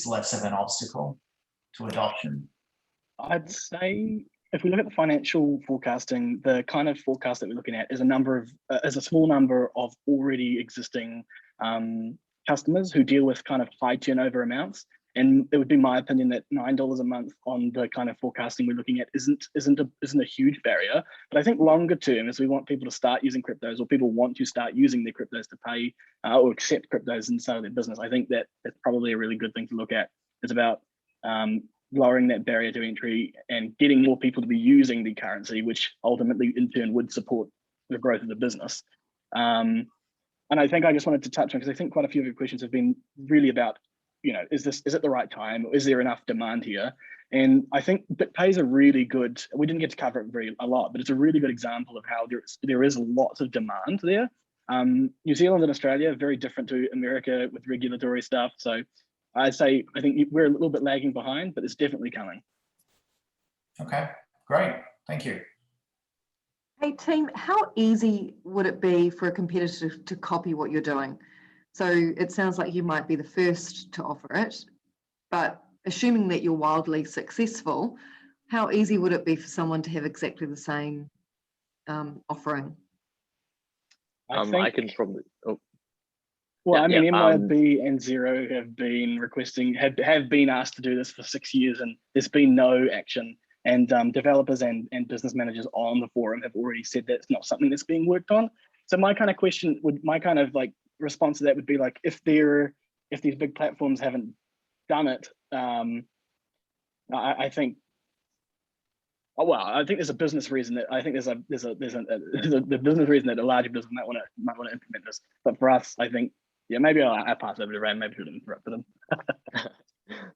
less of an obstacle to adoption? I'd say if we look at the financial forecasting, the kind of forecast that we're looking at is a small number of already existing customers who deal with kind of high turnover amounts. And it would be my opinion that $9 a month on the kind of forecasting we're looking at isn't a huge barrier. But I think longer term, as we want people to start using cryptos, or people want to start using their cryptos to pay or accept cryptos inside of their business, I think that it's probably a really good thing to look at. It's about lowering that barrier to entry and getting more people to be using the currency, which ultimately in turn would support the growth of the business. And I think I just wanted to touch on, because I think quite a few of your questions have been really about, is it the right time? Is there enough demand here? And I think BitPay is a really good, we didn't get to cover it a lot, but it's a really good example of how there is lots of demand there. New Zealand and Australia are very different to America with regulatory stuff. So I'd say, I think we're a little bit lagging behind, but it's definitely coming. Okay, great. Thank you. Hey team, how easy would it be for a competitor to copy what you're doing? So it sounds like you might be the first to offer it, but assuming that you're wildly successful, how easy would it be for someone to have exactly the same offering? I can probably. Oh. Well, yeah, I mean, MYOB and Xero have been requesting, have been asked to do this for 6 years, and there's been no action. And developers and business managers on the forum have already said that it's not something that's being worked on. So my kind of response to that would be like, if these big platforms haven't done it, I think. Oh, well, I think there's a business reason that the business reason that a larger business might want to implement this. But for us, I think, yeah, maybe I'll pass over to Ray. Maybe we should interrupt them.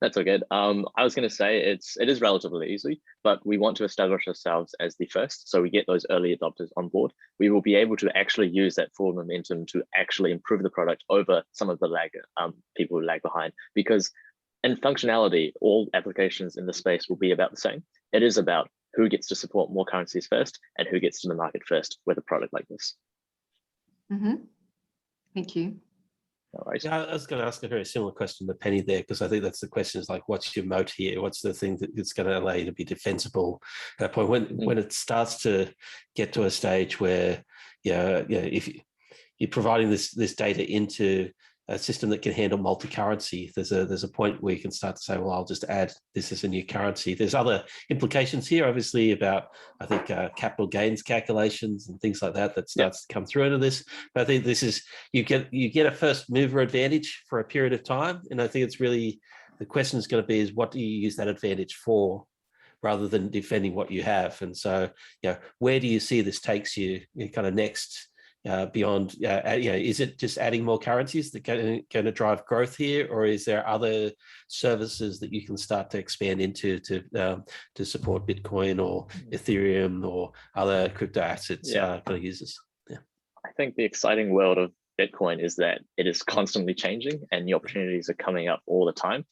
That's okay. I was going to say it is relatively easy, but we want to establish ourselves as the first, so we get those early adopters on board. We will be able to actually use that forward momentum to actually improve the product over some of the people who lag behind. Because in functionality, all applications in the space will be about the same. It is about who gets to support more currencies first and who gets to the market first with a product like this. Mm-hmm. Thank you. Yeah, I was going to ask a very similar question to Penny there, because I think that's the question, is like, what's your moat here? What's the thing that's going to allow you to be defensible at that point? When it starts to get to a stage where, if you're providing this data into a system that can handle multi-currency, there's a point where you can start to say, well, I'll just add this as a new currency. There's other implications here, obviously, about, I think, capital gains calculations and things like that starts to come through into this. But I think this is, you get a first mover advantage for a period of time. And I think it's really, the question is going to be is, what do you use that advantage for, rather than defending what you have? And so, where do you see this takes you kind of next? Beyond, is it just adding more currencies that going to drive growth here, or is there other services that you can start to expand into to support Bitcoin or Ethereum or other crypto assets for users? Yeah, I think the exciting world of Bitcoin is that it is constantly changing and the opportunities are coming up all the time.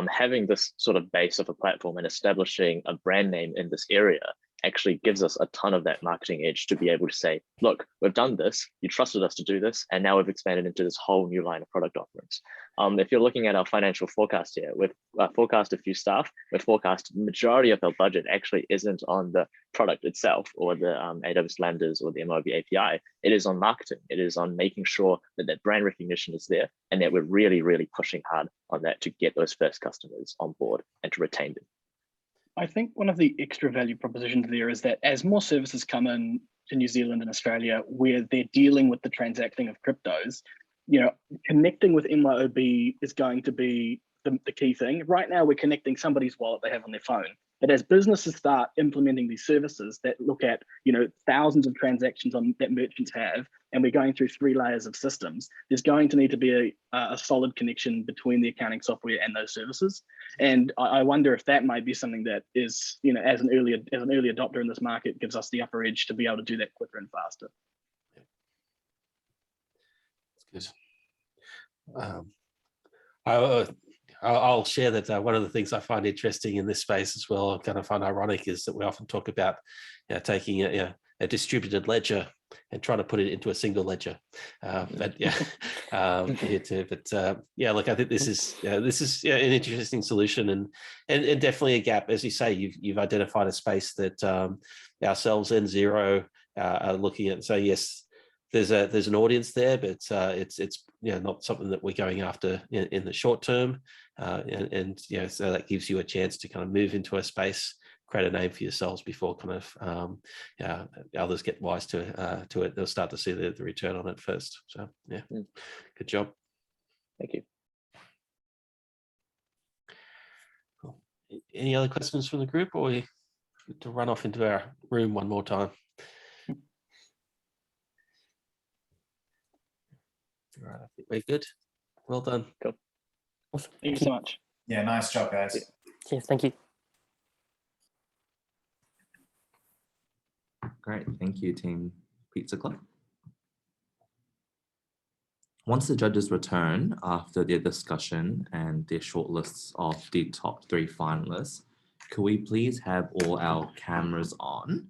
Having this sort of base of a platform and establishing a brand name in this area actually gives us a ton of that marketing edge to be able to say, look, we've done this, you trusted us to do this, and now we've expanded into this whole new line of product offerings. If you're looking at our financial forecast here, we've forecast a few staff, we've forecast the majority of our budget actually isn't on the product itself or the AWS Lambdas or the MYOB API. It is on marketing. It is on making sure that that brand recognition is there and that we're really, really pushing hard on that to get those first customers on board and to retain them. I think one of the extra value propositions there is that as more services come in to New Zealand and Australia, where they're dealing with the transacting of cryptos, connecting with MYOB is going to be the key thing. Right now, we're connecting somebody's wallet they have on their phone. But as businesses start implementing these services that look at, thousands of transactions that merchants have, and we're going through 3 layers of systems, there's going to need to be a solid connection between the accounting software and those services. And I wonder if that might be something that is, as an early adopter in this market, gives us the upper edge to be able to do that quicker and faster. That's good. I'll share that one of the things I find interesting in this space as well, I kind of find ironic, is that we often talk about taking a distributed ledger and trying to put it into a single ledger. But yeah, here too. But yeah, look, I think this is an interesting solution and definitely a gap. As you say, you've identified a space that ourselves and Xero are looking at. So yes, there's an audience there, but it's not something that we're going after in the short term, and so that gives you a chance to kind of move into a space, create a name for yourselves before kind of others get wise to it. They'll start to see the return on it first. So yeah, good job. Thank you. Cool. Any other questions from the group, or we need to run off into our room one more time? All right, I think we're good. Well done. Cool. Awesome. Thank you so much. Yeah, nice job, guys. Cheers. Thank you. Great, thank you, Team Pizza Club. Once the judges return after their discussion and their shortlists of the top 3 finalists, could we please have all our cameras on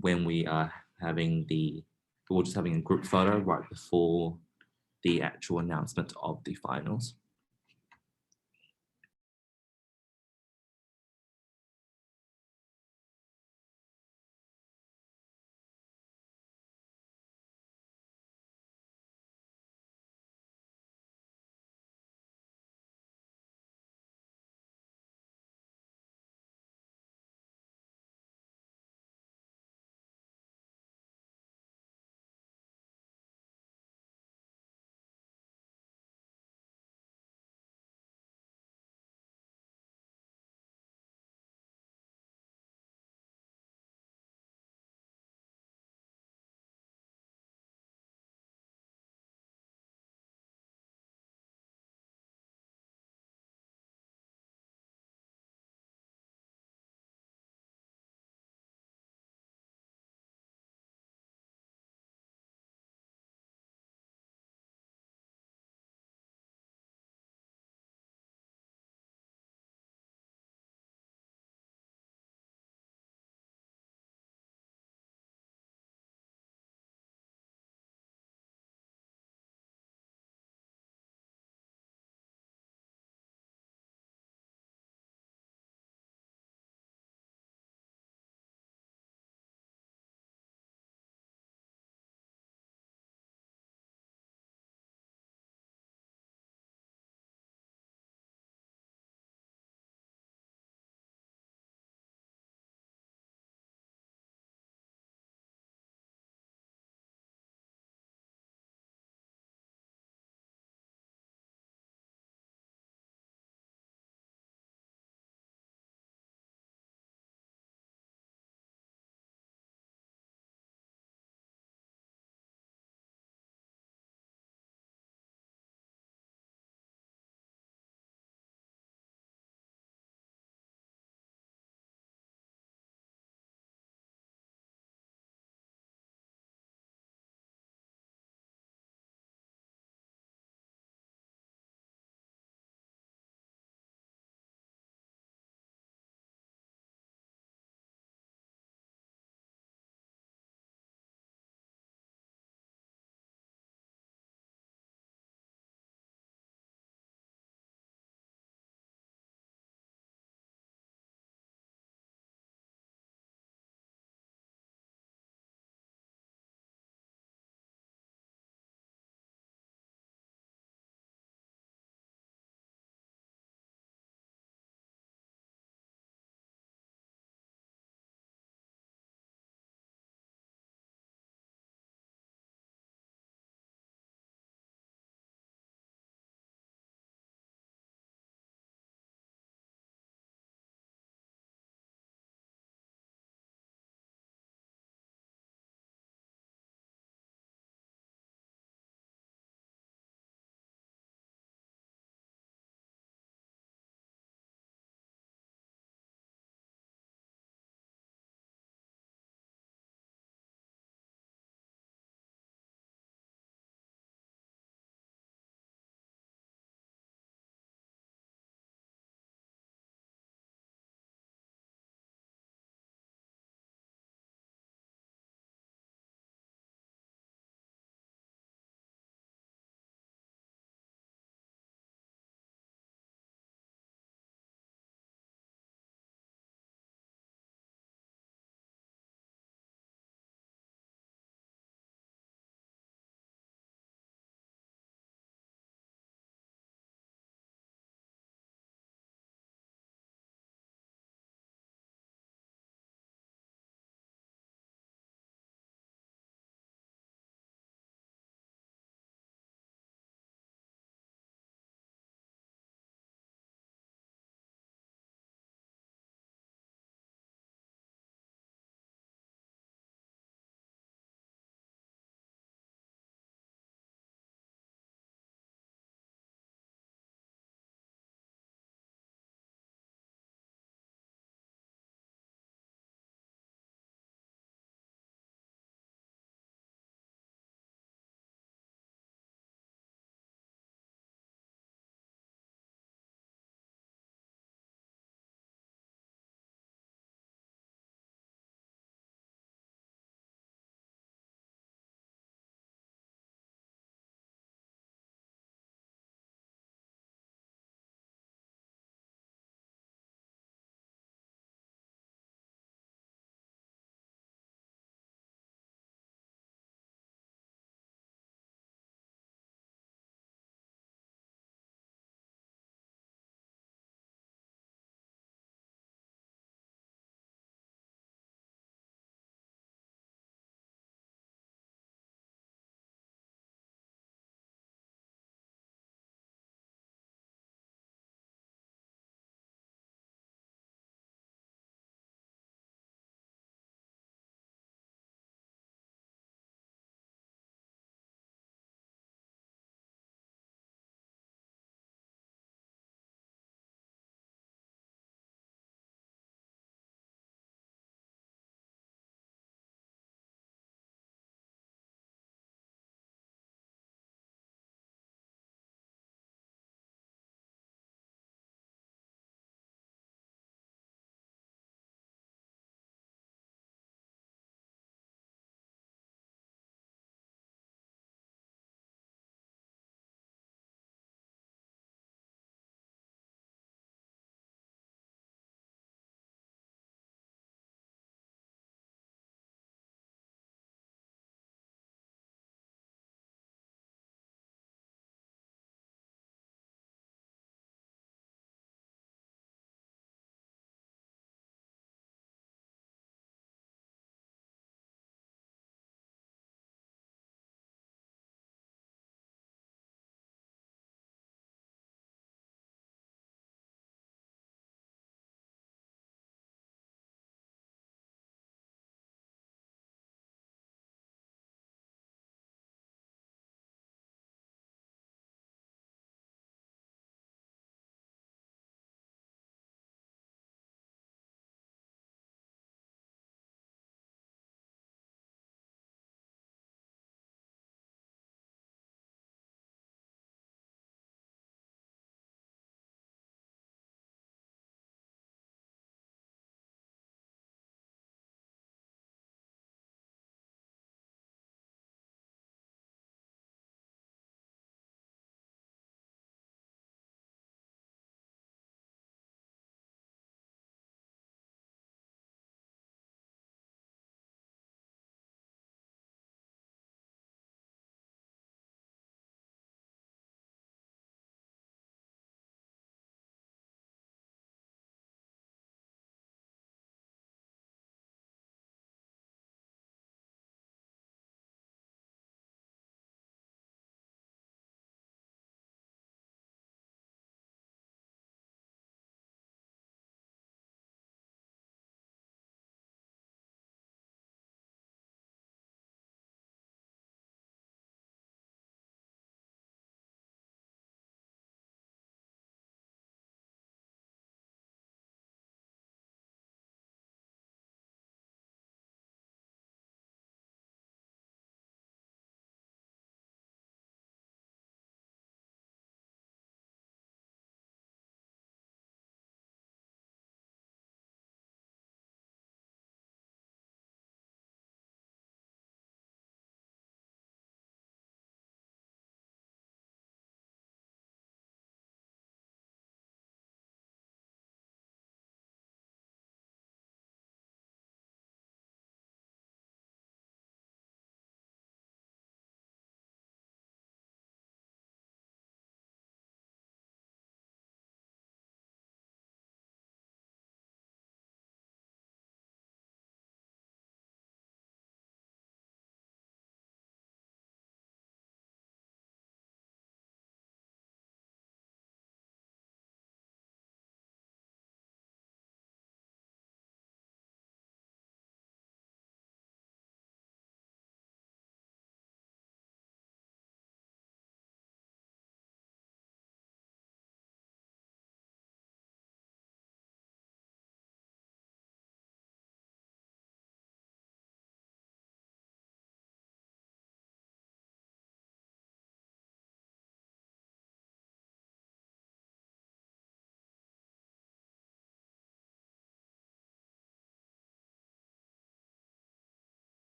when we are we're just having a group photo right before the actual announcement of the finals.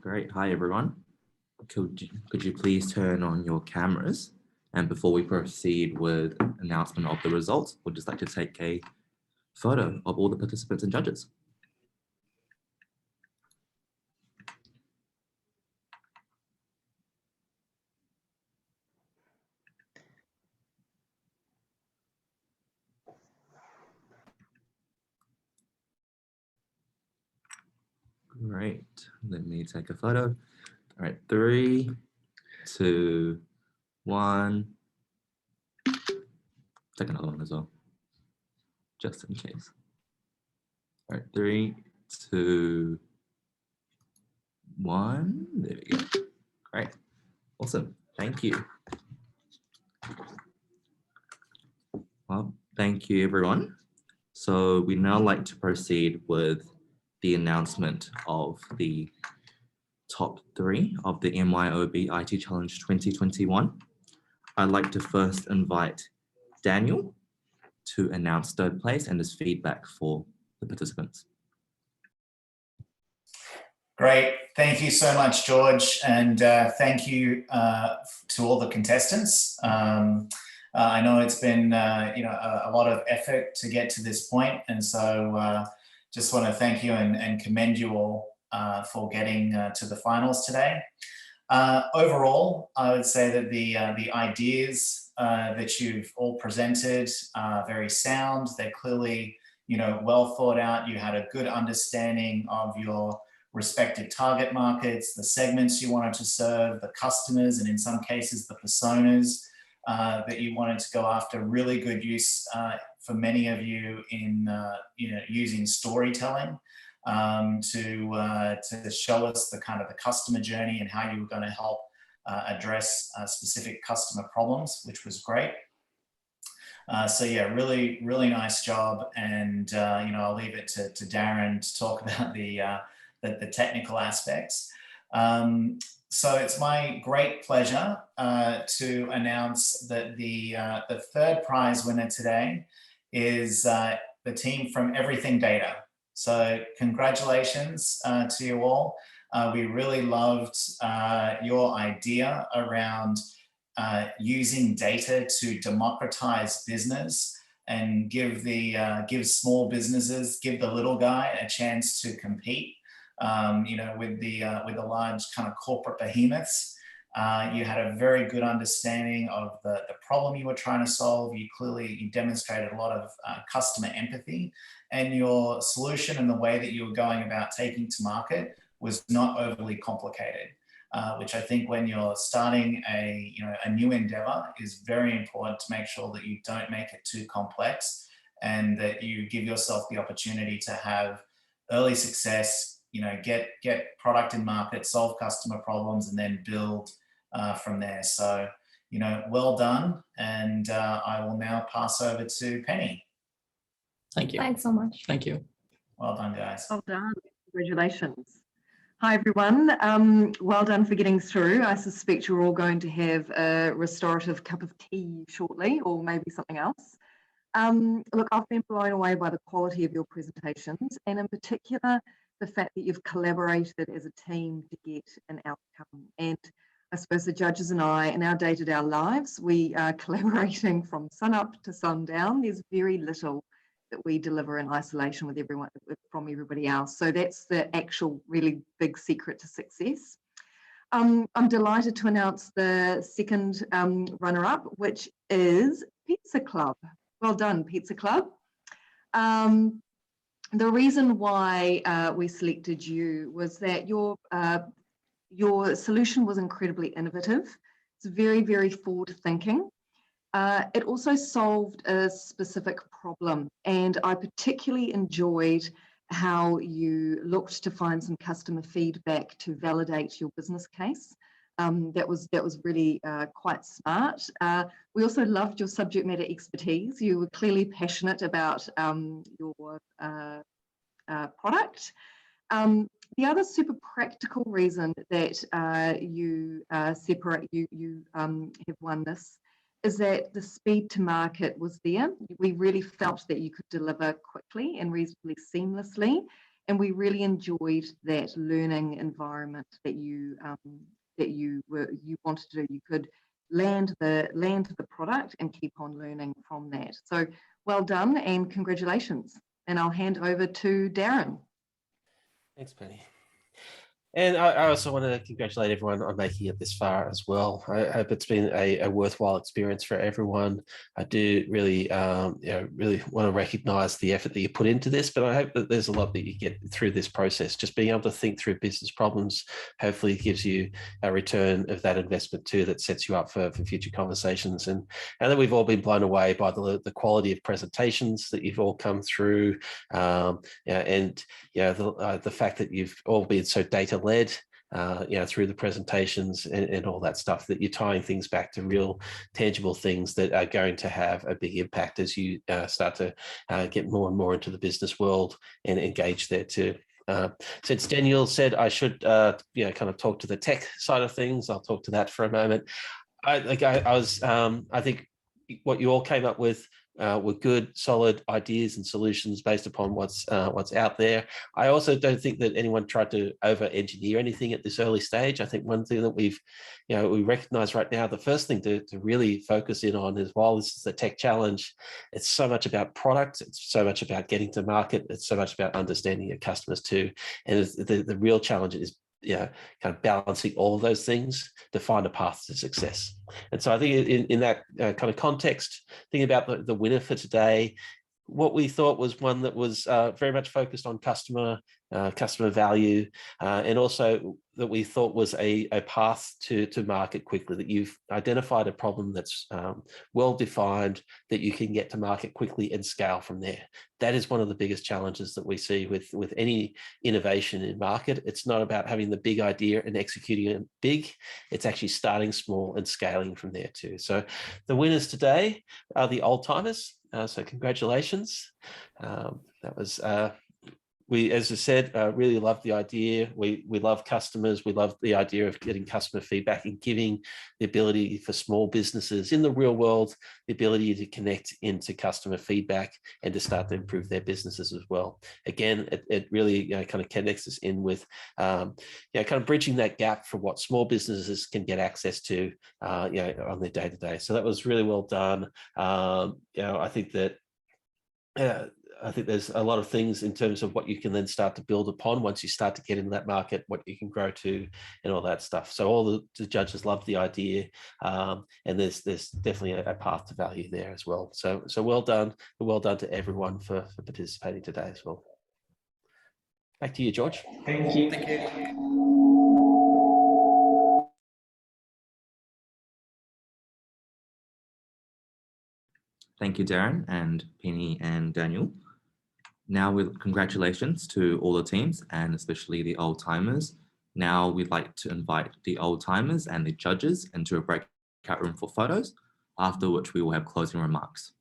Great. Hi, everyone. Could you please turn on your cameras? And before we proceed with announcement of the results, we'd just like to take a photo of all the participants and judges. Great. Let me take a photo. All right, 3, 2, 1. Take another one as well, just in case. All right, 3, 2, 1. There we go. Great. Awesome. Thank you. Well, thank you, everyone. So we'd now like to proceed with the announcement of the top 3 of the MYOB IT Challenge 2021. I'd like to first invite Daniel to announce 3rd place and his feedback for the participants. Great. Thank you so much, George. And thank you to all the contestants. I know it's been a lot of effort to get to this point. And so just want to thank you and commend you all for getting to the finals today. Overall, I would say that the ideas that you've all presented are very sound. They're clearly, well thought out. You had a good understanding of your respective target markets, the segments you wanted to serve, the customers, and in some cases, the personas that you wanted to go after. Really good use for many of you in using storytelling to show us the kind of the customer journey and how you were going to help address specific customer problems, which was great. So yeah, really, really nice job. And I'll leave it to Darren to talk about the technical aspects. So it's my great pleasure to announce that the 3rd prize winner today is the team from Everything Data. So congratulations to you all. We really loved your idea around using data to democratize business and give small businesses, give the little guy a chance to compete. With the large kind of corporate behemoths. You had a very good understanding of the problem you were trying to solve. You demonstrated a lot of customer empathy, and your solution and the way that you were going about taking to market was not overly complicated, which I think when you're starting a new endeavor is very important to make sure that you don't make it too complex and that you give yourself the opportunity to have early success, get product in market, solve customer problems, and then build from there. So, well done. And I will now pass over to Penny. Thank you. Thanks so much. Thank you. Well done, guys. Well done. Congratulations. Hi, everyone. Well done for getting through. I suspect you're all going to have a restorative cup of tea shortly, or maybe something else. Look, I've been blown away by the quality of your presentations, and in particular, the fact that you've collaborated as a team to get an outcome. And I suppose the judges and I, in our day-to-day lives, we are collaborating from sun up to sundown. There's very little that we deliver in isolation with from everybody else. So that's the actual really big secret to success. I'm delighted to announce the 2nd runner-up, which is Pizza Club. Well done, Pizza Club. The reason why we selected you was that your solution was incredibly innovative. It's very, very forward-thinking. It also solved a specific problem, and I particularly enjoyed how you looked to find some customer feedback to validate your business case. That was really quite smart. We also loved your subject matter expertise. You were clearly passionate about your product. The other super practical reason that you have won this is that the speed to market was there. We really felt that you could deliver quickly and reasonably seamlessly, And we really enjoyed that learning environment that you wanted to do. You could land the product and keep on learning from that. So well done and congratulations. And I'll hand over to Darren. Thanks, Penny. And I also want to congratulate everyone on making it this far as well. I hope it's been a worthwhile experience for everyone. I do really, really want to recognise the effort that you put into this, but I hope that there's a lot that you get through this process. Just being able to think through business problems hopefully gives you a return of that investment too, that sets you up for future conversations. And that we've all been blown away by the quality of presentations that you've all come through, and the fact that you've all been so data led through the presentations and all that stuff, that you're tying things back to real tangible things that are going to have a big impact as you start to get more and more into the business world and engage there too. Since Daniel said I should kind of talk to the tech side of things, I'll talk to that for a moment. I think what you all came up with were good, solid ideas and solutions based upon what's out there. I also don't think that anyone tried to over-engineer anything at this early stage. I think one thing that we recognize right now, the first thing to really focus in on is, while this is a tech challenge, it's so much about product, it's so much about getting to market, it's so much about understanding your customers too. And the real challenge is kind of balancing all of those things to find a path to success. And so I think in that kind of context, thinking about the winner for today, what we thought was one that was very much focused on customer value, and also that we thought was a path to market quickly, that you've identified a problem that's well defined, that you can get to market quickly and scale from there. That is one of the biggest challenges that we see with any innovation in market. It's not about having the big idea and executing it big. It's actually starting small and scaling from there too. So the winners today are the old timers. So congratulations. That was we, as I said, really love the idea. We love customers. We love the idea of getting customer feedback and giving the ability for small businesses in the real world, the ability to connect into customer feedback and to start to improve their businesses as well. Again, it really kind of connects us in with kind of bridging that gap for what small businesses can get access to on their day-to-day. So that was really well done. I think that I think there's a lot of things in terms of what you can then start to build upon once you start to get into that market, what you can grow to and all that stuff. So all the judges love the idea, and there's definitely a path to value there as well. So well done to everyone for participating today as well. Back to you, George. Thank you. Thank you. Thank you, Darren and Penny and Daniel. Now, with congratulations to all the teams and especially the old timers. Now we'd like to invite the old timers and the judges into a breakout room for photos, after which we will have closing remarks.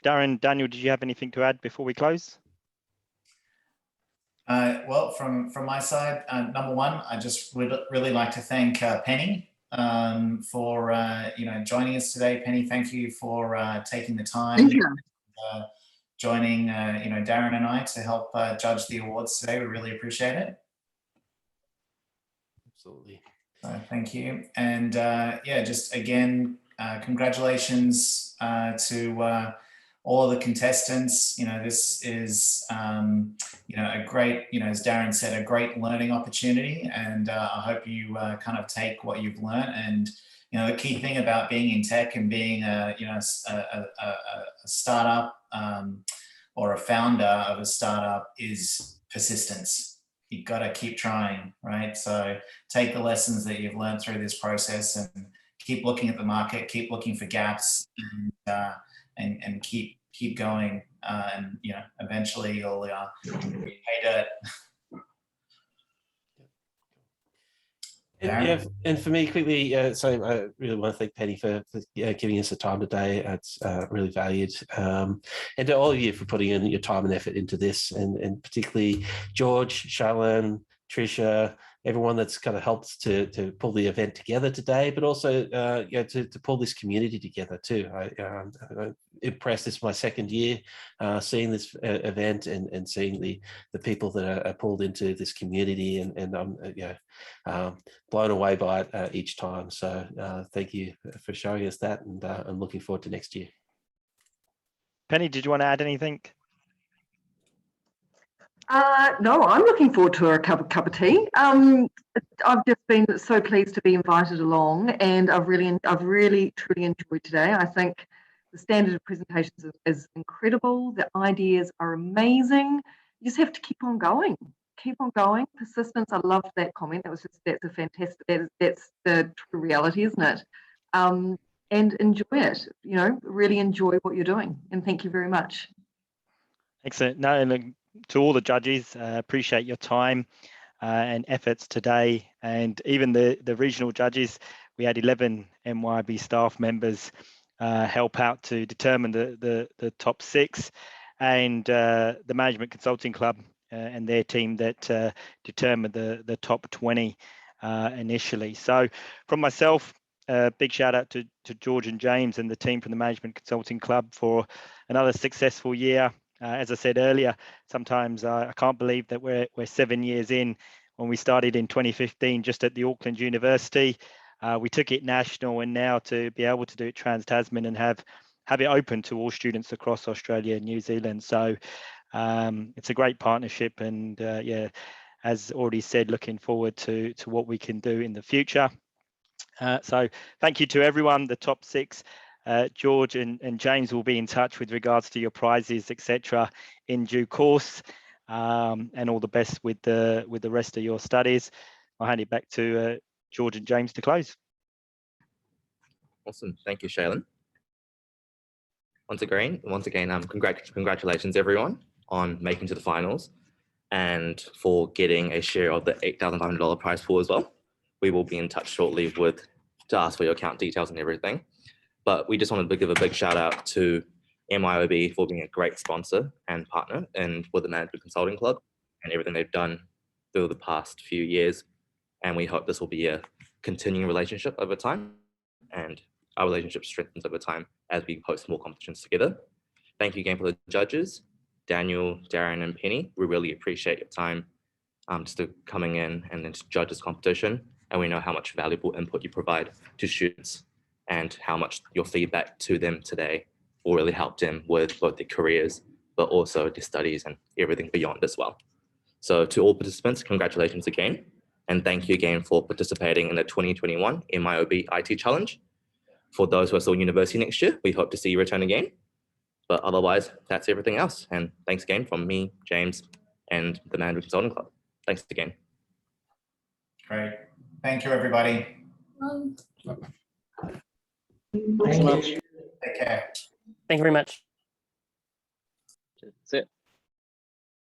Darren, Daniel, did you have anything to add before we close? Well, from my side, number one, I just would really like to thank Penny for joining us today. Penny, thank you for taking the time, joining Darren and I to help judge the awards today. We really appreciate it. Absolutely. So thank you, and just again, congratulations to all of the contestants. This is a great, as Darren said, a great learning opportunity, and I hope you kind of take what you've learned. And the key thing about being in tech and being a startup or a founder of a startup is persistence. You've got to keep trying, right? So take the lessons that you've learned through this process and keep looking at the market, keep looking for gaps, and keep going, and eventually you'll pay dirt. And for me, quickly, so I really want to thank Penny for giving us the time today. It's really valued. And to all of you for putting in your time and effort into this, and particularly George, Shailin, Tricia, everyone that's kind of helped to pull the event together today, but also to pull this community together too. I'm impressed. This is my second year seeing this event and seeing the people that are pulled into this community, and I'm blown away by it each time. So thank you for showing us that, and I'm looking forward to next year. Penny, did you want to add anything? No, I'm looking forward to a cup of tea. I've just been so pleased to be invited along, and I've really truly enjoyed today. I think the standard of presentations is incredible. The ideas are amazing. You just have to keep on going. Keep on going. Persistence. I loved that comment. That's a fantastic. That's the true reality, isn't it? And enjoy it. Really enjoy what you're doing. And thank you very much. Excellent. No, and to all the judges, appreciate your time and efforts today, and even the regional judges. We had 11 MYOB staff members help out to determine the top 6, and the Management Consulting Club and their team that determined the top 20 initially. So from myself, big shout out to George and James and the team from the Management Consulting Club for another successful year. As I said earlier, sometimes I can't believe that we're 7 years in. When we started in 2015, just at the Auckland University, we took it national, and now to be able to do it trans-Tasman and have it open to all students across Australia and New Zealand. So it's a great partnership, and as already said, looking forward to what we can do in the future. So thank you to everyone, the top 6. George and James will be in touch with regards to your prizes, etc., in due course, and all the best with the rest of your studies. I'll hand it back to George and James to close. Awesome, thank you, Shailin. Once again, congratulations everyone on making to the finals and for getting a share of the $8,500 prize pool as well. We will be in touch shortly to ask for your account details and everything. But we just wanted to give a big shout out to MYOB for being a great sponsor and partner, and with the Management Consulting Club and everything they've done through the past few years. And we hope this will be a continuing relationship over time, and our relationship strengthens over time as we host more competitions together. Thank you again for the judges, Daniel, Darren, and Penny. We really appreciate your time just coming in and then to judge this competition. And we know how much valuable input you provide to students, and how much your feedback to them today will really help them with both their careers, but also their studies and everything beyond as well. So to all participants, congratulations again. And thank you again for participating in the 2021 MYOB IT Challenge. For those who are still in university next year, we hope to see you return again. But otherwise, that's everything else. And thanks again from me, James, and the Management Consulting Club. Thanks again. Great. Thank you, everybody. Thank you. Take care. Thank you very much.